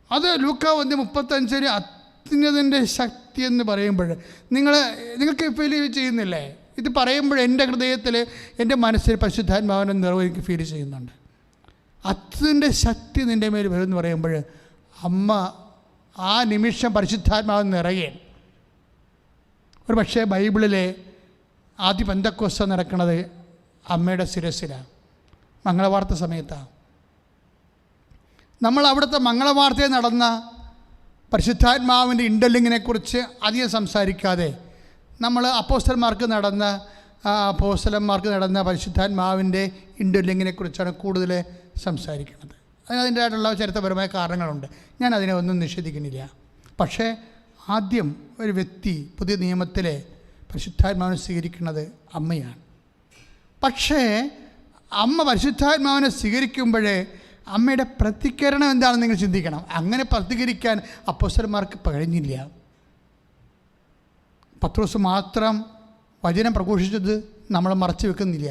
അത് ലൂക്കാ 1:35 അത്യുന്നതൻ്റെ ശക്തി എന്ന് പറയുമ്പോൾ നിങ്ങൾക്ക് ഫീൽ ചെയ്യുന്നില്ലേ? ഇത് പറയുമ്പോൾ എൻ്റെ ഹൃദയത്തിൽ, എൻ്റെ മനസ്സിൽ പരിശുദ്ധാത്മാവിൻ്റെ നിറവ് എനിക്ക് ഫീൽ ചെയ്യുന്നുണ്ട്. അത്യുന്നതൻ്റെ ശക്തി നിൻ്റെ മേൽ വരുമെന്ന് പറയുമ്പോൾ അമ്മ ആ നിമിഷം പരിശുദ്ധാത്മാവ് നിറയേ. ഒരു പക്ഷേ ബൈബിളിലെ ആദ്യ പെന്തക്കോസ്ത നടക്കുന്നത് അമ്മയുടെ ശിരസിലാണ്, മംഗളവാർത്ത സമയത്താണ്. നമ്മൾ അവിടുത്തെ മംഗളവാർത്തയിൽ നടന്ന പരിശുദ്ധാത്മാവിൻ്റെ ഇൻഡലിങ്ങിനെക്കുറിച്ച് അധികം സംസാരിക്കാതെ നമ്മൾ അപ്പോസ്തലന്മാർക്ക് നടന്ന പരിശുദ്ധാത്മാവിൻ്റെ ഇൻഡലിങ്ങിനെക്കുറിച്ചാണ് കൂടുതൽ സംസാരിക്കുന്നത്. അതിൻ്റെതായിട്ടുള്ള ചരിത്രപരമായ കാരണങ്ങളുണ്ട്, ഞാൻ അതിനെ ഒന്നും നിഷേധിക്കുന്നില്ല. പക്ഷേ ആദ്യം ഒരു വ്യക്തി പുതിയ നിയമത്തിലെ പരിശുദ്ധാത്മാവിനെ സ്വീകരിക്കുന്നത് അമ്മയാണ്. പക്ഷേ അമ്മ പരിശുദ്ധാത്മാവിനെ സ്വീകരിക്കുമ്പോഴേ അമ്മയുടെ പ്രതികരണം എന്താണെന്ന് നിങ്ങൾ ചിന്തിക്കണം. അങ്ങനെ പ്രതികരിക്കാൻ അപ്പോസ്തലന്മാർക്ക് കഴിഞ്ഞില്ല. പത്രോസ് മാത്രം വചനം പ്രഘോഷിച്ചത് നമ്മൾ മറച്ചു വെക്കുന്നില്ല.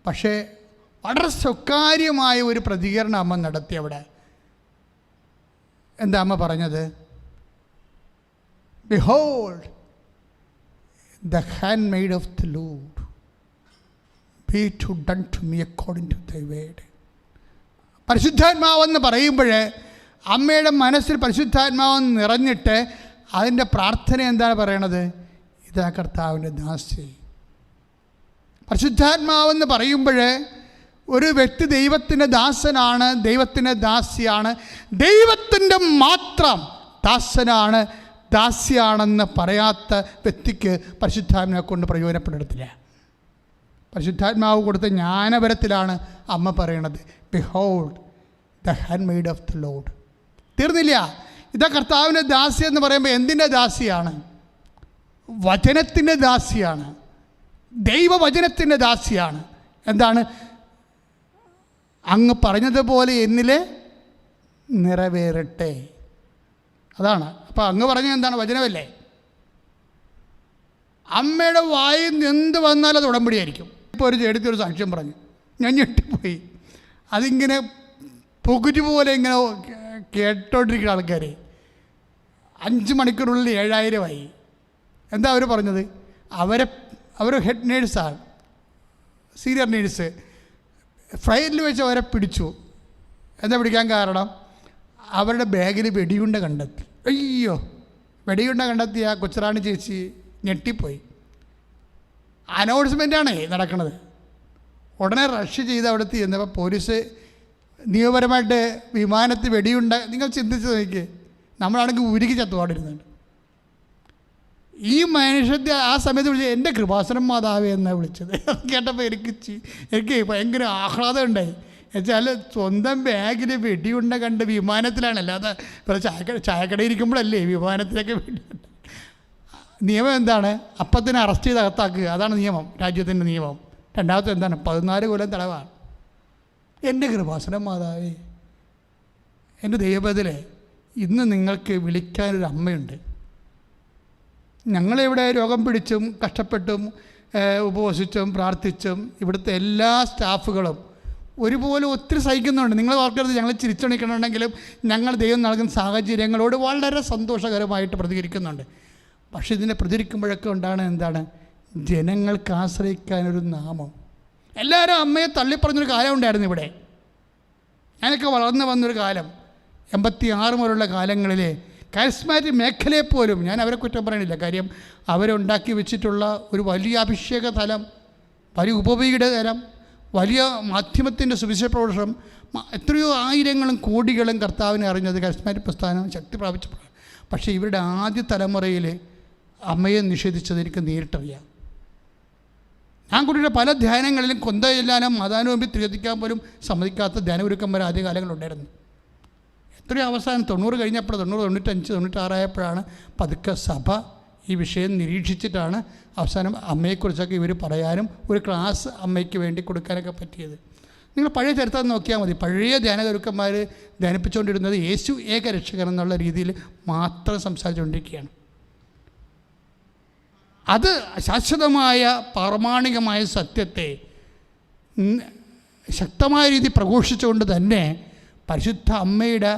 പക്ഷേ വളരെ സ്വകാര്യമായ ഒരു പ്രതികരണം അമ്മ നടത്തി. അവിടെ എന്താ അമ്മ പറഞ്ഞത്? Behold, the handmaid of the Lord, be it done to me according to thy word. പരിശുദ്ധാത്മാവെന്ന് പറയുമ്പോൾ അമ്മയുടെ മനസ്സിൽ പരിശുദ്ധാത്മാവെന്ന് നിറഞ്ഞിട്ട് അതിൻ്റെ പ്രാർത്ഥന എന്താണ് പറയണത്? ഇതാ കർത്താവിൻ്റെ ദാസി. പരിശുദ്ധാത്മാവെന്ന് പറയുമ്പോൾ ഒരു വ്യക്തി ദൈവത്തിൻ്റെ ദാസനാണ്, ദൈവത്തിൻ്റെ ദാസിയാണ്. ദൈവത്തിൻ്റെ മാത്രം ദാസനാണ്, ദാസിയാണെന്ന് പറയാത്ത വ്യക്തിക്ക് പരിശുദ്ധാത്മാവിനെ കൊണ്ട് പ്രയോജനപ്പെടത്തില്ല. പരിശുദ്ധാത്മാവ് കൊടുത്ത ജ്ഞാനപരത്തിലാണ് അമ്മ പറയണത്, behold the handmade of the Lord. തീർന്നില്ല. ഇതാ കർത്താവിൻ്റെ ദാസി എന്ന് പറയുമ്പോൾ എന്തിൻ്റെ ദാസിയാണ്? വചനത്തിൻ്റെ ദാസിയാണ്, ദൈവവചനത്തിൻ്റെ ദാസിയാണ്. എന്താണ്? അങ്ങ് പറഞ്ഞതുപോലെ എന്നിലെ നിറവേറട്ടെ. അതാണ്. അപ്പോൾ അങ്ങ് പറഞ്ഞത് എന്താണ്? വചനമല്ലേ. അമ്മയുടെ വായിൽ നിന്ന് എന്ത് വന്നാലും അത് ഉടമ്പടിയായിരിക്കും. ഇപ്പോൾ എടുത്തൊരു സാക്ഷ്യം പറഞ്ഞു, ഞാൻ ഞെട്ടിപ്പോയി. അതിങ്ങനെ പുകുരു പോലെ ഇങ്ങനെ കേട്ടോണ്ടിരിക്കുന്ന ആൾക്കാർ 5 മണിക്കൂറിനുള്ളിൽ 7000 എന്താ അവർ പറഞ്ഞത്? അവർ ഹെഡ് നേഴ്സാണ്, സീനിയർ നേഴ്സ് ഫ്ലൈറ്റിൽ വെച്ച് അവരെ പിടിച്ചു. എന്താ പിടിക്കാൻ കാരണം? അവരുടെ ബാഗിൽ വെടിയുണ്ട കണ്ടെത്തി. അയ്യോ, വെടിയുണ്ട കണ്ടെത്തിയ കൊച്ചുറാണി ചേച്ചി ഞെട്ടിപ്പോയി. അനൗൺസ്മെൻറ്റാണ് നടക്കുന്നത്. ഉടനെ റഷ് ചെയ്ത് അവിടുത്തെ ചെന്നപ്പോൾ പോലീസ് നിയമപരമായിട്ട് വിമാനത്തിൽ വെടിയുണ്ട, നിങ്ങൾ ചിന്തിച്ച് നോക്കി, നമ്മളാണെങ്കിൽ ഉരുകി ചത്തുപാടിരുന്നുണ്ട്. ഈ മനുഷ്യത്തെ ആ സമയത്ത് വിളിച്ചത് എൻ്റെ കൃപാസനം മാതാവേ എന്നാണ് വിളിച്ചത്. കേട്ടപ്പോൾ എനിക്ക് ഭയങ്കര ആഹ്ലാദം ഉണ്ടായി. എന്നുവെച്ചാൽ സ്വന്തം ബാഗിൽ വെടിയുണ്ട കണ്ട് വിമാനത്തിലാണ്, അല്ലാതെ ചായക്കടയിൽ ഇരിക്കുമ്പോഴല്ലേ വിമാനത്തിലൊക്കെ വെടിയുണ്ട. നിയമം എന്താണ്? അപ്പത്തിനെ അറസ്റ്റ് ചെയ്ത് അകത്താക്കുക, അതാണ് നിയമം, രാജ്യത്തിൻ്റെ നിയമം. രണ്ടാമത്തെ എന്താണ്? 14 കൊല്ലം തടവാണ്. എൻ്റെ കൃപാസനം മാതാവേ, എൻ്റെ ദൈവത്തിലെ ഇന്ന് നിങ്ങൾക്ക് വിളിക്കാനൊരു അമ്മയുണ്ട്. ഞങ്ങളിവിടെ രോഗം പിടിച്ചും കഷ്ടപ്പെട്ടും ഉപവസിച്ചും പ്രാർത്ഥിച്ചും ഇവിടുത്തെ എല്ലാ സ്റ്റാഫുകളും ഒരുപോലെ ഒത്തിരി സഹിക്കുന്നുണ്ട്. നിങ്ങൾ ഓർക്കരുത്, ഞങ്ങൾ ചിരിച്ചണിക്കണമെങ്കിലും ഞങ്ങൾ ദൈവം നൽകുന്ന സാഹചര്യങ്ങളോട് വളരെ സന്തോഷകരമായിട്ട് പ്രതികരിക്കുന്നുണ്ട്. പക്ഷേ ഇതിനെ പ്രതികരിക്കുമ്പോഴൊക്കെ ഉണ്ടാണ് എന്താണ്? ജനങ്ങൾക്ക് ആശ്രയിക്കാനൊരു നാമം. എല്ലാവരും അമ്മയെ തള്ളിപ്പറഞ്ഞൊരു കാലം ഉണ്ടായിരുന്നു ഇവിടെ. ഞാനൊക്കെ വളർന്നു വന്നൊരു കാലം, 86 മുതലുള്ള കാലങ്ങളിൽ കരിസ്മാറ്റിക് മേഖലയെപ്പോലും, ഞാൻ അവരെ കുറ്റം പറയണില്ല, കാര്യം അവരുണ്ടാക്കി വെച്ചിട്ടുള്ള ഒരു വലിയ അഭിഷേക തലം, വലിയ ഉപവീയുടെ തലം, വലിയ മാധ്യമത്തിൻ്റെ സുവിശേഷ പ്രവർത്തനം, എത്രയോ ആയിരങ്ങളും കോടികളും കർത്താവിനെ അറിഞ്ഞത് കരിസ്മാറ്റിക് പ്രസ്ഥാനം ശക്തി പ്രാപിച്ചപ്പോഴാണ്. പക്ഷേ ഇവരുടെ ആദ്യ തലമുറയിൽ അമ്മയെ നിഷേധിച്ചത് എനിക്ക് നേരിട്ടറിയാം. ഞാൻ കൂടിയുടെ പല ധ്യാനങ്ങളിലും കൊന്തയില്ലാനും മതാനുഭവി തിരികത്തിക്കാൻ പോലും സമ്മതിക്കാത്ത ധ്യാനഗുരുക്കന്മാർ ആദ്യ കാലങ്ങളുണ്ടായിരുന്നു. എത്രയോ അവസാനം 90 കഴിഞ്ഞപ്പോൾ 90, 95, 96 ആയപ്പോഴാണ് പതുക്കെ സഭ ഈ വിഷയം നിരീക്ഷിച്ചിട്ടാണ് അവസാനം അമ്മയെക്കുറിച്ചൊക്കെ ഇവർ പറയാനും ഒരു ക്ലാസ് അമ്മയ്ക്ക് വേണ്ടി കൊടുക്കാനൊക്കെ പറ്റിയത്. നിങ്ങൾ പഴയ ചരിത്രം നോക്കിയാൽ മതി. പഴയ ധ്യാനഗുരുക്കന്മാർ ധ്യാനിപ്പിച്ചുകൊണ്ടിരുന്നത് യേശു ഏകരക്ഷകൻ എന്നുള്ള രീതിയിൽ മാത്രം സംസാരിച്ചുകൊണ്ടിരിക്കുകയാണ്. അത് ശാശ്വതമായ പ്രാമാണികമായ സത്യത്തെ ശക്തമായ രീതിയിൽ പ്രഘോഷിച്ചുകൊണ്ട് തന്നെ പരിശുദ്ധ അമ്മയുടെ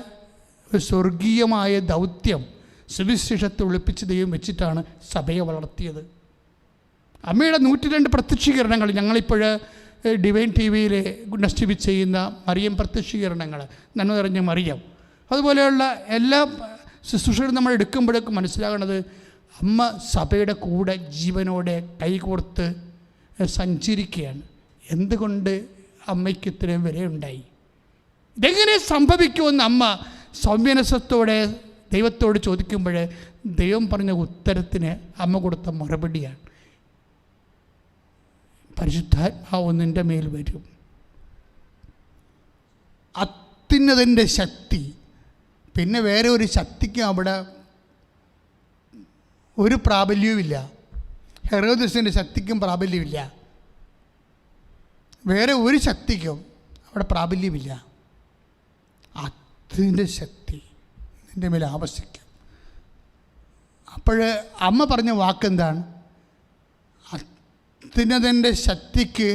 ഒരു സ്വർഗീയമായ ദൗത്യം സുവിശേഷത്തെ ഒളിപ്പിച്ച് ദൈവം വെച്ചിട്ടാണ് സഭയെ വളർത്തിയത്. അമ്മയുടെ 102 പ്രത്യക്ഷീകരണങ്ങൾ, ഞങ്ങളിപ്പോൾ ഡിവൈൻ ടി വിയിൽ ഗുണസ്റ്റിവി ചെയ്യുന്ന മറിയം പ്രത്യക്ഷീകരണങ്ങൾ, നന്മ നിറഞ്ഞ മറിയം, അതുപോലെയുള്ള എല്ലാ ശുശ്രൂഷകളും നമ്മൾ എടുക്കുമ്പോഴേക്കും മനസ്സിലാകുന്നത് അമ്മ സഭയുടെ കൂടെ ജീവനോടെ കൈകോർത്ത് സഞ്ചരിക്കുകയാണ്. എന്തുകൊണ്ട് അമ്മയ്ക്ക് ഇത്രയും വിലയുണ്ടായി? ഇതെങ്ങനെ സംഭവിക്കുമെന്ന് അമ്മ സൗമ്യനസത്തോടെ ദൈവത്തോട് ചോദിക്കുമ്പോൾ ദൈവം പറഞ്ഞ ഉത്തരത്തിന് അമ്മ കൊടുത്ത മറുപടിയാണ്, പരിശുദ്ധാത്മാവ് നിൻ്റെ മേൽ വരും. അത്യുന്നതൻ്റെ ശക്തി, പിന്നെ വേറെ ഒരു ശക്തിക്കും അവിടെ ഒരു പ്രാബല്യവുമില്ല. ഹെറോദസിൻ്റെ ശക്തിക്കും പ്രാബല്യമില്ല. വേറെ ഒരു ശക്തിക്കും അവിടെ പ്രാബല്യമില്ല. അതിൻ്റെ ശക്തി നിൻ്റെ മേൽ ആവശ്യിക്കും. അപ്പോൾ അമ്മ പറഞ്ഞ വാക്കെന്താണ്? അത്യുന്നതൻ്റെ ശക്തിക്ക്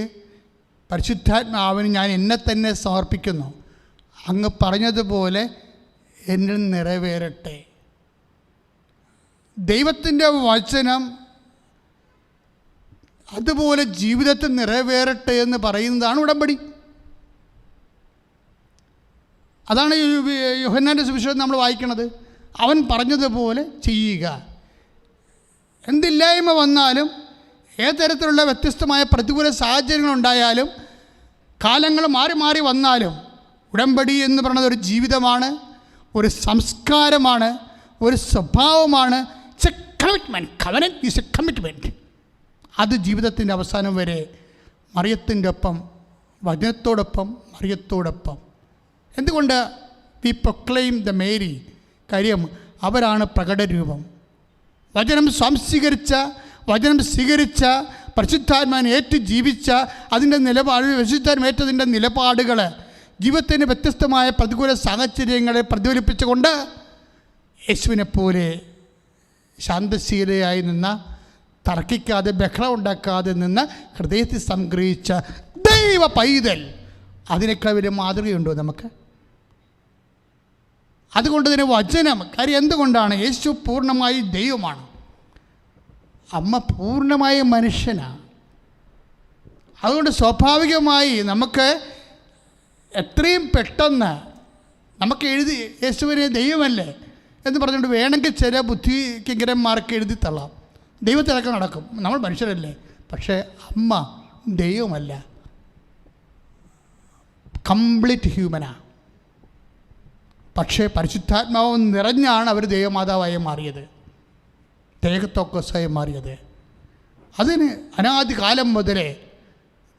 പരിശുദ്ധാത്മാവിന് ഞാൻ എന്നെ തന്നെ സമർപ്പിക്കുന്നു. അങ്ങ് പറഞ്ഞതുപോലെ എന്നിൽ നിറവേറട്ടെ. ദൈവത്തിൻ്റെ വചനം അതുപോലെ ജീവിതത്തിൽ നിറവേറട്ടെ എന്ന് പറയുന്നതാണ് ഉടമ്പടി. അതാണ് യോഹന്നാൻ്റെ സുവിശേഷം നമ്മൾ വായിക്കണത്. അവൻ പറഞ്ഞതുപോലെ ചെയ്യുക. എന്തില്ലായ്മ വന്നാലും, ഏത് തരത്തിലുള്ള വ്യത്യസ്തമായ പ്രതികൂല സാഹചര്യങ്ങളുണ്ടായാലും, കാലങ്ങൾ മാറി മാറി വന്നാലും, ഉടമ്പടി എന്ന് പറയുന്നത് ഒരു ജീവിതമാണ്, ഒരു സംസ്കാരമാണ്, ഒരു സ്വഭാവമാണ്. It's A commitment. Covenant is A commitment. അത് ജീവിതത്തിൻ്റെ അവസാനം വരെ മറിയത്തിൻ്റെ ഒപ്പം, വചനത്തോടൊപ്പം, മറിയത്തോടൊപ്പം. എന്തുകൊണ്ട് വി പ്രൊക്ലെയിം ദ മേരി? കാര്യം അവരാണ് പ്രകടരൂപം. വചനം സംസ്വീകരിച്ച, വചനം സ്വീകരിച്ച, പരിശുദ്ധാത്മാവിനെ ഏറ്റു ജീവിച്ച, അതിൻ്റെ പരിശുദ്ധാത്മേറ്റതിൻ്റെ നിലപാടുകൾ ജീവിതത്തിന് വ്യത്യസ്തമായ പ്രതികൂല സാഹചര്യങ്ങളെ പ്രതിഫലിപ്പിച്ചുകൊണ്ട് യേശുവിനെപ്പോലെ ശാന്തശീലയായി നിന്ന, തർക്കിക്കാതെ ബഹളം ഉണ്ടാക്കാതെ നിന്ന് ഹൃദയത്തിൽ സംഗ്രഹിച്ച ദൈവ പൈതൽ, അതിനേക്കാൾ വലിയ മാതൃകയുണ്ടോ നമുക്ക്? അതുകൊണ്ട് തന്നെ വചനം, കാര്യം എന്തുകൊണ്ടാണ്? യേശു പൂർണ്ണമായി ദൈവമാണ്, അമ്മ പൂർണ്ണമായ മനുഷ്യനാണ്. അതുകൊണ്ട് സ്വാഭാവികമായി നമുക്ക് എത്രയും പെട്ടെന്ന് നമുക്ക് എഴുതി യേശുവിനെ ദൈവമല്ലേ എന്ന് പറഞ്ഞുകൊണ്ട് വേണമെങ്കിൽ ചില ബുദ്ധിക്കിങ്കരന്മാർക്ക് എഴുതി തള്ളാം. ദൈവത്തിലൊക്കെ നടക്കും, നമ്മൾ മനുഷ്യരല്ലേ. പക്ഷേ അമ്മ ദൈവമല്ല, കംപ്ലീറ്റ് ഹ്യൂമനാണ്. പക്ഷേ പരിശുദ്ധാത്മാവ് നിറഞ്ഞാണ് അവർ ദൈവമാതാവായി മാറിയത്, തേകത്തോക്കസായി മാറിയത്. അതിന് അനാദി കാലം മുതലേ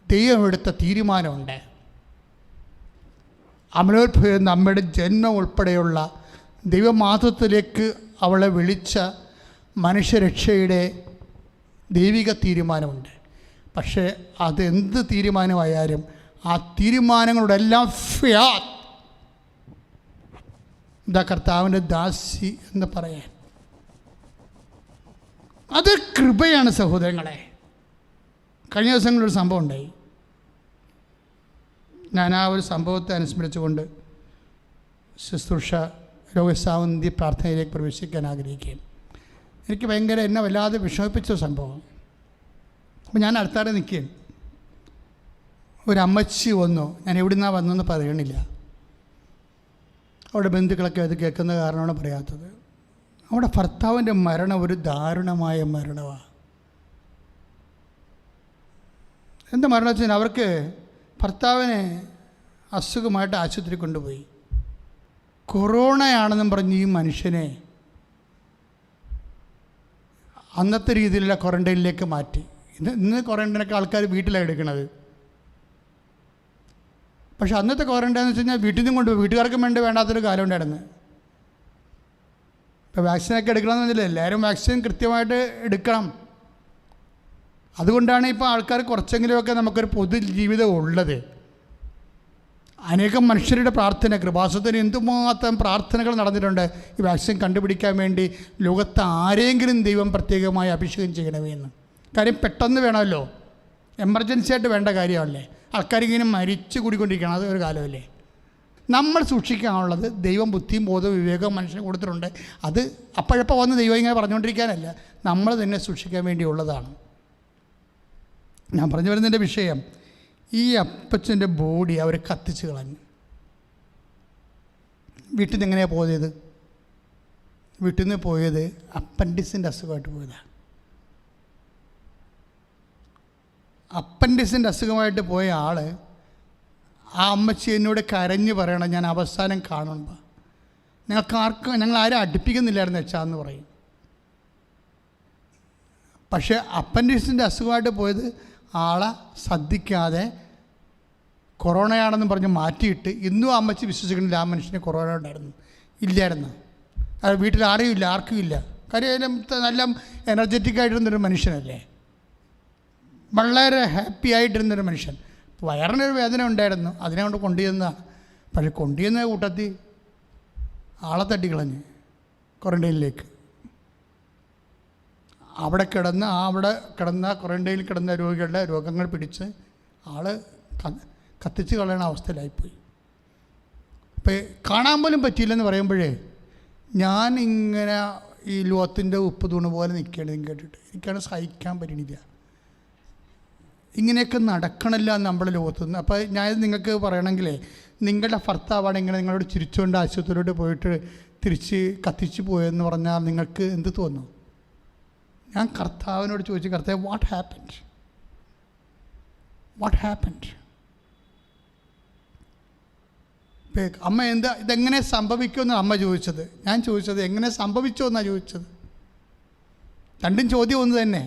ദൈവം എടുത്ത തീരുമാനമുണ്ട്. അമലോത്ഭവം എന്ന അമ്മയുടെ ജന്മം ഉൾപ്പെടെയുള്ള ദൈവമാതൃത്വത്തിലേക്ക് അവളെ വിളിച്ച മനുഷ്യരക്ഷയുടെ ദൈവിക തീരുമാനമുണ്ട്. പക്ഷേ അതെന്ത് തീരുമാനമായാലും ആ തീരുമാനങ്ങളോടെല്ലാം ഇതാ കർത്താവിൻ്റെ ദാസി എന്ന് പറയാൻ, അത് കൃപയാണ് സഹോദരങ്ങളെ. കഴിഞ്ഞ ദിവസങ്ങളൊരു സംഭവം ഉണ്ടായി. ഞാൻ ആ ഒരു സംഭവത്തെ അനുസ്മരിച്ചുകൊണ്ട് ശുശ്രൂഷ രോഗശാന്തി പ്രാർത്ഥനയിലേക്ക് പ്രവേശിക്കാൻ ആഗ്രഹിക്കുകയും എനിക്ക് ഭയങ്കര എന്നെ വല്ലാതെ വിഷമിപ്പിച്ച സംഭവം. അപ്പോൾ ഞാൻ അടുത്താടെ നിൽക്കുകയും ഒരമ്മച്ചി വന്നു. ഞാൻ എവിടെ നിന്നാണ് വന്നതെന്ന് പറയണില്ല, അവിടെ ബന്ധുക്കളൊക്കെ അത് കേൾക്കുന്ന കാരണമാണ് പറയാത്തത്. അവിടെ ഭർത്താവിൻ്റെ മരണം ഒരു ദാരുണമായ മരണമാണ്. എന്താ മരണം വെച്ചാൽ അവർക്ക് ഭർത്താവിനെ അസുഖമായിട്ട് ആശുപത്രി കൊണ്ടുപോയി. കൊറോണയാണെന്നും പറഞ്ഞ് ഈ മനുഷ്യനെ അന്നത്തെ രീതിയിലുള്ള ക്വാറൻറ്റൈനിലേക്ക് മാറ്റി. ഇന്ന് ക്വാറൻറ്റൈനൊക്കെ ആൾക്കാർ വീട്ടിലാണ് എടുക്കുന്നത്. പക്ഷെ അന്നത്തെ ക്വാറൻറ്റൈൻ എന്ന് വെച്ച് കഴിഞ്ഞാൽ വീട്ടിൽ നിന്നും കൊണ്ടുപോയി, വീട്ടുകാർക്കും വേണ്ടാത്തൊരു കാലം ഉണ്ടായിരുന്നു. ഇപ്പോൾ വാക്സിനൊക്കെ എടുക്കണമെന്ന് പറഞ്ഞില്ല, എല്ലാവരും വാക്സിൻ കൃത്യമായിട്ട് എടുക്കണം. അതുകൊണ്ടാണ് ഇപ്പോൾ ആൾക്കാർ കുറച്ചെങ്കിലുമൊക്കെ നമുക്കൊരു പൊതുജീവിതം ഉള്ളത്. അനേകം മനുഷ്യരുടെ പ്രാർത്ഥന, കൃപാസനത്തിന് എന്തുമാത്രം പ്രാർത്ഥനകൾ നടന്നിട്ടുണ്ട് ഈ വാക്സിൻ കണ്ടുപിടിക്കാൻ വേണ്ടി. ലോകത്ത് ആരെങ്കിലും ദൈവം പ്രത്യേകമായി അഭിഷേകം ചെയ്യണമേ എന്ന്. കാര്യം പെട്ടെന്ന് വേണമല്ലോ, എമർജൻസി ആയിട്ട് വേണ്ട കാര്യമല്ലേ. ആൾക്കാരിങ്ങനെ മരിച്ചു കൂടിക്കൊണ്ടിരിക്കണം, അതൊരു കാലമല്ലേ. നമ്മൾ സൂക്ഷിക്കാനുള്ളത് ദൈവം ബുദ്ധിയും ബോധവും വിവേകവും മനുഷ്യന് കൊടുത്തിട്ടുണ്ട്. അത് അപ്പോഴപ്പോൾ വന്ന് ദൈവം ഇങ്ങനെ പറഞ്ഞുകൊണ്ടിരിക്കാനല്ല, നമ്മൾ തന്നെ സൂക്ഷിക്കാൻ വേണ്ടിയുള്ളതാണ്. ഞാൻ പറഞ്ഞു വരുന്നതിൻ്റെ വിഷയം, ഈ അപ്പച്ചൻ്റെ ബോഡി അവർ കത്തിച്ച് കളഞ്ഞു. വീട്ടിൽ നിന്ന് എങ്ങനെയാണ് പോയത്? വീട്ടിൽ നിന്ന് പോയത് അപ്പൻഡിക്സിൻ്റെ അസുഖമായിട്ട് പോയതാണ്. അപ്പൻഡിക്സിൻ്റെ അസുഖമായിട്ട് പോയ ആൾ, ആ അമ്മച്ചി എന്നോട് കരഞ്ഞ് പറയണം, ഞാൻ അവസാനം കാണുമ്പോൾ ഞങ്ങൾ ആരും അടുപ്പിക്കുന്നില്ലായിരുന്നു വെച്ചാന്ന് പറയും. പക്ഷേ അപ്പൻഡിക്സിൻ്റെ അസുഖമായിട്ട് പോയത് ആളെ ശ്രദ്ധിക്കാതെ കൊറോണയാണെന്ന് പറഞ്ഞ് മാറ്റിയിട്ട് ഇന്നും അമ്മച്ചി വിശ്വസിക്കണില്ല ആ മനുഷ്യന് കൊറോണ ഇല്ലായിരുന്നു. അത് വീട്ടിൽ ആരെയും ആർക്കും ഇല്ല. കാര്യം നല്ല എനർജറ്റിക് ആയിട്ടിരുന്നൊരു മനുഷ്യനല്ലേ, വളരെ ഹാപ്പി ആയിട്ടിരുന്നൊരു മനുഷ്യൻ. വയറിനൊരു വേദന ഉണ്ടായിരുന്നു, അതിനെ കൊണ്ട് കൊണ്ടുചെന്നതാണ്. പക്ഷെ കൊണ്ടുചെന്ന കൂട്ടത്തിൽ ആളെ തട്ടിക്കളഞ്ഞ് ക്വാറൻറ്റൈനിലേക്ക്. അവിടെ കിടന്ന ക്വാറൻറ്റൈനിൽ കിടന്ന രോഗികളുടെ രോഗങ്ങൾ പിടിച്ച് ആൾ കത്തിച്ച് കളയണ അവസ്ഥയിലായിപ്പോയി. അപ്പോൾ കാണാൻ പോലും പറ്റിയില്ലെന്ന് പറയുമ്പോഴേ ഞാൻ ഇങ്ങനെ ഈ ലോകത്തിൻ്റെ ഉപ്പ് തൂണ് പോലെ നിൽക്കുകയാണ് കേട്ടിട്ട്. എനിക്കാണ് സഹിക്കാൻ പറ്റണില്ല. ഇങ്ങനെയൊക്കെ നടക്കണമല്ല നമ്മുടെ ലോകത്തു നിന്ന്. അപ്പോൾ ഞാൻ നിങ്ങൾക്ക് പറയണമെങ്കിലേ, നിങ്ങളുടെ ഭർത്താവാണെങ്കിൽ നിങ്ങളോട് ചിരിച്ചുകൊണ്ട് ആശുപത്രിയിലോട്ട് പോയിട്ട് തിരിച്ച് കത്തിച്ച് പോയെന്ന് പറഞ്ഞാൽ നിങ്ങൾക്ക് എന്ത് തോന്നും? ഞാൻ കർത്താവിനോട് ചോദിച്ചു, കർത്താവ് വാട്ട് ഹാപ്പൻഡ്? അമ്മ ഇതെങ്ങനെ സംഭവിക്കുമെന്നാണ് അമ്മ ചോദിച്ചത്. ഞാൻ ചോദിച്ചത് എങ്ങനെ സംഭവിച്ചോ എന്നാണ് ചോദിച്ചത്. രണ്ടും ചോദ്യം ഒന്ന് തന്നെ.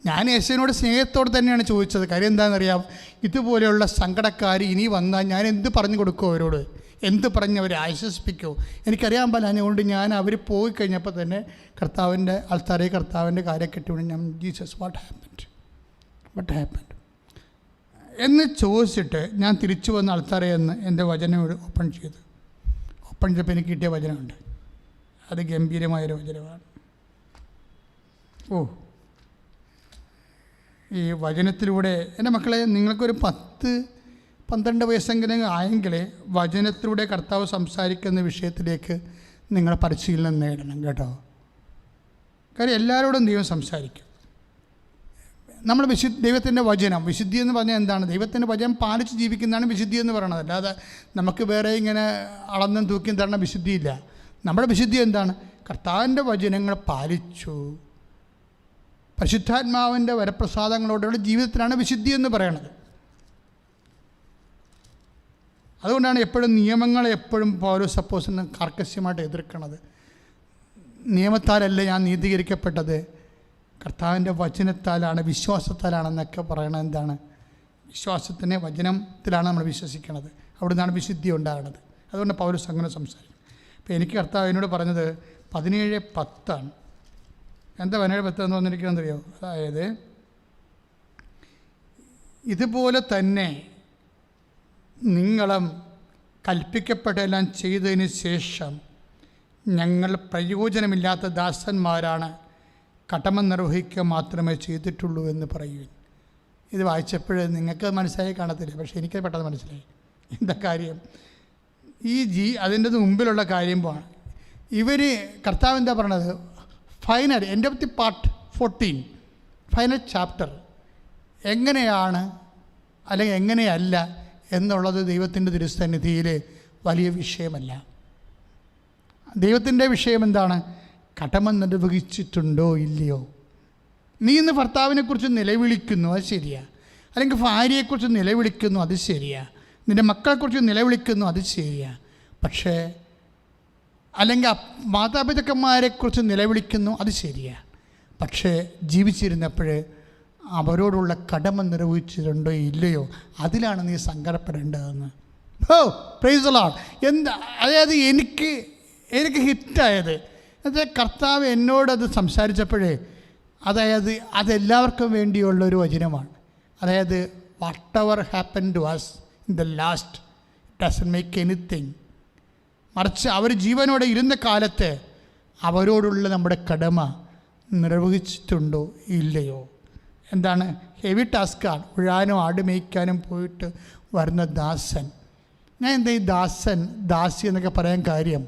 ഞാൻ യേശുവിനോട് സ്നേഹത്തോടെ തന്നെയാണ് ചോദിച്ചത്. കാര്യം എന്താണെന്നറിയാം, ഇതുപോലെയുള്ള സങ്കടക്കാർ ഇനി വന്നാൽ ഞാൻ എന്ത് പറഞ്ഞു കൊടുക്കുമോ അവരോട്? എന്ത് പറഞ്ഞ് അവരെ ആശ്വസിപ്പിക്കുമോ? എനിക്കറിയാൻ പാടില്ല. അതുകൊണ്ട് ഞാൻ അവർ പോയി കഴിഞ്ഞപ്പോൾ തന്നെ കർത്താവിൻ്റെ ആൾത്താരെ കർത്താവിൻ്റെ കാര്യം കെട്ടിവിടെ ഞാൻ ജീസസ് വാട്ട് ഹാപ്പൻഡ് എന്ന് ചോദിച്ചിട്ട് ഞാൻ തിരിച്ചു വന്ന ആൾത്താരെ എന്ന് എൻ്റെ വചനം ഓപ്പൺ ചെയ്തപ്പോൾ എനിക്ക് കിട്ടിയ വചനമുണ്ട്. അത് ഗംഭീരമായൊരു വചനമാണ്. ഈ വചനത്തിലൂടെ എൻ്റെ മക്കളെ, നിങ്ങൾക്കൊരു 10-12 വയസ്സെങ്കിലും ആയെങ്കിൽ വചനത്തിലൂടെ കർത്താവ് സംസാരിക്കുന്ന വിഷയത്തിലേക്ക് നിങ്ങൾ പരിശീലനം നേടണം കേട്ടോ. കാര്യം എല്ലാവരോടും ദൈവം സംസാരിക്കും. നമ്മൾ ദൈവത്തിൻ്റെ വചനം, വിശുദ്ധി എന്ന് പറഞ്ഞാൽ എന്താണ്? ദൈവത്തിൻ്റെ വചനം പാലിച്ച് ജീവിക്കുന്നതാണ് വിശുദ്ധി എന്ന് പറയുന്നത്. അല്ലാതെ നമുക്ക് വേറെ ഇങ്ങനെ അളന്നും തൂക്കിയും തരണ വിശുദ്ധിയില്ല. നമ്മുടെ വിശുദ്ധി എന്താണ്? കർത്താവിൻ്റെ വചനങ്ങൾ പാലിച്ചു, പരിശുദ്ധാത്മാവിൻ്റെ വരപ്രസാദങ്ങളോടുള്ള ജീവിതത്തിലാണ് വിശുദ്ധി എന്ന് പറയണത്. അതുകൊണ്ടാണ് എപ്പോഴും നിയമങ്ങളെ എപ്പോഴും പൗലോസ് അപ്പോസ്തലൻ കർക്കശമായിട്ട് എതിർക്കുന്നത്. നിയമത്താലല്ല ഞാൻ നീതീകരിക്കപ്പെട്ടത്, കർത്താവിൻ്റെ വചനത്താലാണ്, വിശ്വാസത്താലാണെന്നൊക്കെ പറയണത്. എന്താണ്? വിശ്വാസത്തിൻ്റെ വചനത്തിലാണ് നമ്മൾ വിശ്വസിക്കുന്നത്. അവിടെ നിന്നാണ് വിശുദ്ധി ഉണ്ടാകുന്നത്. അതുകൊണ്ട് പൗലോസ് അങ്ങനെ സംസാരിക്കും. അപ്പോൾ എനിക്ക് കർത്താവ് എന്നോട് പറഞ്ഞത് 17:10 എന്താ 17:10 എന്ന് പറഞ്ഞിരിക്കുന്നത് അറിയോ? അതായത് ഇതുപോലെ തന്നെ നിങ്ങളും കൽപ്പിക്കപ്പെട്ടെല്ലാം ചെയ്തതിന് ശേഷം ഞങ്ങൾ പ്രയോജനമില്ലാത്ത ദാസന്മാരാണ്, കടമ നിർവഹിക്കുക മാത്രമേ ചെയ്തിട്ടുള്ളൂ എന്ന് പറയൂ. ഇത് വായിച്ചപ്പോൾ നിങ്ങൾക്ക് മനസ്സിലായി കാണത്തില്ല, പക്ഷേ എനിക്ക് പെട്ടെന്ന് മനസ്സിലായി. എന്താ കാര്യം? അതിൻ്റെ മുമ്പിലുള്ള കാര്യം പോവാണ്. ഇവർ കർത്താവ് എന്താ പറയണത്? Final end of the part 14 final chapter എങ്ങനെയാണ് അല്ലെങ്കിൽ എങ്ങനെയല്ല എന്നുള്ളത് ദൈവത്തിൻ്റെ തിരുസന്നിധിയിൽ വലിയ വിഷയമല്ല. ദൈവത്തിൻ്റെ വിഷയം എന്താണ്? കടമ നിർവഹിച്ചിട്ടുണ്ടോ ഇല്ലയോ. നീ ഇന്ന് ഭർത്താവിനെക്കുറിച്ച് നിലവിളിക്കുന്നു, അത് ശരിയാ. അല്ലെങ്കിൽ ഭാര്യയെക്കുറിച്ച് നിലവിളിക്കുന്നു, അത് ശരിയാ. നിൻ്റെ മക്കളെക്കുറിച്ച് നിലവിളിക്കുന്നു, അത് ശരിയാ. പക്ഷേ അല്ലെങ്കിൽ മാതാപിതാക്കന്മാരെക്കുറിച്ച് നിലവിളിക്കുന്നു, അത് ശരിയാ. പക്ഷേ ജീവിച്ചിരുന്നപ്പോൾ അവരോടുള്ള കടമ നിർവഹിച്ചിട്ടുണ്ടോ ഇല്ലയോ, അതിലാണ് നീ സങ്കടപ്പെടേണ്ടതെന്ന്. Praise the Lord. എന്താ അതായത് എനിക്ക് ഹിറ്റായത് എന്നുവെച്ചാൽ കർത്താവ് എന്നോടത് സംസാരിച്ചപ്പോഴേ, അതായത് അതെല്ലാവർക്കും വേണ്ടിയുള്ളൊരു വചനമാണ്. അതായത് whatever happen to us in the last doesn't make anything. മറിച്ച് അവർ ജീവനോടെ ഇരുന്ന കാലത്ത് അവരോടുള്ള നമ്മുടെ കടമ നിർവഹിച്ചിട്ടുണ്ടോ ഇല്ലയോ. എന്താണ്? ഹെവി ടാസ്ക്കാണ്. ഉഴാനും ആട് മേയ്ക്കാനും പോയിട്ട് വരുന്ന ദാസൻ. ഞാൻ എന്താ ഈ ദാസി എന്നൊക്കെ പറയാൻ കാര്യം,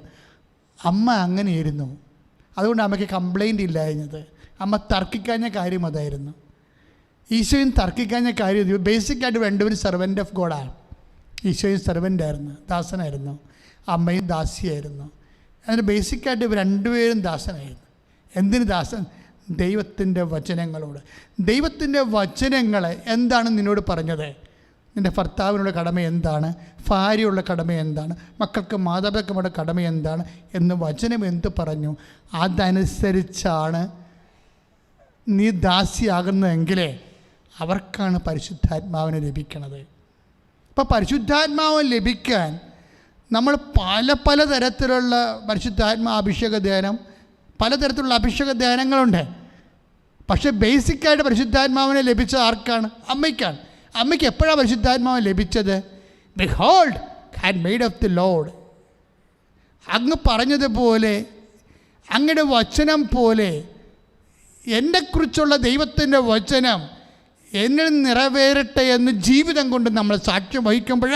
അമ്മ അങ്ങനെയായിരുന്നു. അതുകൊണ്ട് അമ്മയ്ക്ക് കംപ്ലൈൻ്റ് ഇല്ലായിരുന്നത്. അമ്മ തർക്കിക്കാഞ്ഞ കാര്യം അതായിരുന്നു. ഈശോയും തർക്കിക്കാഞ്ഞ കാര്യം, ബേസിക്കായിട്ട് രണ്ടുപേരും സെർവൻ്റ് ഓഫ് ഗോഡാണ്. ഈശോയും സെർവൻ്റായിരുന്നു, ദാസനായിരുന്നു. അമ്മയും ദാസിയായിരുന്നു. അതിന് ബേസിക്കായിട്ട് ഇവർ രണ്ടുപേരും ദാസനായിരുന്നു. എന്തിന് ദാസൻ? ദൈവത്തിൻ്റെ വചനങ്ങളോട്. ദൈവത്തിൻ്റെ വചനങ്ങൾ എന്താണ് നിന്നോട് പറഞ്ഞത്? നിൻ്റെ ഭർത്താവിനുള്ള കടമ എന്താണ്? ഭാര്യയുള്ള കടമ എന്താണ്? മക്കൾക്ക് മാതാപിതാക്കളുടെ കടമ എന്താണ് എന്ന് വചനം എന്ത് പറഞ്ഞു? അതനുസരിച്ചാണ് നീ ദാസിയാകുന്നതെങ്കിലേ അവർക്കാണ് പരിശുദ്ധാത്മാവിനെ ലഭിക്കണത്. അപ്പോൾ പരിശുദ്ധാത്മാവ് ലഭിക്കാൻ നമ്മൾ പല തരത്തിലുള്ള അഭിഷേക ധ്യാനം, പലതരത്തിലുള്ള അഭിഷേക ധ്യാനങ്ങളുണ്ട്. പക്ഷേ ബേസിക്കായിട്ട് പരിശുദ്ധാത്മാവിനെ ലഭിച്ചത് ആർക്കാണ്? അമ്മയ്ക്കാണ്. അമ്മയ്ക്ക് എപ്പോഴാണ് പരിശുദ്ധാത്മാവ് ലഭിച്ചത്? Behold handmade of the Lord. അങ്ങ് പറഞ്ഞതുപോലെ, അങ്ങയുടെ വചനം പോലെ എന്നെക്കുറിച്ചുള്ള ദൈവത്തിൻ്റെ വചനം എന്നിൽ നിറവേറട്ടെ എന്ന് ജീവിതം കൊണ്ട് നമ്മൾ സാക്ഷ്യം വഹിക്കുമ്പോൾ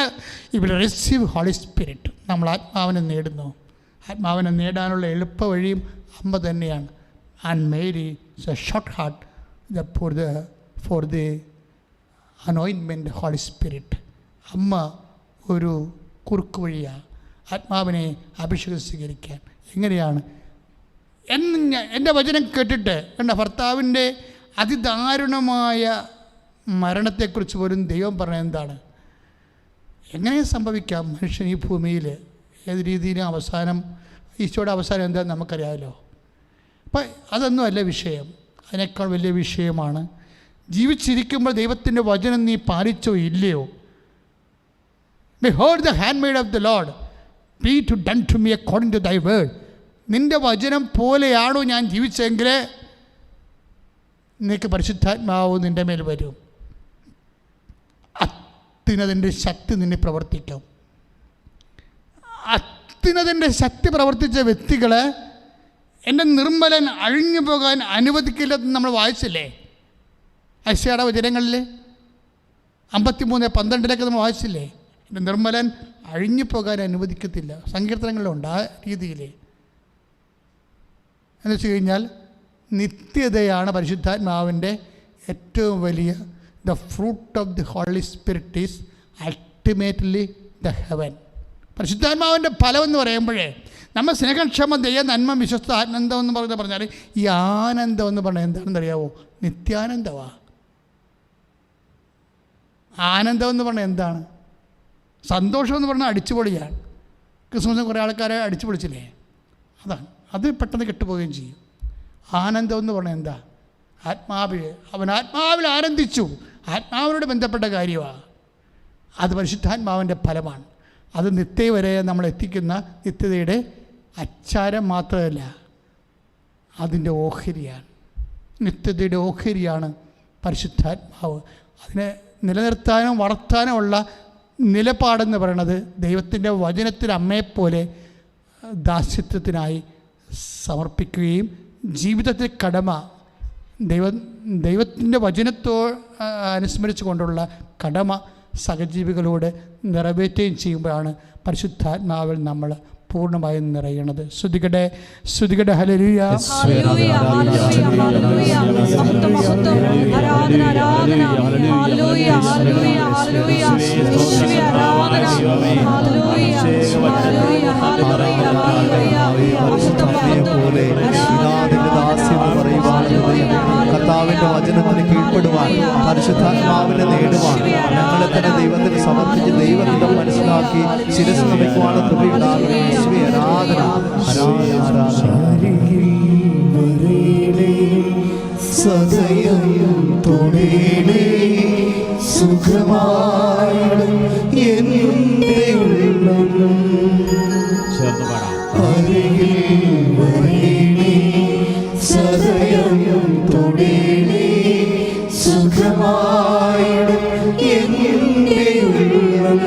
you will receive holy spirit. നമ്മൾ ആത്മാവിനെ നേടുന്നു. ആത്മാവിനെ നേടാനുള്ള എളുപ്പ വഴിയും അമ്മ തന്നെയാണ്. And Mary is a short heart for the anointment holy spirit. അമ്മ ഒരു കുറുക്ക് വഴിയാണ് ആത്മാവിനെ അഭിഷേകം സ്വീകരിക്കാൻ. എങ്ങനെയാണ്? എൻ്റെ വചനം കേട്ടിട്ട് എൻ്റെ ഭർത്താവിൻ്റെ അതിദാരുണമായ മരണത്തെക്കുറിച്ച് പോലും ദൈവം പറഞ്ഞത് എന്താണ്? എങ്ങനെ സംഭവിക്കാം മനുഷ്യൻ ഈ ഭൂമിയിൽ ഏത് രീതിയിലും അവസാനം, ഈശോയുടെ അവസാനം എന്താണെന്ന് നമുക്കറിയാമല്ലോ. അപ്പം അതൊന്നും അല്ല വിഷയം. അതിനേക്കാൾ വലിയ വിഷയമാണ് ജീവിച്ചിരിക്കുമ്പോൾ ദൈവത്തിൻ്റെ വചനം നീ പാലിച്ചോ ഇല്ലയോ. Behold the handmaid of the Lord, be to done to me according to thy word. നിൻ്റെ വചനം പോലെയാണോ ഞാൻ ജീവിച്ചെങ്കിൽ നിനക്ക് പരിശുദ്ധാത്മാവ് നിൻ്റെ മേൽ വരും. അത്യുന്നതൻ്റെ ശക്തി നിന്നെ പ്രവർത്തിക്കും. അത്യുന്നതൻ്റെ ശക്തി പ്രവർത്തിച്ച വ്യക്തികളെ എൻ്റെ നിർമ്മലൻ അഴിഞ്ഞു പോകാൻ അനുവദിക്കില്ലെന്ന് നമ്മൾ വായിച്ചില്ലേ ഐശയ്യായുടെ വചനങ്ങളിൽ? 53:12 നമ്മൾ വായിച്ചില്ലേ? എൻ്റെ നിർമ്മലൻ അഴിഞ്ഞു പോകാൻ അനുവദിക്കത്തില്ല. സങ്കീർത്തനങ്ങളിലുണ്ട് ആ രീതിയിൽ. എന്ന് വെച്ച് കഴിഞ്ഞാൽ നിത്യതയാണ് പരിശുദ്ധാത്മാവിൻ്റെ ഏറ്റവും വലിയ the fruit of the Holy Spirit is ultimately the heaven. പരിശുദ്ധാത്മാവിൻ്റെ ഫലം എന്ന് പറയുമ്പോഴേ നമ്മൾ സ്നേഹക്ഷമ ദയ നന്മ വിശ്വസ്ത ആനന്ദം എന്ന് പറഞ്ഞാൽ ഈ ആനന്ദം എന്ന് പറഞ്ഞാൽ എന്താണെന്ന് അറിയാവോ? നിത്യാനന്ദമാണ്. ആനന്ദം എന്ന് പറഞ്ഞാൽ എന്താണ്? സന്തോഷം എന്ന് പറഞ്ഞാൽ അടിച്ചുപൊളിയാണ്. ക്രിസ്മസിന് കുറേ ആൾക്കാരെ അടിച്ചു പൊളിച്ചില്ലേ? അതാണ്. അത് പെട്ടെന്ന് കെട്ടുപോവുകയും ചെയ്യും. ആനന്ദം എന്ന് പറഞ്ഞാൽ എന്താ? അവൻ ആത്മാവിൽ ആനന്ദിച്ചു. ആത്മാവിനോട് ബന്ധപ്പെട്ട കാര്യമാണ്. അത് പരിശുദ്ധാത്മാവിൻ്റെ ഫലമാണ്. അത് നിത്യ വരെ നമ്മൾ എത്തിക്കുന്ന നിത്യതയുടെ അച്ചാരം മാത്രമല്ല, അതിൻ്റെ ഓഹരിയാണ്. നിത്യതയുടെ ഓഹരിയാണ് പരിശുദ്ധാത്മാവ്. അതിനെ നിലനിർത്താനും വളർത്താനുമുള്ള നിലപാടെന്ന് പറയുന്നത് ദൈവത്തിൻ്റെ വചനത്തിന് അമ്മയെപ്പോലെ ദാസ്യത്വത്തിനായി സമർപ്പിക്കുകയും ജീവിതത്തിൽ കടമ ദൈവത്തിൻ്റെ അനുസ്മരിച്ചു കൊണ്ടുള്ള കടമ സഹജീവികളോട് നിറവേറ്റുകയും ചെയ്യുമ്പോഴാണ് പരിശുദ്ധാത്മാവിൽ നമ്മൾ പൂർണ്ണമായും നിറയണത്. ശ്രുതികടെ ശ്രുതികടെ ഹല്ലേലൂയ. ഹല്ലേലൂയ ഹല്ലേലൂയ ഹല്ലേലൂയ മഹത്വം മഹത്വം ആരാധന ആരാധന ഹല്ലേലൂയ ഹല്ലേലൂയ ഹല്ലേലൂയ യേശുവേ ആരാധന ഹല്ലേലൂയ ഹല്ലേലൂയ ഹല്ലേലൂയ ഹല്ലേലൂയ മഹത്വം പോലെ പിതാവിന്റെ ദാസ്യം പറയുവാൻ കർത്താവിന്റെ വചനത്തിന് കീഴ്പ്പെടുവാൻ പരിശുദ്ധാത്മാവിനെ നേടുവാൻ ഞങ്ങളെ തന്നെ ദൈവത്തിന് സമർപ്പിച്ച് ദൈവത്തെ മനസ്സിലാക്കി ശിരസ് നമിക്കുവാനുള്ള കൃപയുണ്ടാകണം. യേശുവേ ആരാധന സദയം തൊടേണേ സുഖമായി എന്റെ ഉള്ളം ചേർന്ന് പാടാം. അരികിൽ വരേണേ സദയം തൊടേണേ സുഖമായി എന്റെ ഉള്ളം.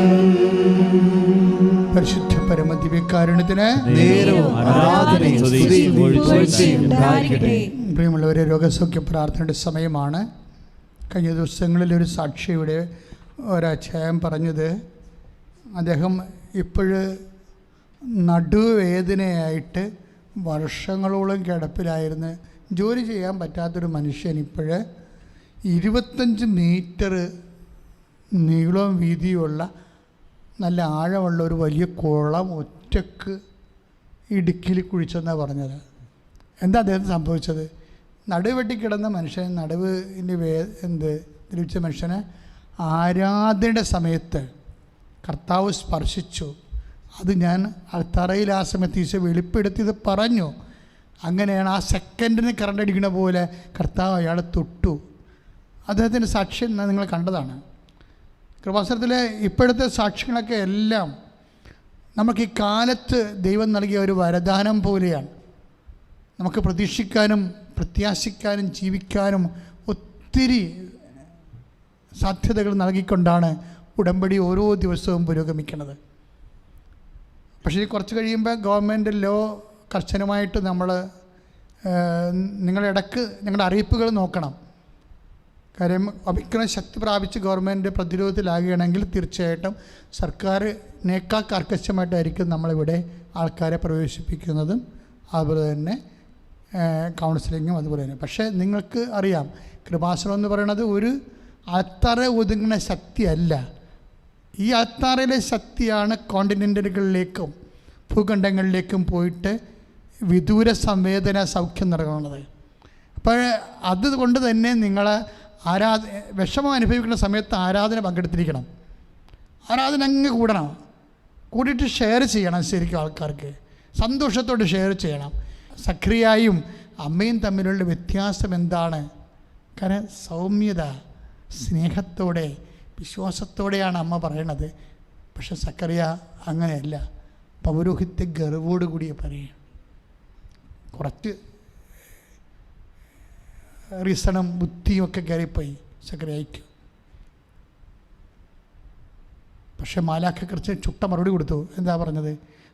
പരിശുദ്ധ പരമദിവ്യകാരുണ്യത്തിന് നേരവും ആരാധനയും സ്തുതിയും പുകഴ്ചയും ഉണ്ടായിരിക്കട്ടെ. പ്രിയമുള്ളവരെ, രോഗസൗഖ്യ പ്രാർത്ഥനയുടെ സമയമാണ്. കഴിഞ്ഞ ദിവസങ്ങളിലൊരു സാക്ഷിയുടെ ഒരധ്യായം പറഞ്ഞത്, അദ്ദേഹം ഇപ്പോഴ് നടുവേദനയായിട്ട് വർഷങ്ങളോളം കിടപ്പിലായിരുന്നു. ജോലി ചെയ്യാൻ പറ്റാത്തൊരു മനുഷ്യൻ ഇപ്പോഴ് 25 മീറ്റർ നീളവും വീതിയുമുള്ള നല്ല ആഴമുള്ള ഒരു വലിയ കുളം ഒറ്റക്ക് ഇടുക്കിയിൽ കുഴിച്ചെന്നാണ് പറഞ്ഞത്. എന്താ അദ്ദേഹത്തിന് സംഭവിച്ചത്? നടുവെട്ടി കിടന്ന മനുഷ്യൻ, നടുവിൻ്റെ ദ്രവിച്ച മനുഷ്യനെ ആരാധനയുടെ സമയത്ത് കർത്താവ് സ്പർശിച്ചു. അത് ഞാൻ അൾത്താറയിൽ ആ സമയത്ത് ഈശോ വെളിപ്പെടുത്തിയത് പറഞ്ഞു. അങ്ങനെയാണ് ആ സെക്കൻഡിന് കറണ്ട് അടിക്കണ പോലെ കർത്താവ് അയാളെ തൊട്ടു. അദ്ദേഹത്തിൻ്റെ സാക്ഷ്യം നിങ്ങൾ കണ്ടതാണ്. കൃപാസനത്തിലെ ഇപ്പോഴത്തെ സാക്ഷ്യങ്ങളൊക്കെ എല്ലാം നമുക്ക് ഈ കാലത്ത് ദൈവം നൽകിയ ഒരു വരദാനം പോലെയാണ്. നമുക്ക് പ്രതീക്ഷിക്കാനും പ്രത്യാശിക്കാനും ജീവിക്കാനും ഒത്തിരി സാധ്യതകൾ നൽകിക്കൊണ്ടാണ് ഉടമ്പടി ഓരോ ദിവസവും പുരോഗമിക്കുന്നത്. പക്ഷേ കുറച്ച് കഴിയുമ്പോൾ ഗവൺമെൻറ് ലോ കർശനമായിട്ട് നിങ്ങളിടക്ക് ഞങ്ങളുടെ അറിയിപ്പുകൾ നോക്കണം. കാര്യം ഒമിക്രോൺ ശക്തി പ്രാപിച്ച് ഗവൺമെൻറ് പ്രതിരോധത്തിലാകുകയാണെങ്കിൽ തീർച്ചയായിട്ടും സർക്കാരിനേക്കാൾ കർക്കശമായിട്ടായിരിക്കും നമ്മളിവിടെ ആൾക്കാരെ പ്രവേശിപ്പിക്കുന്നതും അതുപോലെ തന്നെ കൗൺസിലിങ്ങും അതുപോലെ തന്നെ. പക്ഷേ നിങ്ങൾക്ക് അറിയാം, കൃപാസനം എന്ന് പറയുന്നത് ഒരു അത്തറ ഒതുങ്ങുന്ന ശക്തിയല്ല. ഈ അത്താറയിലെ ശക്തിയാണ് കോണ്ടിനെൻ്റുകളിലേക്കും ഭൂഖണ്ഡങ്ങളിലേക്കും പോയിട്ട് വിദൂര സംവേദന സൗഖ്യം നൽകുന്നത്. അപ്പോൾ അതുകൊണ്ട് തന്നെ നിങ്ങൾ വിഷമം അനുഭവിക്കുന്ന സമയത്ത് ആരാധന പങ്കെടുത്തിരിക്കണം. ആരാധന അങ്ങ് കൂടണം. കൂടിയിട്ട് ഷെയർ ചെയ്യണം. ശരിക്കും ആൾക്കാർക്ക് സന്തോഷത്തോടെ ഷെയർ ചെയ്യണം. സക്രിയായും അമ്മയും തമ്മിലുള്ള വ്യത്യാസം എന്താണ്? കാരണം സൗമ്യത, സ്നേഹത്തോടെ, വിശ്വാസത്തോടെയാണ് അമ്മ പറയണത്. പക്ഷെ സക്കറിയ അങ്ങനെയല്ല, പൗരോഹിത്യ ഗർവോട് കൂടിയ പറയുക. കുറച്ച് റീസണും ബുദ്ധിയും ഒക്കെ കയറിപ്പോയി സക്കറിയയ്ക്ക്. പക്ഷെ മാലാഖ കുറച്ച് ചുട്ട മറുപടി കൊടുത്തു. എന്താ പറഞ്ഞത്?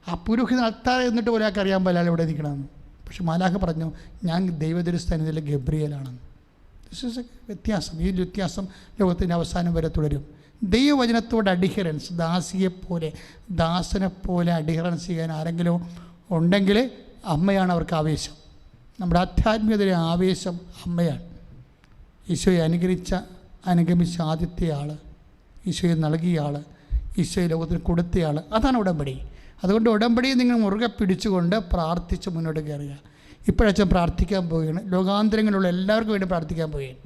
ആ പുരോഹിതൻ അൾത്താര എന്നിട്ട് പോലെ ആൾക്ക് അറിയാൻ പോലെ ഇവിടെ നിൽക്കണമെന്ന്. പക്ഷെ മാലാഖ പറഞ്ഞു, ഞാൻ ദൈവദരിസ്ഥാനത്തിലെ ഗബ്രിയേലാണെന്ന്. വ്യത്യാസം, ഈ വ്യത്യാസം ലോകത്തിൻ്റെ അവസാനം വരെ തുടരും. ദൈവവചനത്തോട് അഡിഹറൻസ്, ദാസിയെപ്പോലെ ദാസനെപ്പോലെ അഡിഹറൻസ് ചെയ്യാൻ ആരെങ്കിലും ഉണ്ടെങ്കിൽ അമ്മയാണ് അവർക്ക് ആവേശം. നമ്മുടെ ആധ്യാത്മികതയിലെ ആവേശം അമ്മയാണ്. ഈശോയെ അനുഗമിച്ച ആദ്യത്തെ ആൾ, ഈശോയെ നൽകിയ ആൾ, ഈശോയെ ലോകത്തിന് കൊടുത്തയാൾ, അതാണ് ഉടമ്പടി. അതുകൊണ്ട് ഉടമ്പടിയെ നിങ്ങൾ മുറുകെ പിടിച്ചുകൊണ്ട് പ്രാർത്ഥിച്ച് മുന്നോട്ട് കയറുക. ഇപ്പോഴച്ഛൻ പ്രാർത്ഥിക്കാൻ പോവുകയാണ്, ലോകാന്തരങ്ങളിലുള്ള എല്ലാവർക്കും വേണ്ടി പ്രാർത്ഥിക്കാൻ പോവുകയാണ്.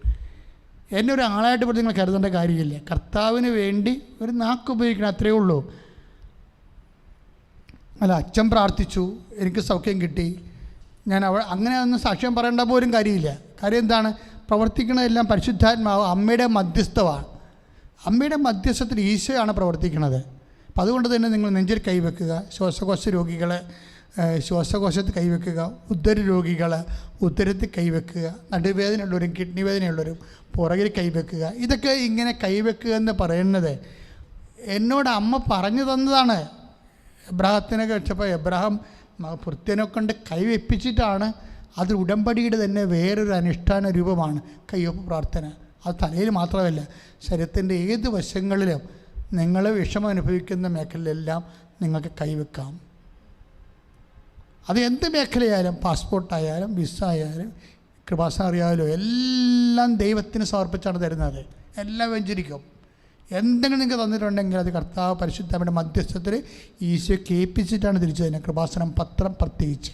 എന്നെ ഒരു ആളായിട്ട് പോലും നിങ്ങൾ കരുതേണ്ട കാര്യമില്ല. കർത്താവിന് വേണ്ടി ഒരു നാക്ക് ഉപയോഗിക്കണം, അത്രയേ ഉള്ളൂ. അല്ല, അച്ഛൻ പ്രാർത്ഥിച്ചു, എനിക്ക് സൗഖ്യം കിട്ടി, ഞാൻ അങ്ങനെ ഒന്നും സാക്ഷ്യം പറയേണ്ട പോലും കാര്യമില്ല. കാര്യം എന്താണ്? പ്രവർത്തിക്കുന്നതെല്ലാം പരിശുദ്ധാത്മാവ് അമ്മയുടെ മധ്യസ്ഥമാണ്. അമ്മയുടെ മധ്യസ്ഥത്തിൽ ഈശോയാണ് പ്രവർത്തിക്കുന്നത്. അപ്പം അതുകൊണ്ട് തന്നെ നിങ്ങൾ നെഞ്ചിൽ കൈവെക്കുക. ശ്വാസകോശ രോഗികൾ ശ്വാസകോശത്ത് കൈവെക്കുക, ഉദര രോഗികൾ ഉദരത്തിൽ കൈവെക്കുക, നടുവേദനയുള്ളവരും കിഡ്നി വേദനയുള്ളവരും പുറകിൽ കൈവെക്കുക. ഇതൊക്കെ ഇങ്ങനെ കൈവെക്കുക എന്ന് പറയുന്നത് എന്നോട് അമ്മ പറഞ്ഞു തന്നതാണ്. എബ്രാഹത്തിനൊക്കെ വെച്ചപ്പോൾ എബ്രാഹാം ഭൃത്യനെ കൊണ്ട് കൈവെപ്പിച്ചിട്ടാണ്. അത് ഉടമ്പടിയുടെ തന്നെ വേറൊരു അനുഷ്ഠാന രൂപമാണ് കയ്യൊപ്പ് പ്രാർത്ഥന. അത് തലയിൽ മാത്രമല്ല, ശരീരത്തിൻ്റെ ഏത് വശങ്ങളിലും നിങ്ങൾ വിഷമം അനുഭവിക്കുന്ന മേഖലയിലെല്ലാം നിങ്ങൾക്ക് കൈവെക്കാം. അത് എന്ത് മേഖലയായാലും, പാസ്പോർട്ടായാലും വിസ ആയാലും കൃപാസനം അറിയാമല്ലോ, എല്ലാം ദൈവത്തിന് സമർപ്പിച്ചാണ് തരുന്നത്. എല്ലാം വെഞ്ചരിക്കും. എന്തെങ്കിലും നിങ്ങൾക്ക് തന്നിട്ടുണ്ടെങ്കിൽ അത് കർത്താവ് പരിശുദ്ധയുടെ മധ്യസ്ഥത്തിൽ ഈശോ കേൾപ്പിച്ചിട്ടാണ് തിരിച്ചു തരുന്നത്. കൃപാസനം പത്രം പ്രത്യേകിച്ച്.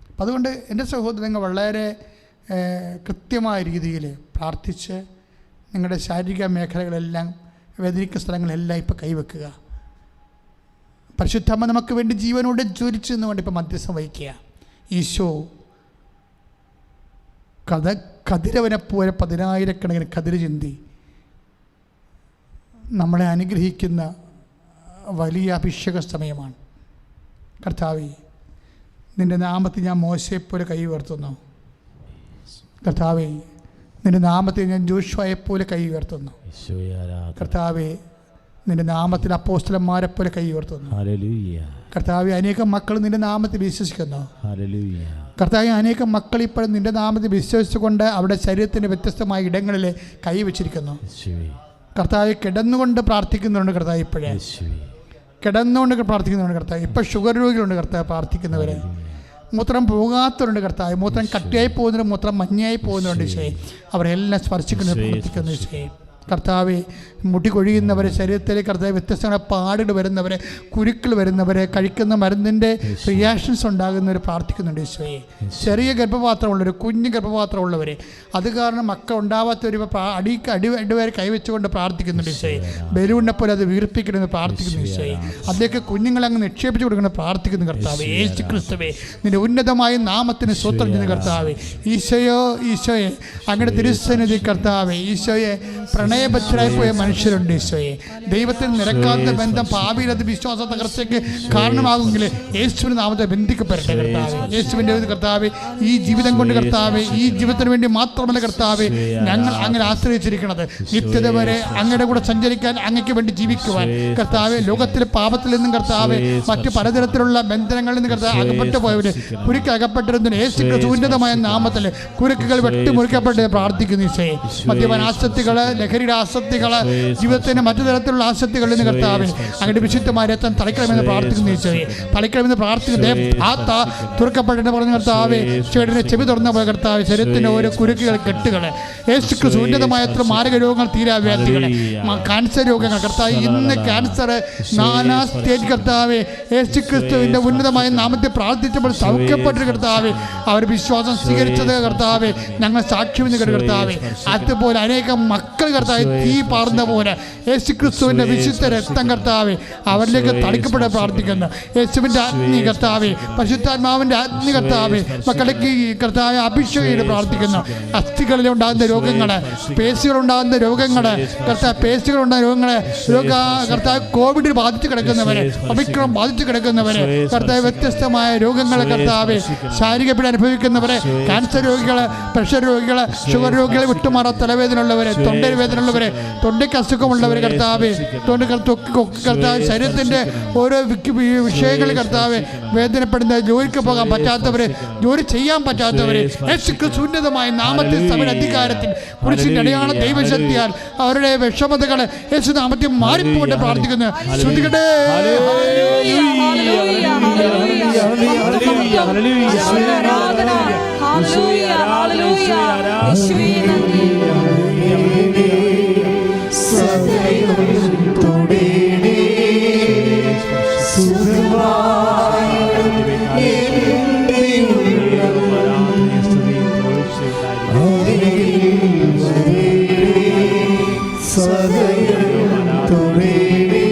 അപ്പം അതുകൊണ്ട് എൻ്റെ സഹോദരങ്ങൾ വളരെ കൃത്യമായ രീതിയിൽ പ്രാർത്ഥിച്ച് നിങ്ങളുടെ ശാരീരിക മേഖലകളെല്ലാം, വേദനിക്കുന്ന സ്ഥലങ്ങളെല്ലാം ഇപ്പോൾ കൈവെക്കുക. പരിശുദ്ധമ്മ നമുക്ക് വേണ്ടി ജീവനോടെ ജ്വലിച്ചു എന്നുകൊണ്ട് ഇപ്പോൾ മധ്യസ്ഥം വഹിക്കുക. ഈശോ കതിരവനെ പോലെ 10,000 കതിര് ചിന്തി നമ്മളെ അനുഗ്രഹിക്കുന്ന വലിയ അഭിഷേക സമയമാണ്. കർത്താവേ, നിൻ്റെ നാമത്തിൽ ഞാൻ മോശയെപ്പോലെ കൈ ഉയർത്തുന്നു. കർത്താവേ, നിൻ്റെ നാമത്തിൽ ഞാൻ ജോഷുവയെപ്പോലെ കൈ ഉയർത്തുന്നു. കർത്താവേ, നിൻ്റെ നാമത്തിൽ അപ്പോസ്തലന്മാരെപ്പോലെ കൈ ഉയർത്തുന്നു. കർത്താവേ, അനേകം മക്കൾ നിൻ്റെ നാമത്തിൽ വിശ്വസിക്കുന്നു. കർത്താവേ, അനേകം മക്കൾ ഇപ്പോഴും നിൻ്റെ നാമത്തിൽ വിശ്വസിച്ചുകൊണ്ട് അവരുടെ ശരീരത്തിൻ്റെ വ്യത്യസ്തമായ ഇടങ്ങളിൽ കൈവച്ചിരിക്കുന്നു. കർത്താവെ, കിടന്നുകൊണ്ട് പ്രാർത്ഥിക്കുന്നുണ്ട്. കർത്താവ് ഇപ്പോഴേ കിടന്നുകൊണ്ട് പ്രാർത്ഥിക്കുന്നുണ്ട്. കർത്താവ് ഇപ്പോൾ ഷുഗർ രോഗികളുണ്ട്. കർത്താവ് പ്രാർത്ഥിക്കുന്നവർ, മൂത്രം പോകാത്തവരുണ്ട്. കർത്താവ് മൂത്രം കട്ടിയായി പോകുന്നവർ, മൂത്രം മഞ്ഞയായി പോകുന്നവരുണ്ട്. ഈശോയെ, അവരെല്ലാം സ്പർശിക്കുന്നത് പ്രവർത്തിക്കുന്നു. ഈശോയെ, കർത്താവെ, മുടി കൊഴിയുന്നവരെ, ശരീരത്തിലേക്ക് കർത്താവ് വ്യത്യസ്തമായ പാടുകൾ വരുന്നവരെ, കുരുക്കൾ വരുന്നവരെ, കഴിക്കുന്ന മരുന്നിൻ്റെ റിയാക്ഷൻസ് ഉണ്ടാകുന്നവർ പ്രാർത്ഥിക്കുന്നുണ്ട്. ഈശോയെ, ചെറിയ ഗർഭപാത്രമുള്ളവർ, കുഞ്ഞു ഗർഭപാത്രമുള്ളവർ, അത് കാരണം മക്കൾ ഉണ്ടാവാത്തവർ അടിവരെ കൈവച്ചുകൊണ്ട് പ്രാർത്ഥിക്കുന്നുണ്ട്. ഈശോയെ, ബലൂണിനെ പോലെ അത് വീർപ്പിക്കണമെന്ന് പ്രാർത്ഥിക്കുന്നു. ഈശോയെ, അതിലേക്ക് കുഞ്ഞുങ്ങളെ അങ്ങ് നിക്ഷേപിച്ചു കൊടുക്കണം പ്രാർത്ഥിക്കുന്നു. കർത്താവെ, യേശു ക്രിസ്തുവേ, നിന്റെ ഉന്നതമായ നാമത്തിന് സ്വത്രം ചെയ്യുന്ന കർത്താവെ, ഈശോയെ അങ്ങയുടെ തിരുസന്നിധി കർത്താവെ, ഈശോയെ, പ്രണയബദ്ധരായി പോയ മനുഷ്യരുണ്ട്. ഈശോയെ, ദൈവത്തിൽ നിരക്കാത്ത ബന്ധം ഭാവിയിലത് വിശ്വാസ തകർച്ചയ്ക്ക് കാരണമാകുമെങ്കിൽ യേശുവിൻ്റെ നാമത്തെ ബന്ധിക്കപ്പെടട്ടെ. കർത്താവെ, യേശുവിൻ്റെ കർത്താവെ, ഈ ജീവിതം കൊണ്ട് കർത്താവെ, ഈ ജീവിതത്തിന് വേണ്ടി മാത്രമല്ല കർത്താവെ ഞങ്ങൾ അങ്ങനെ ആശ്രയിച്ചിരിക്കുന്നത്, നിത്യത വരെ അങ്ങയുടെ കൂടെ സഞ്ചരിക്കാൻ, അങ്ങയ്ക്ക് വേണ്ടി ജീവിക്കുവാൻ. കർത്താവെ, ലോകത്തിലെ പാപത്തിൽ നിന്നും കർത്താവെ, മറ്റ് പലതരത്തിലുള്ള ബന്ധനങ്ങളിൽ നിന്ന് കർത്താവ് അകപ്പെട്ടു പോയവര്, കുരുക്ക് അകപ്പെട്ടിരുന്ന യേശുക്രിസ്തു ഉന്നതമായ നാമത്തിൽ കുരുക്കുകൾ വെട്ടിമുറിക്കപ്പെട്ട് പ്രാർത്ഥിക്കുന്നു. ഈശോയെ, മദ്യപാന ആസക്തികൾ, ലഹരിയുടെ ആസക്തികൾ, ജീവിതത്തിൻ്റെ മറ്റു തരത്തിലുള്ള ആസക്തികളിൽ നിന്ന് കർത്താവെ അങ്ങയുടെ വിശുദ്ധമായ രക്തം തളിക്കണമെന്ന് പ്രാർത്ഥിക്കുന്നു. ഈശോയെ, തളിക്കണമെന്ന് പ്രാർത്ഥിക്കുന്നു. തുറക്കപ്പെട്ടിട്ട് പറഞ്ഞ കർത്താവെ, ചെവി തുറന്ന പോലെ കർത്താവ് ശരീരത്തിൻ്റെ ഓരോ കുരുക്കുകൾ, കെട്ടുകൾ, യേശുക്രിസ്തു ഉന്നതമായ എത്ര മാരക രോഗങ്ങൾ, തീരാവ്യാധികൾ, ക്യാൻസർ രോഗങ്ങൾ, കർത്താവ് ഇന്ന് ക്യാൻസർ 4ാം സ്റ്റേജ് കർത്താവെ, യേശുക്രിസ്തുവിൻ്റെ ഉന്നതമായ നാമത്തെ പ്രാർത്ഥിച്ചപ്പോൾ സൗഖ്യപ്പെട്ട കർത്താവെ, അവർ വിശ്വാസം സ്വീകരിച്ചത് കർത്താവെ ഞങ്ങൾ സാക്ഷ്യമെന്ന് കേട്ടു. കർത്താവെ, അതുപോലെ അനേകം മക്കൾ കർത്താവ് തീ പാർന്ന പോലെ യേശുക്രിസ്തുവിൻ്റെ വിശുദ്ധ രക്തം കർത്താവെ അവരിലേക്ക് തളിക്കപ്പെടാൻ പ്രാർത്ഥിക്കുന്നു. യേശുവിൻ്റെ അഗ്നി കർത്താവെ, പരിശുദ്ധാത്മാവിൻ്റെ അഗ്നി കർത്താവെ മക്കളിലേക്ക് കർത്താവെ അഭിഷേകം പ്രാർത്ഥിക്കുന്നു. അസ്ഥികളിൽ ഉണ്ടാകുന്ന രോഗങ്ങൾ, പേശികളുണ്ടാകുന്ന രോഗങ്ങൾ, കർത്താവ് പേശികളുണ്ടാകുന്ന രോഗങ്ങൾ, കർത്താവ് കോവിഡ് ബാധിച്ച് കിടക്കുന്നവരെ, ഒമിക്രോൺ ബാധിച്ച് കിടക്കുന്നവരെ, കർത്താവ് വ്യത്യസ്തമായ രോഗങ്ങൾ കർത്താവെ, ശാരീരിക പീഡ അനുഭവിക്കുന്നവരെ, ക്യാൻസർ രോഗികൾ, പ്രഷർ രോഗികൾ, ഷുഗർ രോഗികൾ, വിട്ടുമാറാ തലവേദന ഉള്ളവരെ, തൊണ്ടയിൽ വേദന ഉള്ളവരെ, തൊണ്ടയ്ക്ക് അസുഖമുള്ളവരെ കർത്താവെ, കർത്താവ് ശരീരത്തിൻ്റെ ഓരോ വിഷയങ്ങളിൽ കർത്താവെ വേദനപ്പെടുന്ന, ജോലിക്ക് പോകാൻ പറ്റാത്തവരെ, ജോലി ചെയ്യാൻ പറ്റാത്തവരെ, യേശുക്രിസ്തുവിൻ്റെതായ നാമത്തിൽ സഭയുടെ അധികാരത്തിൽ കുരിശിൻ്റെ അടയാള ദൈവശക്തിയാൽ അവരുടെ വിഷമതകൾ യേശു നാമത്തിൽ മാറിപ്പോയിട്ട് പ്രാർത്ഥിക്കുന്നു. ശ്രുതികടേ ആരാധന ഹല്ലേലൂയ, ഹല്ലേലൂയ. യേശുവേ നന്ദി. സദയം തൊടേണേ സുഖമായിടും എൻ്റെ ഉള്ളം. അരികിൽ വരേണേ സദയം തൊടേണേ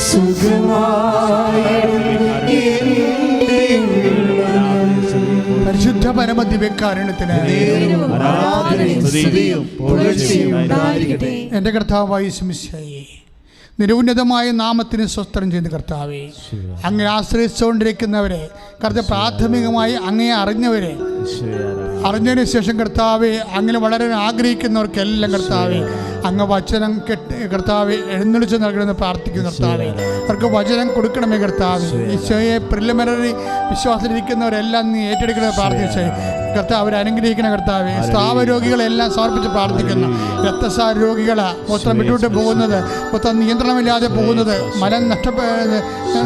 സുഖമായിടും എൻ്റെ ഉള്ളം. പരിശുദ്ധ പരമദിവ്യകാരുണ്യത്തിന് എൻ്റെ കർത്താവായ യേശുമിശിഹായേ, നിരുന്നതമായ നാമത്തിന് സ്വസ്ത്രം ചെയ്യുന്ന കർത്താവേ, അങ്ങനെ ആശ്രയിച്ചുകൊണ്ടിരിക്കുന്നവരെ കർത്താവ്, പ്രാഥമികമായി അങ്ങയെ അറിഞ്ഞവരെ, അറിഞ്ഞതിന് ശേഷം കർത്താവെ അങ്ങനെ വളരെ ആഗ്രഹിക്കുന്നവർക്കെല്ലാം കർത്താവെ അങ്ങ് വചനം കർത്താവെ എഴുന്നള്ളിച്ച് നൽകണമെന്ന് പ്രാർത്ഥിക്കുന്നു കർത്താവെ. അവർക്ക് വചനം കൊടുക്കണമേ കർത്താവെ. ഈശോയെ പ്രിലിമിനറി വിശ്വാസത്തിലിരിക്കുന്നവരെല്ലാം നീ ഏറ്റെടുക്കണമെന്ന് പ്രാർത്ഥിച്ചേ കർത്താവ്. അവരെ അനുഗ്രഹിക്കണം കർത്താവെ. സ്രാവരോഗികളെല്ലാം സമർപ്പിച്ച് പ്രാർത്ഥിക്കുന്നു. രക്തസാര രോഗികൾ, മൊത്തം വിട്ടുവിട്ട് പോകുന്നത്, മൊത്തം നിയന്ത്രണമില്ലാതെ പോകുന്നത്, മലം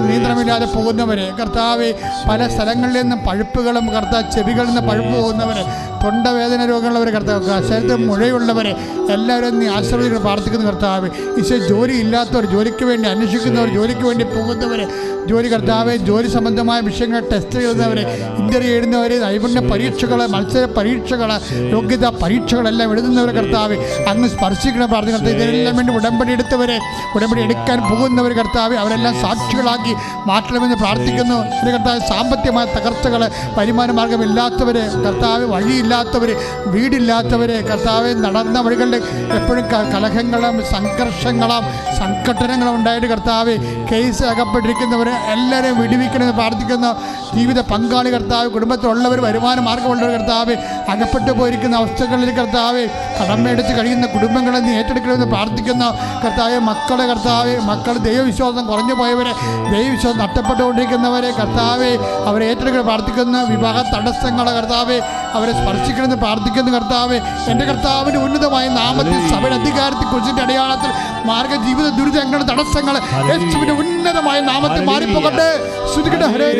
നിയന്ത്രണമില്ലാതെ പോകുന്നവരെ കർത്താവെ, പല സ്ഥലങ്ങളിൽ നിന്നും പഴുപ്പുകളും കർത്താവ്, ചെവികളിൽ നിന്ന് പഴുപ്പ് പോകുന്നവരെ, തൊണ്ടവേദന രോഗമുള്ളവരെ കർത്താവ്, ശരീരത്തിൽ മുഴയുള്ളവരെ എല്ലാവരും നീ ആശ്രയിച്ച് പ്രാർത്ഥിക്കുന്നു കർത്താവ്. ഈശോ ജോലി ഇല്ലാത്തവർ, ജോലിക്ക് വേണ്ടി അന്വേഷിക്കുന്നവർ, ജോലിക്ക് വേണ്ടി പോകുന്നവരെ, ജോലി കർത്താവ്, ജോലി സംബന്ധമായ വിഷയങ്ങൾ ടെസ്റ്റ് ചെയ്യുന്നവരെ, ഇന്റർവ്യൂ എഴുതുന്നവരെ, നൈപുണ്യ പരീക്ഷകൾ, മത്സര പരീക്ഷകൾ, യോഗ്യതാ പരീക്ഷകളെല്ലാം എഴുതുന്നവരെ കർത്താവ് അങ്ങ് സ്പർശിക്കണം പ്രാർത്ഥിക്കണം. ഇതിനെല്ലാം വേണ്ടി ഉടമ്പടി എടുത്തവരെ, ഉടമ്പടി എടുക്കാൻ പോകുന്നവർ കർത്താവ്, അവരെല്ലാം സാക്ഷികളാക്കി മാറ്റണമെന്ന് പ്രാർത്ഥിക്കുന്നു. എൻ്റെ കർത്താവ്, സാമ്പത്തികമായ തകർച്ചകൾ, വരുമാന മാർഗമില്ലാത്തവരെ കർത്താവ്, വഴിയില്ലാത്തവർ, വീടില്ലാത്തവരെ കർത്താവ്, നടന്ന വഴികളിൽ എപ്പോഴും കലഹങ്ങളും സംഘർഷങ്ങളും സംഘട്ടനങ്ങളും ഉണ്ടായിട്ട് കർത്താവ്, കേസ് അകപ്പെട്ടിരിക്കുന്നവർ എല്ലാവരെയും വിടുവിക്കണമെന്ന് പ്രാർത്ഥിക്കുന്നു. ജീവിത പങ്കാളി കർത്താവ്, കുടുംബത്തിലുള്ളവർ, വരുമാന മാർഗമുള്ളവർ കർത്താവ്, അകപ്പെട്ടു പോയിരിക്കുന്ന അവസ്ഥകളിൽ കർത്താവ്, കടം മേടിച്ച് കഴിയുന്ന കുടുംബങ്ങളെ നീ ഏറ്റെടുക്കണമെന്ന് പ്രാർത്ഥിക്കുന്നു കർത്താവ്. മക്കളെ കർത്താവ്, മക്കൾ ദൈവവിശ്വാസം കുറഞ്ഞു പോയവരെ, ദൈവവിശ്വാസം നഷ്ടപ്പെട്ടുകൊണ്ടിരിക്കുന്നവരെ കർത്താവ്, അവരെ ഏറ്റെടുക്കണം പ്രാർത്ഥിക്കുന്നു. വിവാഹ തടസ്സങ്ങളെ കർത്താവ്, അവരെ സ്പർശിക്കണമെന്ന് പ്രാർത്ഥിക്കുന്നു കർത്താവ്. എൻ്റെ കർത്താവിൻ്റെ ഉന്നതമായ നാമത്തിൽ, സഭയുടെ അധികാരത്തിൽ, കുറിച്ചിൻ്റെ അടയാളത്തിൽ, മാർഗ ജീവിത ദുരിതങ്ങൾ, തടസ്സങ്ങൾ യേശുവിന്റെ ഉന്നതമായ നാമത്തിൽ മാറിപ്പോകട്ടെ. ശ്രുതിക്കട്ടെ. ഹരേ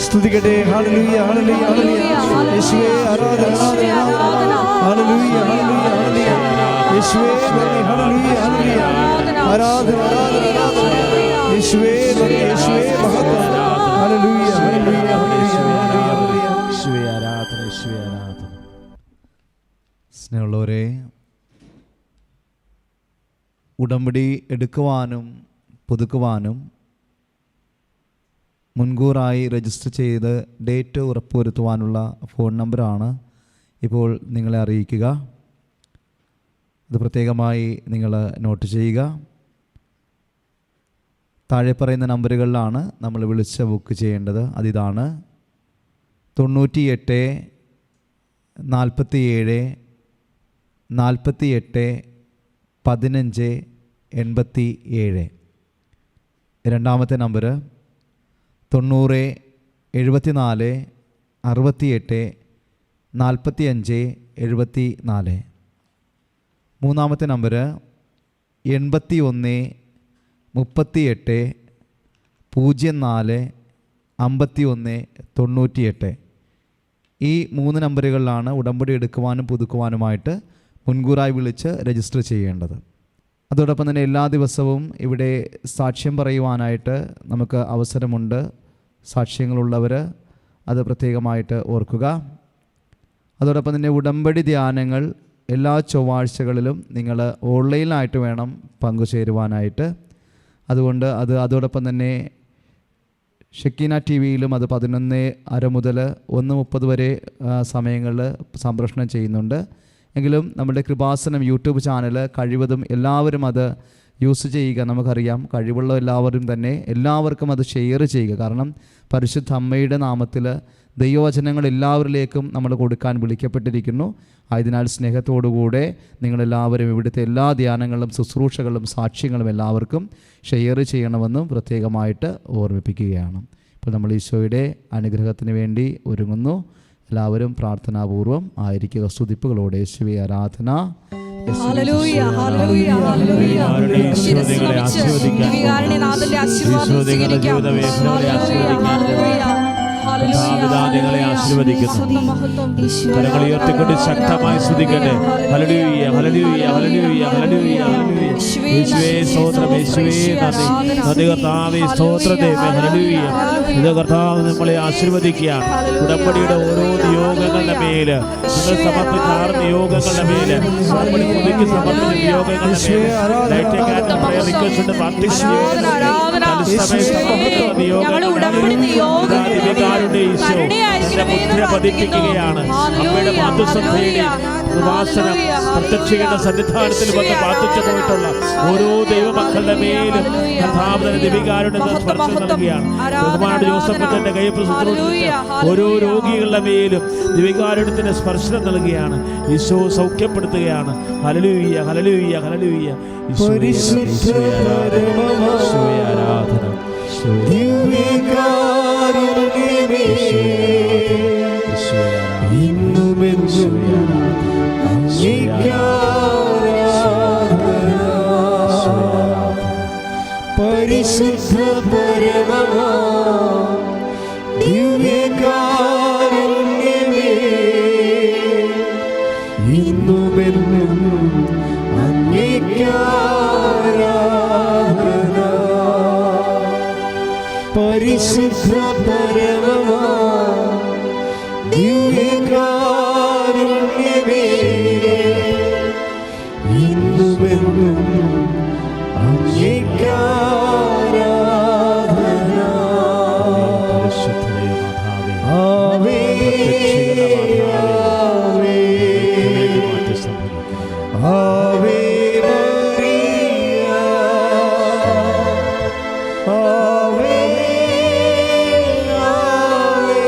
സ്തുതിക്കട്ടെ. Hallelujah, hallelujah, hallelujah. യേശുവേ ആരാധന, ആരാധന. Hallelujah, hallelujah, hallelujah. യേശുവേ നന്ദി. Hallelujah, hallelujah. ആരാധന, ആരാധന, ആരാധന. യേശുവേ നന്ദി, യേശുവേ മഹത്വം. Hallelujah, hallelujah, hallelujah. യേശുവേ ആരാധന, യേശുവേ ആരാധന. സ്നേഹമുള്ളവരെ, ഉടമ്പടി എടുക്കുവാനും പുതുക്കുവാനും മുൻകൂറായി രജിസ്റ്റർ ചെയ്ത് ഡേറ്റ് ഉറപ്പുവരുത്തുവാനുള്ള ഫോൺ നമ്പറാണ് ഇപ്പോൾ നിങ്ങളെ അറിയിക്കുക. അത് പ്രത്യേകമായി നിങ്ങൾ നോട്ട് ചെയ്യുക. താഴെ പറയുന്ന നമ്പറുകളിലാണ് നമ്മൾ വിളിച്ച് ബുക്ക് ചെയ്യേണ്ടത്. അതിതാണ് 98 47 48 15 87. രണ്ടാമത്തെ നമ്പർ 90 74 68 45 74. മൂന്നാമത്തെ നമ്പർ 81 38 04 51 98. ഈ 3 നമ്പറുകളിലാണ് ഉടമ്പടി എടുക്കുവാനും പുതുക്കുവാനുമായിട്ട് മുൻകൂറായി വിളിച്ച് രജിസ്റ്റർ ചെയ്യേണ്ടത്. അതോടൊപ്പം തന്നെ എല്ലാ ദിവസവും ഇവിടെ സാക്ഷ്യം പറയുവാനായിട്ട് നമുക്ക് അവസരമുണ്ട്. സാക്ഷ്യങ്ങളുള്ളവർ അത് പ്രത്യേകമായിട്ട് ഓർക്കുക. അതോടൊപ്പം തന്നെ ഉടമ്പടി ധ്യാനങ്ങൾ എല്ലാ ചൊവ്വാഴ്ചകളിലും നിങ്ങൾ ഓൺലൈനായിട്ട് വേണം പങ്കുചേരുവാനായിട്ട്. അതുകൊണ്ട് അതോടൊപ്പം തന്നെ ഷെക്കീന ടി വിയിലും അത് 11:30 മുതൽ 1:30 വരെ സമയങ്ങളിൽ സംപ്രേഷണം ചെയ്യുന്നുണ്ട്. എങ്കിലും നമ്മുടെ കൃപാസനം യൂട്യൂബ് ചാനൽ കഴിവതും എല്ലാവരും അത് യൂസ് ചെയ്യുക. നമുക്കറിയാം, കഴിവുള്ള എല്ലാവരും തന്നെ എല്ലാവർക്കും അത് ഷെയർ ചെയ്യുക. കാരണം പരിശുദ്ധ അമ്മയുടെ നാമത്തിൽ ദൈവവചനങ്ങൾ എല്ലാവരിലേക്കും നമ്മൾ കൊടുക്കാൻ വിളിക്കപ്പെട്ടിരിക്കുന്നു. ആയതിനാൽ സ്നേഹത്തോടുകൂടെ നിങ്ങളെല്ലാവരും ഇവിടുത്തെ എല്ലാ ധ്യാനങ്ങളും ശുശ്രൂഷകളും സാക്ഷ്യങ്ങളും എല്ലാവർക്കും ഷെയർ ചെയ്യണമെന്നും പ്രത്യേകമായിട്ട് ഓർമ്മിപ്പിക്കുകയാണ്. ഇപ്പോൾ നമ്മൾ ഈശോയുടെ അനുഗ്രഹത്തിന് വേണ്ടി ഒരുങ്ങുന്നു. എല്ലാവരും പ്രാർത്ഥനാപൂർവം ആയിരിക്കുക. സ്തുതിപ്പുകളോടെ യേശുവേ ആരാധന. Hallelujah, hallelujah, hallelujah. ശിരസ്സ് നമിച്ച് ദിവ്യകാരുണ്യനാഥന്റെ ആശീർവാദം സ്വീകരിക്കാം. നിങ്ങളെ ആശീർവദിക്കുന്നു. കരങ്ങൾ ഉയർത്തിക്കൊണ്ട് ശക്തമായി സ്തുതിക്കട്ടെ. Hallelujah, hallelujah, hallelujah, hallelujah, hallelujah. യേശുവേ സ്തോത്രം, യേശുവേ നന്ദി, നന്ദി കർത്താവേ, സ്തോത്രം ദൈവമേ, ഹല്ലേലൂയ. ഇത് കർത്താവ് നമ്മളെ ആശീർവദിക്കുക. ഉടമ്പടിയുടെ ഓരോ നിയോഗങ്ങളുടെ മേല് നിങ്ങൾ സമർപ്പിച്ച 6 നിയോഗങ്ങളുടെ മേല് നമ്മൾ പുതുക്കി സമർപ്പിച്ച നിയോഗങ്ങളുടെ മേല് പതിപ്പിക്കുകയാണ്. അമ്മയുടെ മാതൃസഭയുടെ കൃപാസനം പ്രത്യക്ഷയുടെ സന്നിധാനത്തിൽ വന്ന് പ്രാർത്ഥിച്ചു പോയിട്ടുള്ള ഓരോ ദൈവമക്കളുടെ മേലും കർത്താവിന്റെ ദിവികാരുടെ സ്പർശം നൽകുകയാണ്. ബഹുമാനപ്പെട്ട ജോസഫിന്റെ കയ്യൊപ്പ് ശുശ്രൂഷിച്ച ഓരോ രോഗികളുടെ മേലും ദിവികാരുണ്യത്തിന്റെ സ്പർശനം നൽകുകയാണ്. ഈശോ സൗഖ്യപ്പെടുത്തുകയാണ്. Hallelujah, hallelujah, hallelujah. ഈശോയെ ആരാധന. പരിശുദ്ധ പരമമാ ദിവ്യകാരുണ്യമേ, ഇന്നുമെന്നും അങ്ങേയ്ക്കാരാധന. പരിശുദ്ധ പരമമാ ദിവ്യകാരുണ്യമേ, ഇന്നുമെന്നും അങ്ങേയ്ക്കാരാധന. ആവേ ആവേ മറിയ, ആവേ ആവേ